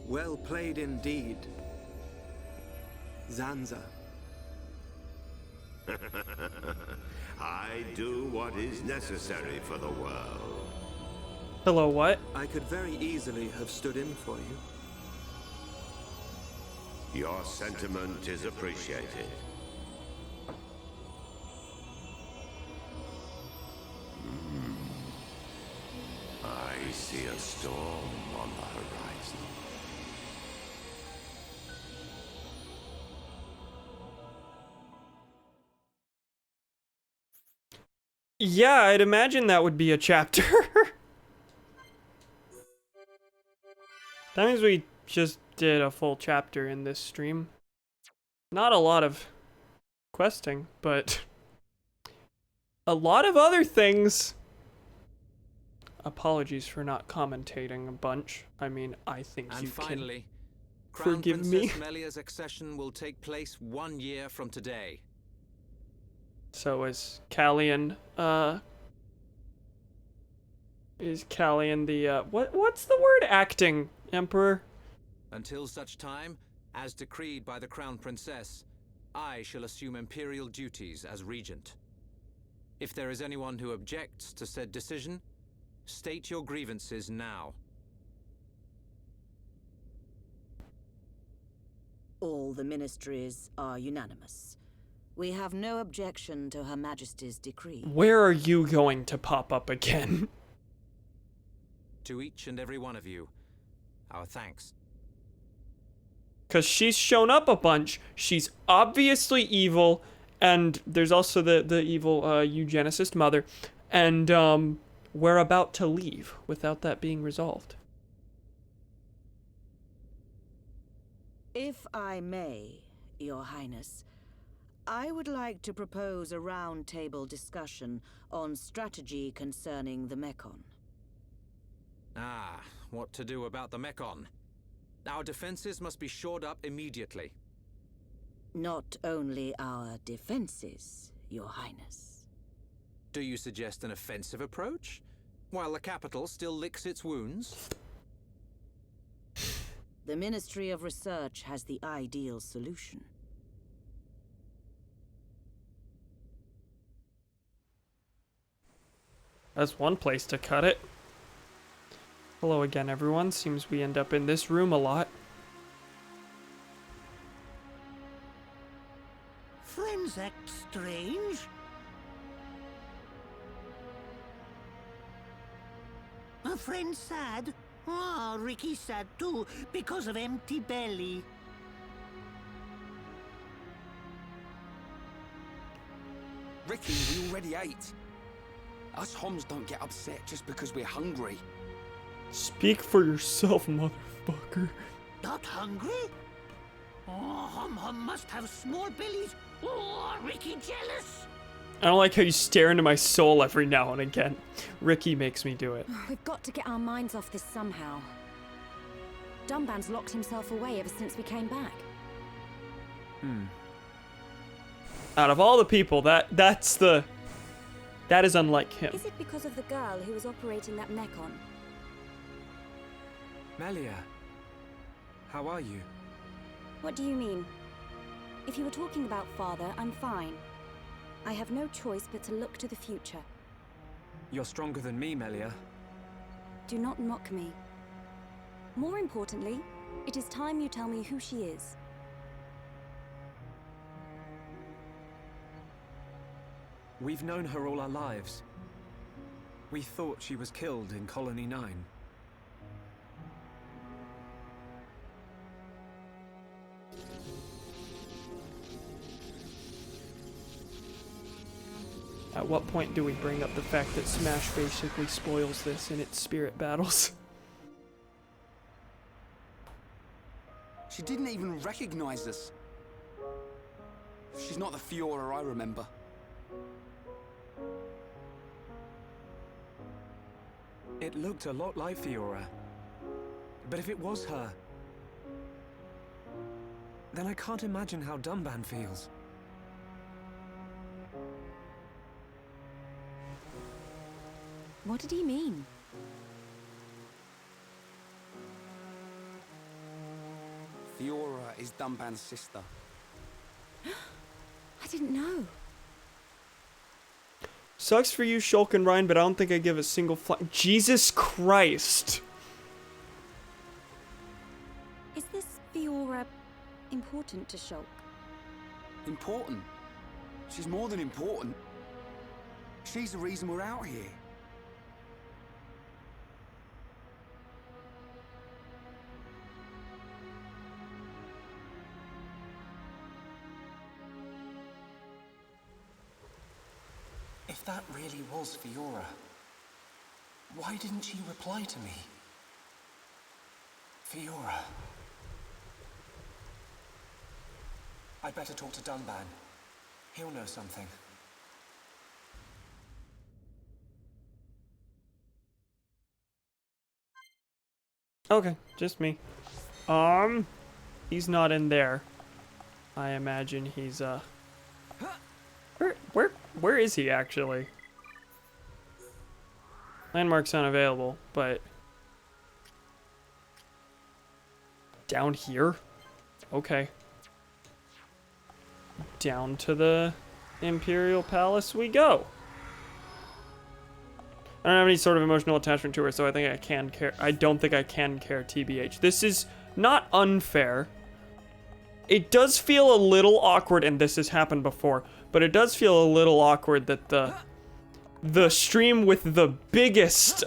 Well played indeed, Zanza. I do what is necessary for the world. Hello, what? I could very easily have stood in for you. Your sentiment is appreciated. I see a storm on the horizon. Yeah, I'd imagine that would be a chapter. That means we just did a full chapter in this stream. Not a lot of questing, but a lot of other things. Apologies for not commentating a bunch. I mean, I think And you finally, can Crown forgive Princess me. Melia's accession will take place 1 year from today. So is Callian, the, what's the word? Acting Emperor? Until such time, as decreed by the Crown Princess, I shall assume imperial duties as regent. If there is anyone who objects to said decision, state your grievances now. All the ministries are unanimous. We have no objection to Her Majesty's decree. Where are you going to pop up again? To each and every one of you, our thanks. Because she's shown up a bunch. She's obviously evil. And there's also the evil eugenicist mother. And we're about to leave without that being resolved. If I may, Your Highness, I would like to propose a round-table discussion on strategy concerning the Mekon. Ah, what to do about the Mekon? Our defenses must be shored up immediately. Not only our defenses, Your Highness. Do you suggest an offensive approach, while the capital still licks its wounds? The Ministry of Research has the ideal solution. That's one place to cut it. Hello again, everyone. Seems we end up in this room a lot. Friends act strange. A friend sad? Oh, Ricky's sad too, because of empty belly. Ricky, we already ate. Us Homs don't get upset just because we're hungry. Speak for yourself, motherfucker. Not hungry? Oh, Hum must have small bellies. Oh, Ricky jealous. I don't like how you stare into my soul every now and again. Ricky makes me do it. We've got to get our minds off this somehow. Dunban's locked himself away ever since we came back. Out of all the people, that is unlike him. Is it because of the girl who was operating that mechon? Melia, how are you? What do you mean? If you were talking about father, I'm fine. I have no choice but to look to the future. You're stronger than me, Melia. Do not mock me. More importantly, it is time you tell me who she is. We've known her all our lives. We thought she was killed in Colony 9. At what point do we bring up the fact that Smash basically spoils this in its spirit battles? She didn't even recognize us. She's not the Fiora I remember. It looked a lot like Fiora. But if it was her, then I can't imagine how Dunban feels. What did he mean? Fiora is Dunban's sister. I didn't know. Sucks for you, Shulk and Ryan, but I don't think I give a single Jesus Christ! Is this Fiora important to Shulk? Important? She's more than important. She's the reason we're out here. If that really was Fiora, why didn't she reply to me? Fiora. I'd better talk to Dunban. He'll know something. Okay, just me. He's not in there. I imagine he's, Where is he, actually? Landmark's unavailable, but... Down here? Okay. Down to the Imperial Palace we go. I don't have any sort of emotional attachment to her, so I think I can care. I don't think I can care, TBH. This is not unfair. It does feel a little awkward, and this has happened before, but it does feel a little awkward that the stream with the biggest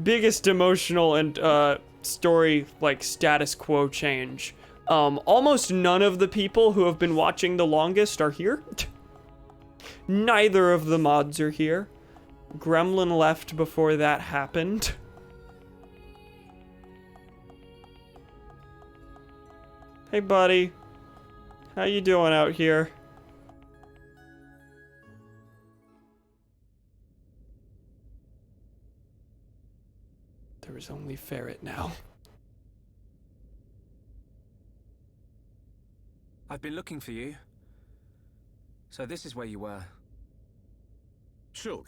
biggest emotional and story like status quo change. Almost none of the people who have been watching the longest are here. Neither of the mods are here. Gremlin left before that happened. Hey buddy, how you doing out here? There is only Ferret now. I've been looking for you. So this is where you were. Shulk.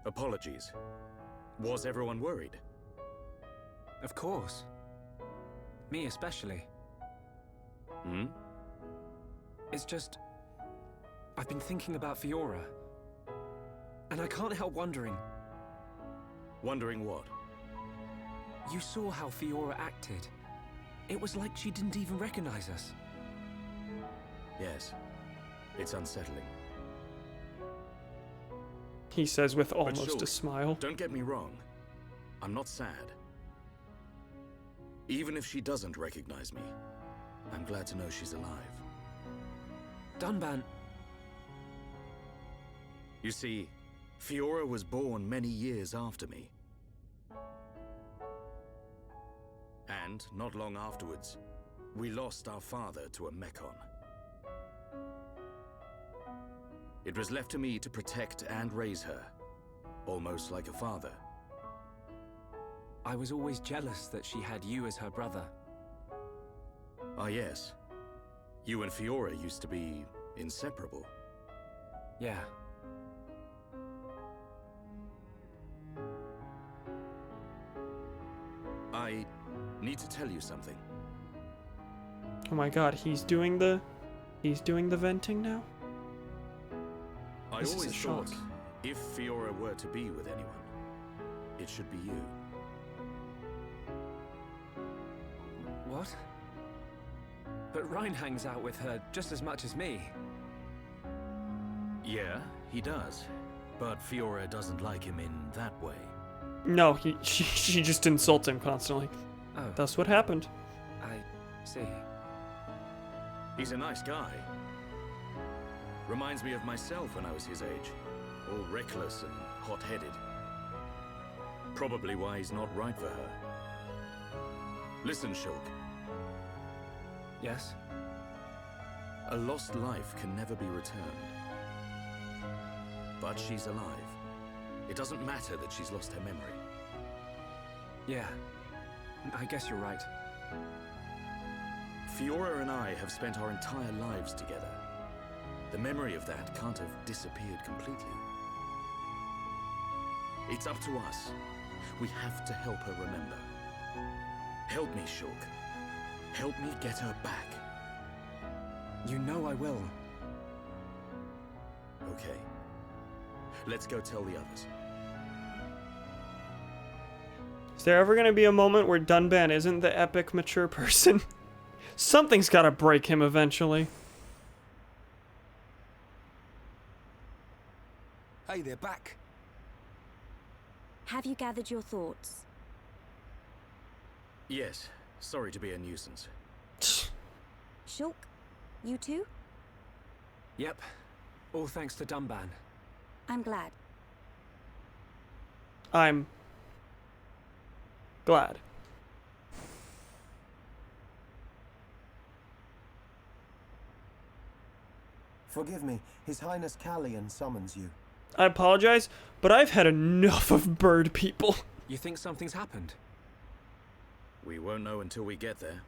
Apologies. Was everyone worried? Of course. Me especially. Hmm? It's just... I've been thinking about Fiora. And I can't help wondering. Wondering what? You saw how Fiora acted. It was like she didn't even recognize us. Yes, it's unsettling. He says with But almost a Shulk, smile. Don't get me wrong. I'm not sad. Even if she doesn't recognize me, I'm glad to know she's alive. Dunban. You see, Fiora was born many years after me. And, not long afterwards, we lost our father to a Mechon. It was left to me to protect and raise her, almost like a father. I was always jealous that she had you as her brother. Ah, yes. You and Fiora used to be inseparable. Yeah. I need to tell you something. Oh my god, he's doing the venting now? I This is always a shock. thought if Fiora were to be with anyone, it should be you. What? But Ryan hangs out with her just as much as me. Yeah, he does. But Fiora doesn't like him in that way. No, she just insults him constantly. Oh. That's what happened. I see. He's a nice guy. Reminds me of myself when I was his age. All reckless and hot-headed. Probably why he's not right for her. Listen, Shulk. Yes? A lost life can never be returned. But she's alive. It doesn't matter that she's lost her memory. Yeah. I guess you're right. Fiora and I have spent our entire lives together. The memory of that can't have disappeared completely. It's up to us. We have to help her remember. Help me, Shulk. Help me get her back. You know I will. Okay. Let's go tell the others. Is there ever gonna be a moment where Dunban isn't the epic mature person? Something's gotta break him eventually. Hey, they're back. Have you gathered your thoughts? Yes. Sorry to be a nuisance. Shulk, you too? Yep. All thanks to Dunban. I'm glad. I'm glad. Forgive me, His Highness Callian summons you. I apologize, but I've had enough of bird people. You think something's happened? We won't know until we get there.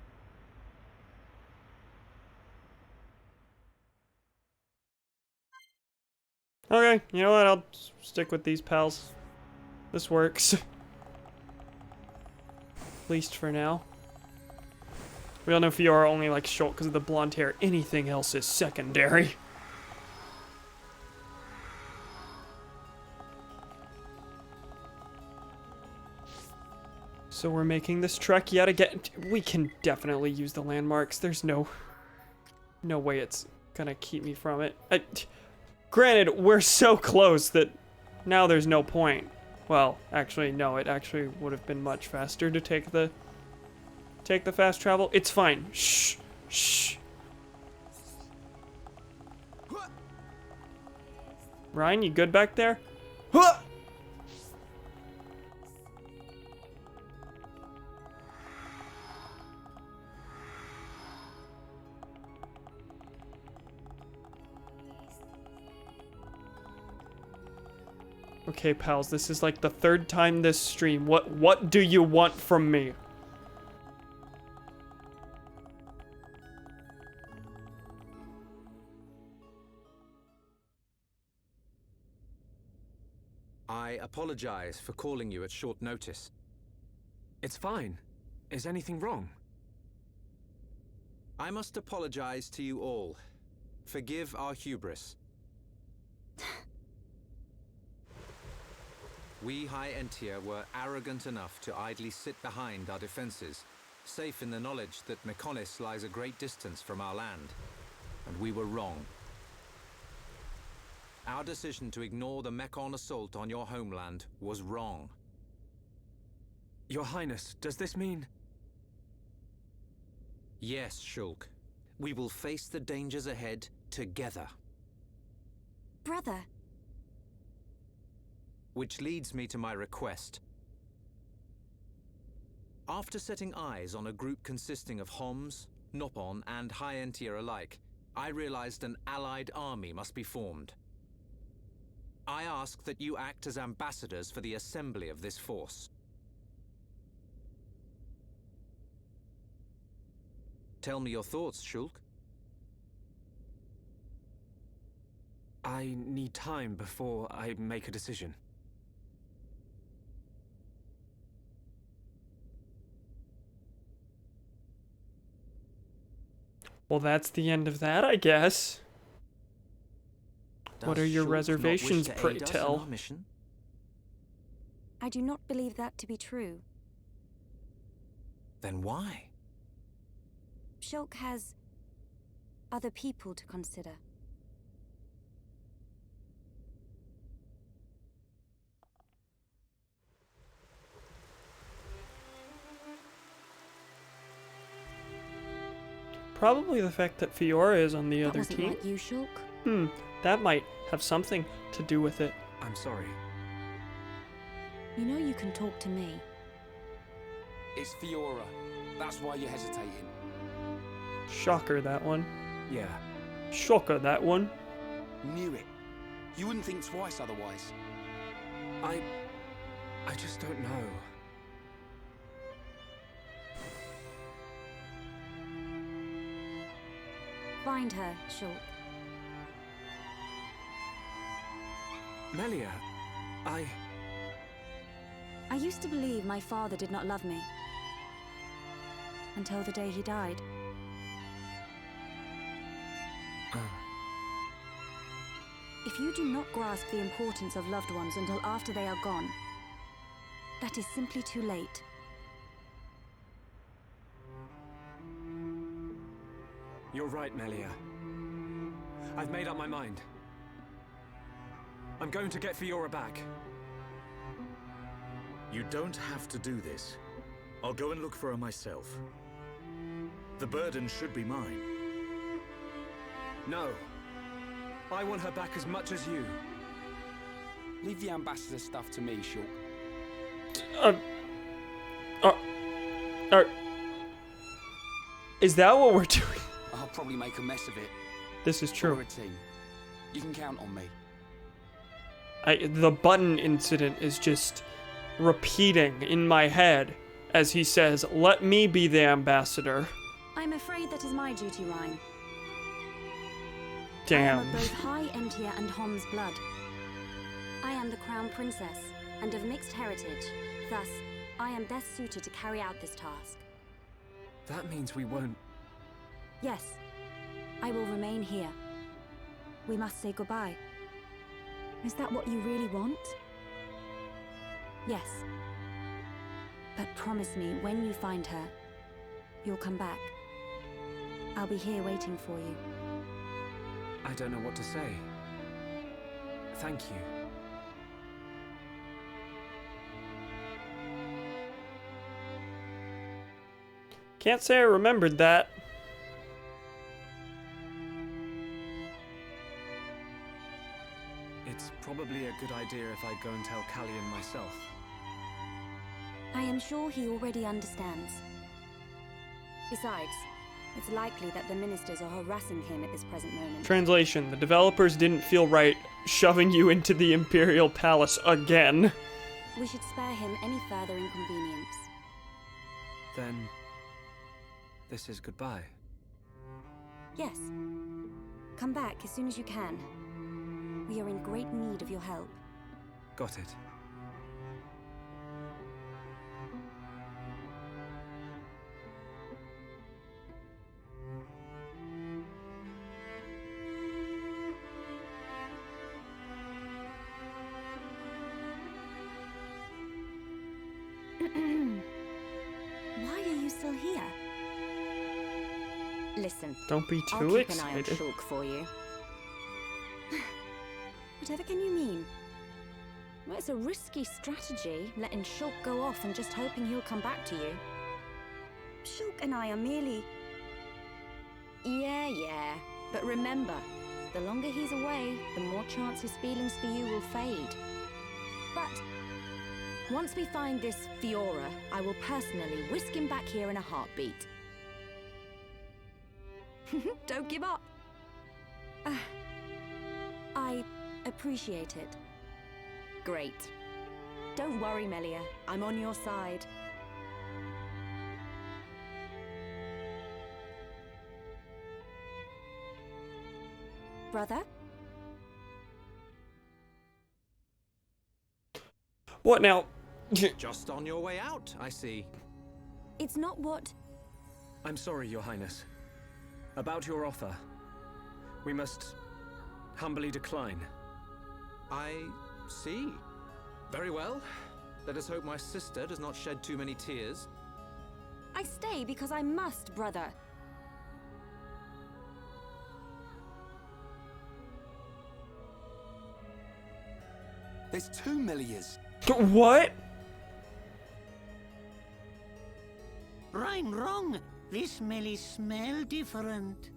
Okay, you know what? I'll stick with these pals. This works. At least for now. We all know Fiora only likes Shulk because of the blonde hair. Anything else is secondary. So we're making this trek yet again. We can definitely use the landmarks. There's no way it's gonna keep me from it. Granted, we're so close that now there's no point. Well, actually, no. It actually would have been much faster to take the fast travel. It's fine. Shh, shh. Ryan, you good back there? Huh! Okay, pals, this is like the third time this stream. What do you want from me? I apologize for calling you at short notice. It's fine. Is anything wrong? I must apologize to you all. Forgive our hubris. We High Entia were arrogant enough to idly sit behind our defenses, safe in the knowledge that Mechonis lies a great distance from our land, and we were wrong. Our decision to ignore the Mechon assault on your homeland was wrong. Your Highness, does this mean... Yes, Shulk. We will face the dangers ahead together. Brother. Which leads me to my request. After setting eyes on a group consisting of Homs, Nopon, and High Entia alike, I realized an allied army must be formed. I ask that you act as ambassadors for the assembly of this force. Tell me your thoughts, Shulk. I need time before I make a decision. Well, that's the end of that, I guess. What are your Shulk reservations, not wish to pray aid us in tell? our mission? I do not believe that to be true. Then why? Shulk has other people to consider. Probably the fact that Fiora is on the That other wasn't team. like you, Shulk. That might have something to do with it. I'm sorry. You know you can talk to me. It's Fiora. That's why you're hesitating. Shocker, that one. Yeah. Shocker, that one. Knew it. You wouldn't think twice otherwise. I just don't know. Find her, Shulk. Melia, I used to believe my father did not love me. Until the day he died. If you do not grasp the importance of loved ones until after they are gone, that is simply too late. You're right, Melia. I've made up my mind. I'm going to get Fiora back. You don't have to do this. I'll go and look for her myself. The burden should be mine. No. I want her back as much as you. Leave the ambassador stuff to me, Shulk. Is that what we're doing? I'll probably make a mess of it. This is true. We're a team. You can count on me. The button incident is just repeating in my head as he says, "Let me be the ambassador." I'm afraid that is my duty, Rhyme. I Damn. am of both High Entia and Hom's blood. I am the Crown Princess, and of mixed heritage. Thus, I am best suited to carry out this task. That means we won't... Yes, I will remain here. We must say goodbye. Is that what you really want? Yes. But promise me, when you find her, you'll come back. I'll be here waiting for you. I don't know what to say. Thank you. Can't say I remembered that. It's probably a good idea if I go and tell Callian myself. I am sure he already understands. Besides, it's likely that the ministers are harassing him at this present moment. Translation: the developers didn't feel right shoving you into the Imperial Palace again. We should spare him any further inconvenience. Then... this is goodbye. Yes. Come back as soon as you can. We are in great need of your help. Got it. Why are you still here? Listen. Don't be I'll too keep an eye on excited. Shulk for you. Whatever can you mean? Well, it's a risky strategy, letting Shulk go off and just hoping he'll come back to you. Shulk and I are merely... Yeah. But remember, the longer he's away, the more chance his feelings for you will fade. But once we find this Fiora, I will personally whisk him back here in a heartbeat. Don't give up. I appreciate it. Great. Don't worry, Melia. I'm on your side. Brother? What now? Just on your way out, I see. It's not what... I'm sorry, Your Highness. About your offer. We must humbly decline. I see. Very well. Let us hope my sister does not shed too many tears. I stay because I must, brother. There's 2 Melias. What? Right wrong. This Melly smell different.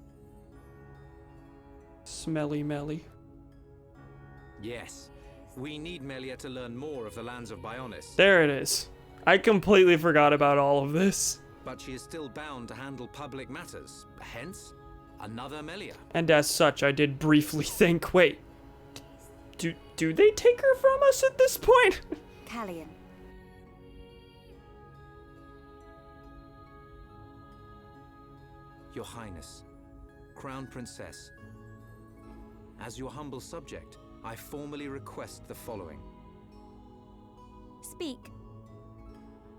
Smelly Melly. Yes. We need Melia to learn more of the lands of Bionis. There it is. I completely forgot about all of this. But she is still bound to handle public matters. Hence, another Melia. And as such, I did briefly think, wait, do they take her from us at this point? Callian. Your Highness, Crown Princess, as your humble subject, I formally request the following. Speak.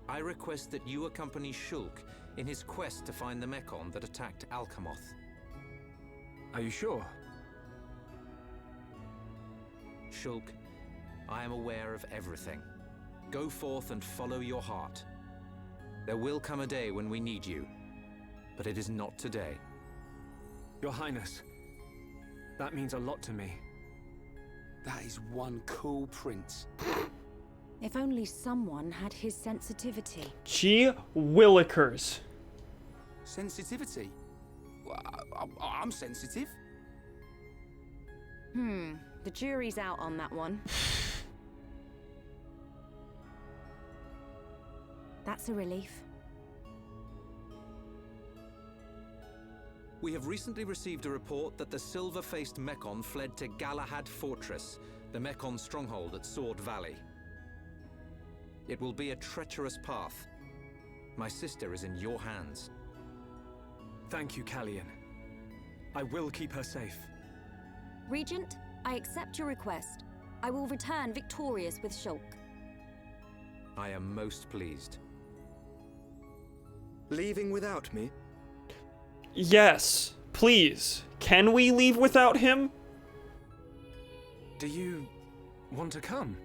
I request that you accompany Shulk in his quest to find the Mechon that attacked Alcamoth. Are you sure? Shulk, I am aware of everything. Go forth and follow your heart. There will come a day when we need you, but it is not today. Your Highness, that means a lot to me. That is one cool prince. If only someone had his sensitivity. Gee willikers. Sensitivity? Well, I'm sensitive. The jury's out on that one. That's a relief. We have recently received a report that the silver-faced Mechon fled to Galahad Fortress, the Mechon stronghold at Sword Valley. It will be a treacherous path. My sister is in your hands. Thank you, Callian. I will keep her safe. Regent, I accept your request. I will return victorious with Shulk. I am most pleased. Leaving without me? Yes, please. Can we leave without him? Do you want to come?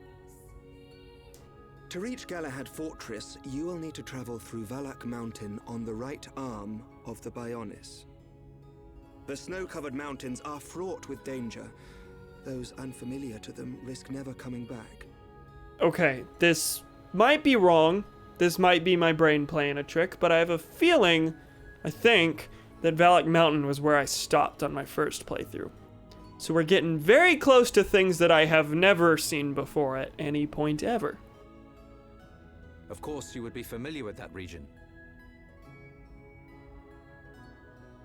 To reach Galahad Fortress, you will need to travel through Valak Mountain on the right arm of the Bionis. The snow-covered mountains are fraught with danger. Those unfamiliar to them risk never coming back. Okay, this might be wrong. This might be my brain playing a trick, but I have a feeling, I think, that Valak Mountain was where I stopped on my first playthrough. So we're getting very close to things that I have never seen before at any point ever. Of course, you would be familiar with that region.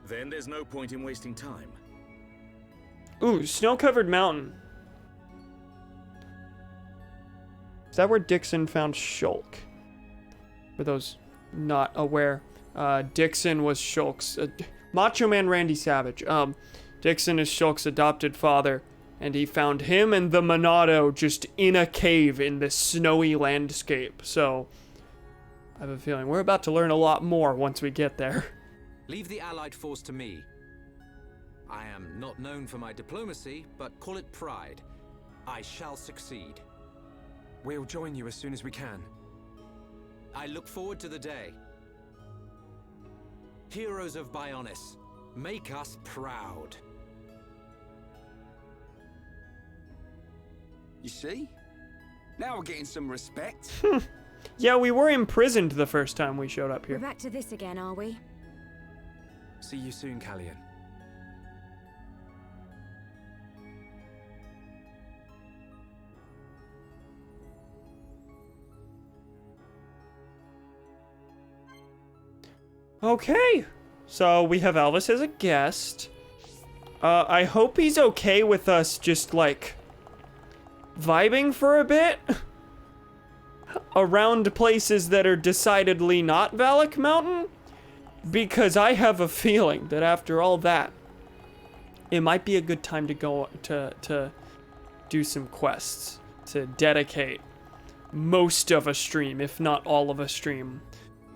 Then there's no point in wasting time. Ooh, snow-covered mountain. Is that where Dixon found Shulk? For those not aware, Dixon was Shulk's... Macho Man Randy Savage. Dixon is Shulk's adopted father, and he found him and the Monado just in a cave in this snowy landscape. So, I have a feeling we're about to learn a lot more once we get there. Leave the Allied force to me. I am not known for my diplomacy, but call it pride. I shall succeed. We'll join you as soon as we can. I look forward to the day. Heroes of Bionis, Make us proud. You see? Now we're getting some respect. Yeah, we were imprisoned the first time we showed up We're here. back to this again, are we? See you soon, Callian. Okay, so we have Elvis as a guest. I hope he's okay with us just, like, vibing for a bit around places that are decidedly not Valak Mountain, because I have a feeling that after all that, it might be a good time to go to do some quests, to dedicate most of a stream, if not all of a stream,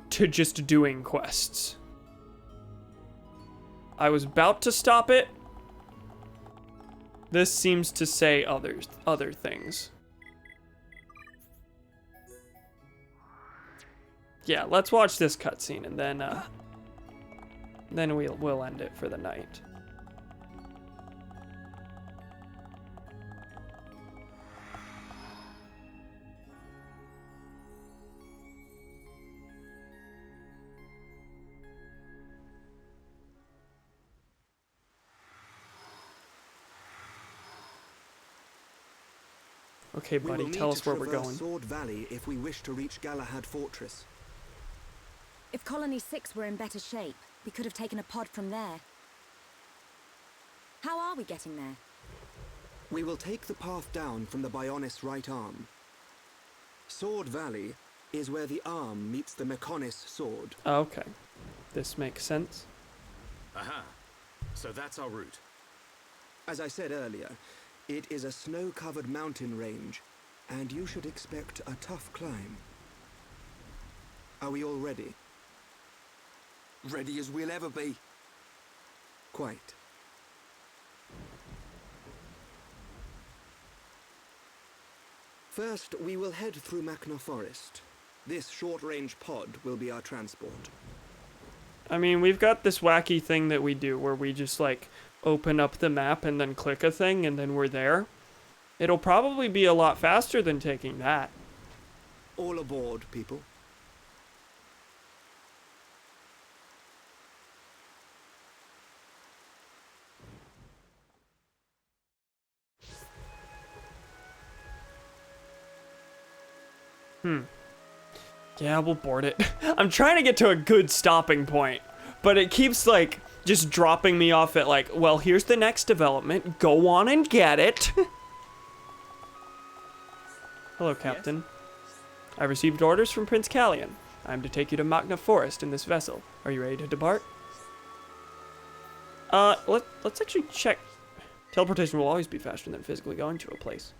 to just doing quests. I was about to stop it. This seems to say other things. Yeah, let's watch this cutscene and then we'll end it for the night. Okay, We buddy, will tell need us to where we're traverse going. Sword Valley if we wish to reach Galahad Fortress. If Colony 6 were in better shape, we could have taken a pod from there. How are we getting there? We will take the path down from the Bionis right arm. Sword Valley is where the arm meets the Mechonis sword. Okay, this makes sense. Aha. So that's our route. As I said earlier, it is a snow-covered mountain range, and you should expect a tough climb. Are we all ready? Ready as we'll ever be. Quite. First, we will head through Machna Forest. This short-range pod will be our transport. I mean, we've got this wacky thing that we do where we just, like, open up the map and then click a thing and then we're there. It'll probably be a lot faster than taking that. All aboard, people. Yeah, we'll board it. I'm trying to get to a good stopping point, but it keeps, like, just dropping me off at, like, well, here's the next development. Go on and get it. Hello, Captain. I received orders from Prince Callian. I am to take you to Machna Forest in this vessel. Are you ready to depart? Let's actually check. Teleportation will always be faster than physically going to a place.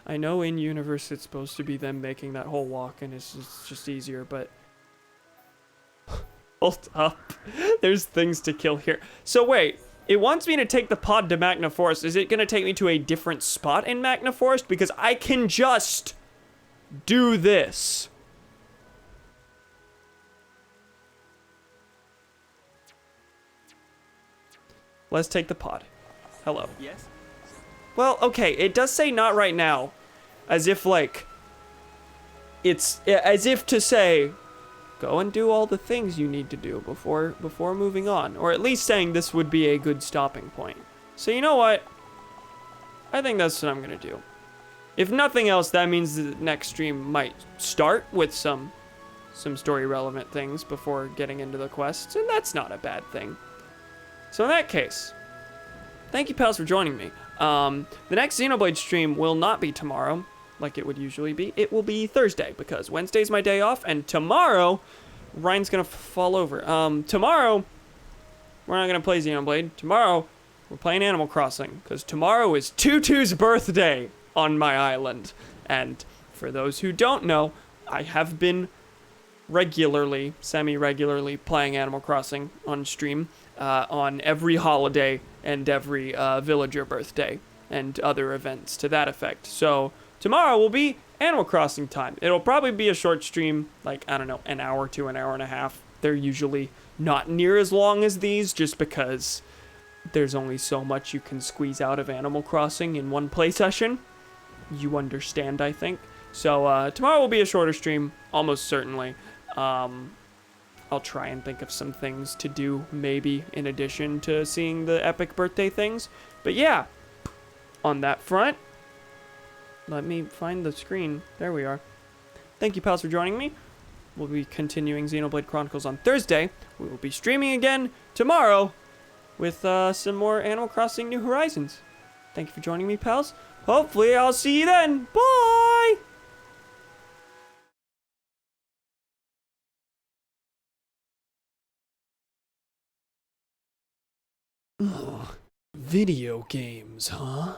I know in universe it's supposed to be them making that whole walk and it's just easier, but hold up. There's things to kill here. So wait, it wants me to take the pod to Machna Forest. Is it going to take me to a different spot in Machna Forest? Because I can just do this. Let's take the pod. Hello. Yes? Well, okay, it does say not right now. As if, like, it's as if to say, go and do all the things you need to do before moving on. Or at least saying this would be a good stopping point. So you know what? I think that's what I'm going to do. If nothing else, that means the next stream might start with some story relevant things before getting into the quests. And that's not a bad thing. So in that case, thank you, pals, for joining me. The next Xenoblade stream will not be tomorrow, like it would usually be. It will be Thursday, because Wednesday's my day off, and tomorrow, Ryan's gonna fall over. Tomorrow, we're not gonna play Xenoblade. Tomorrow, we're playing Animal Crossing, because tomorrow is Tutu's birthday on my island. And for those who don't know, I have been regularly, semi-regularly, playing Animal Crossing on stream, on every holiday and every villager birthday and other events to that effect. So tomorrow will be Animal Crossing time. It'll probably be a short stream, like, I don't know, an hour to an hour and a half. They're usually not near as long as these, just because there's only so much you can squeeze out of Animal Crossing in one play session. You understand, I think. So tomorrow will be a shorter stream, almost certainly. I'll try and think of some things to do, maybe, in addition to seeing the epic birthday things. But yeah, on that front, let me find the screen. There we are. Thank you, pals, for joining me. We'll be continuing Xenoblade Chronicles on Thursday. We will be streaming again tomorrow with some more Animal Crossing New Horizons. Thank you for joining me, pals. Hopefully, I'll see you then. Bye! Ugh, video games, huh?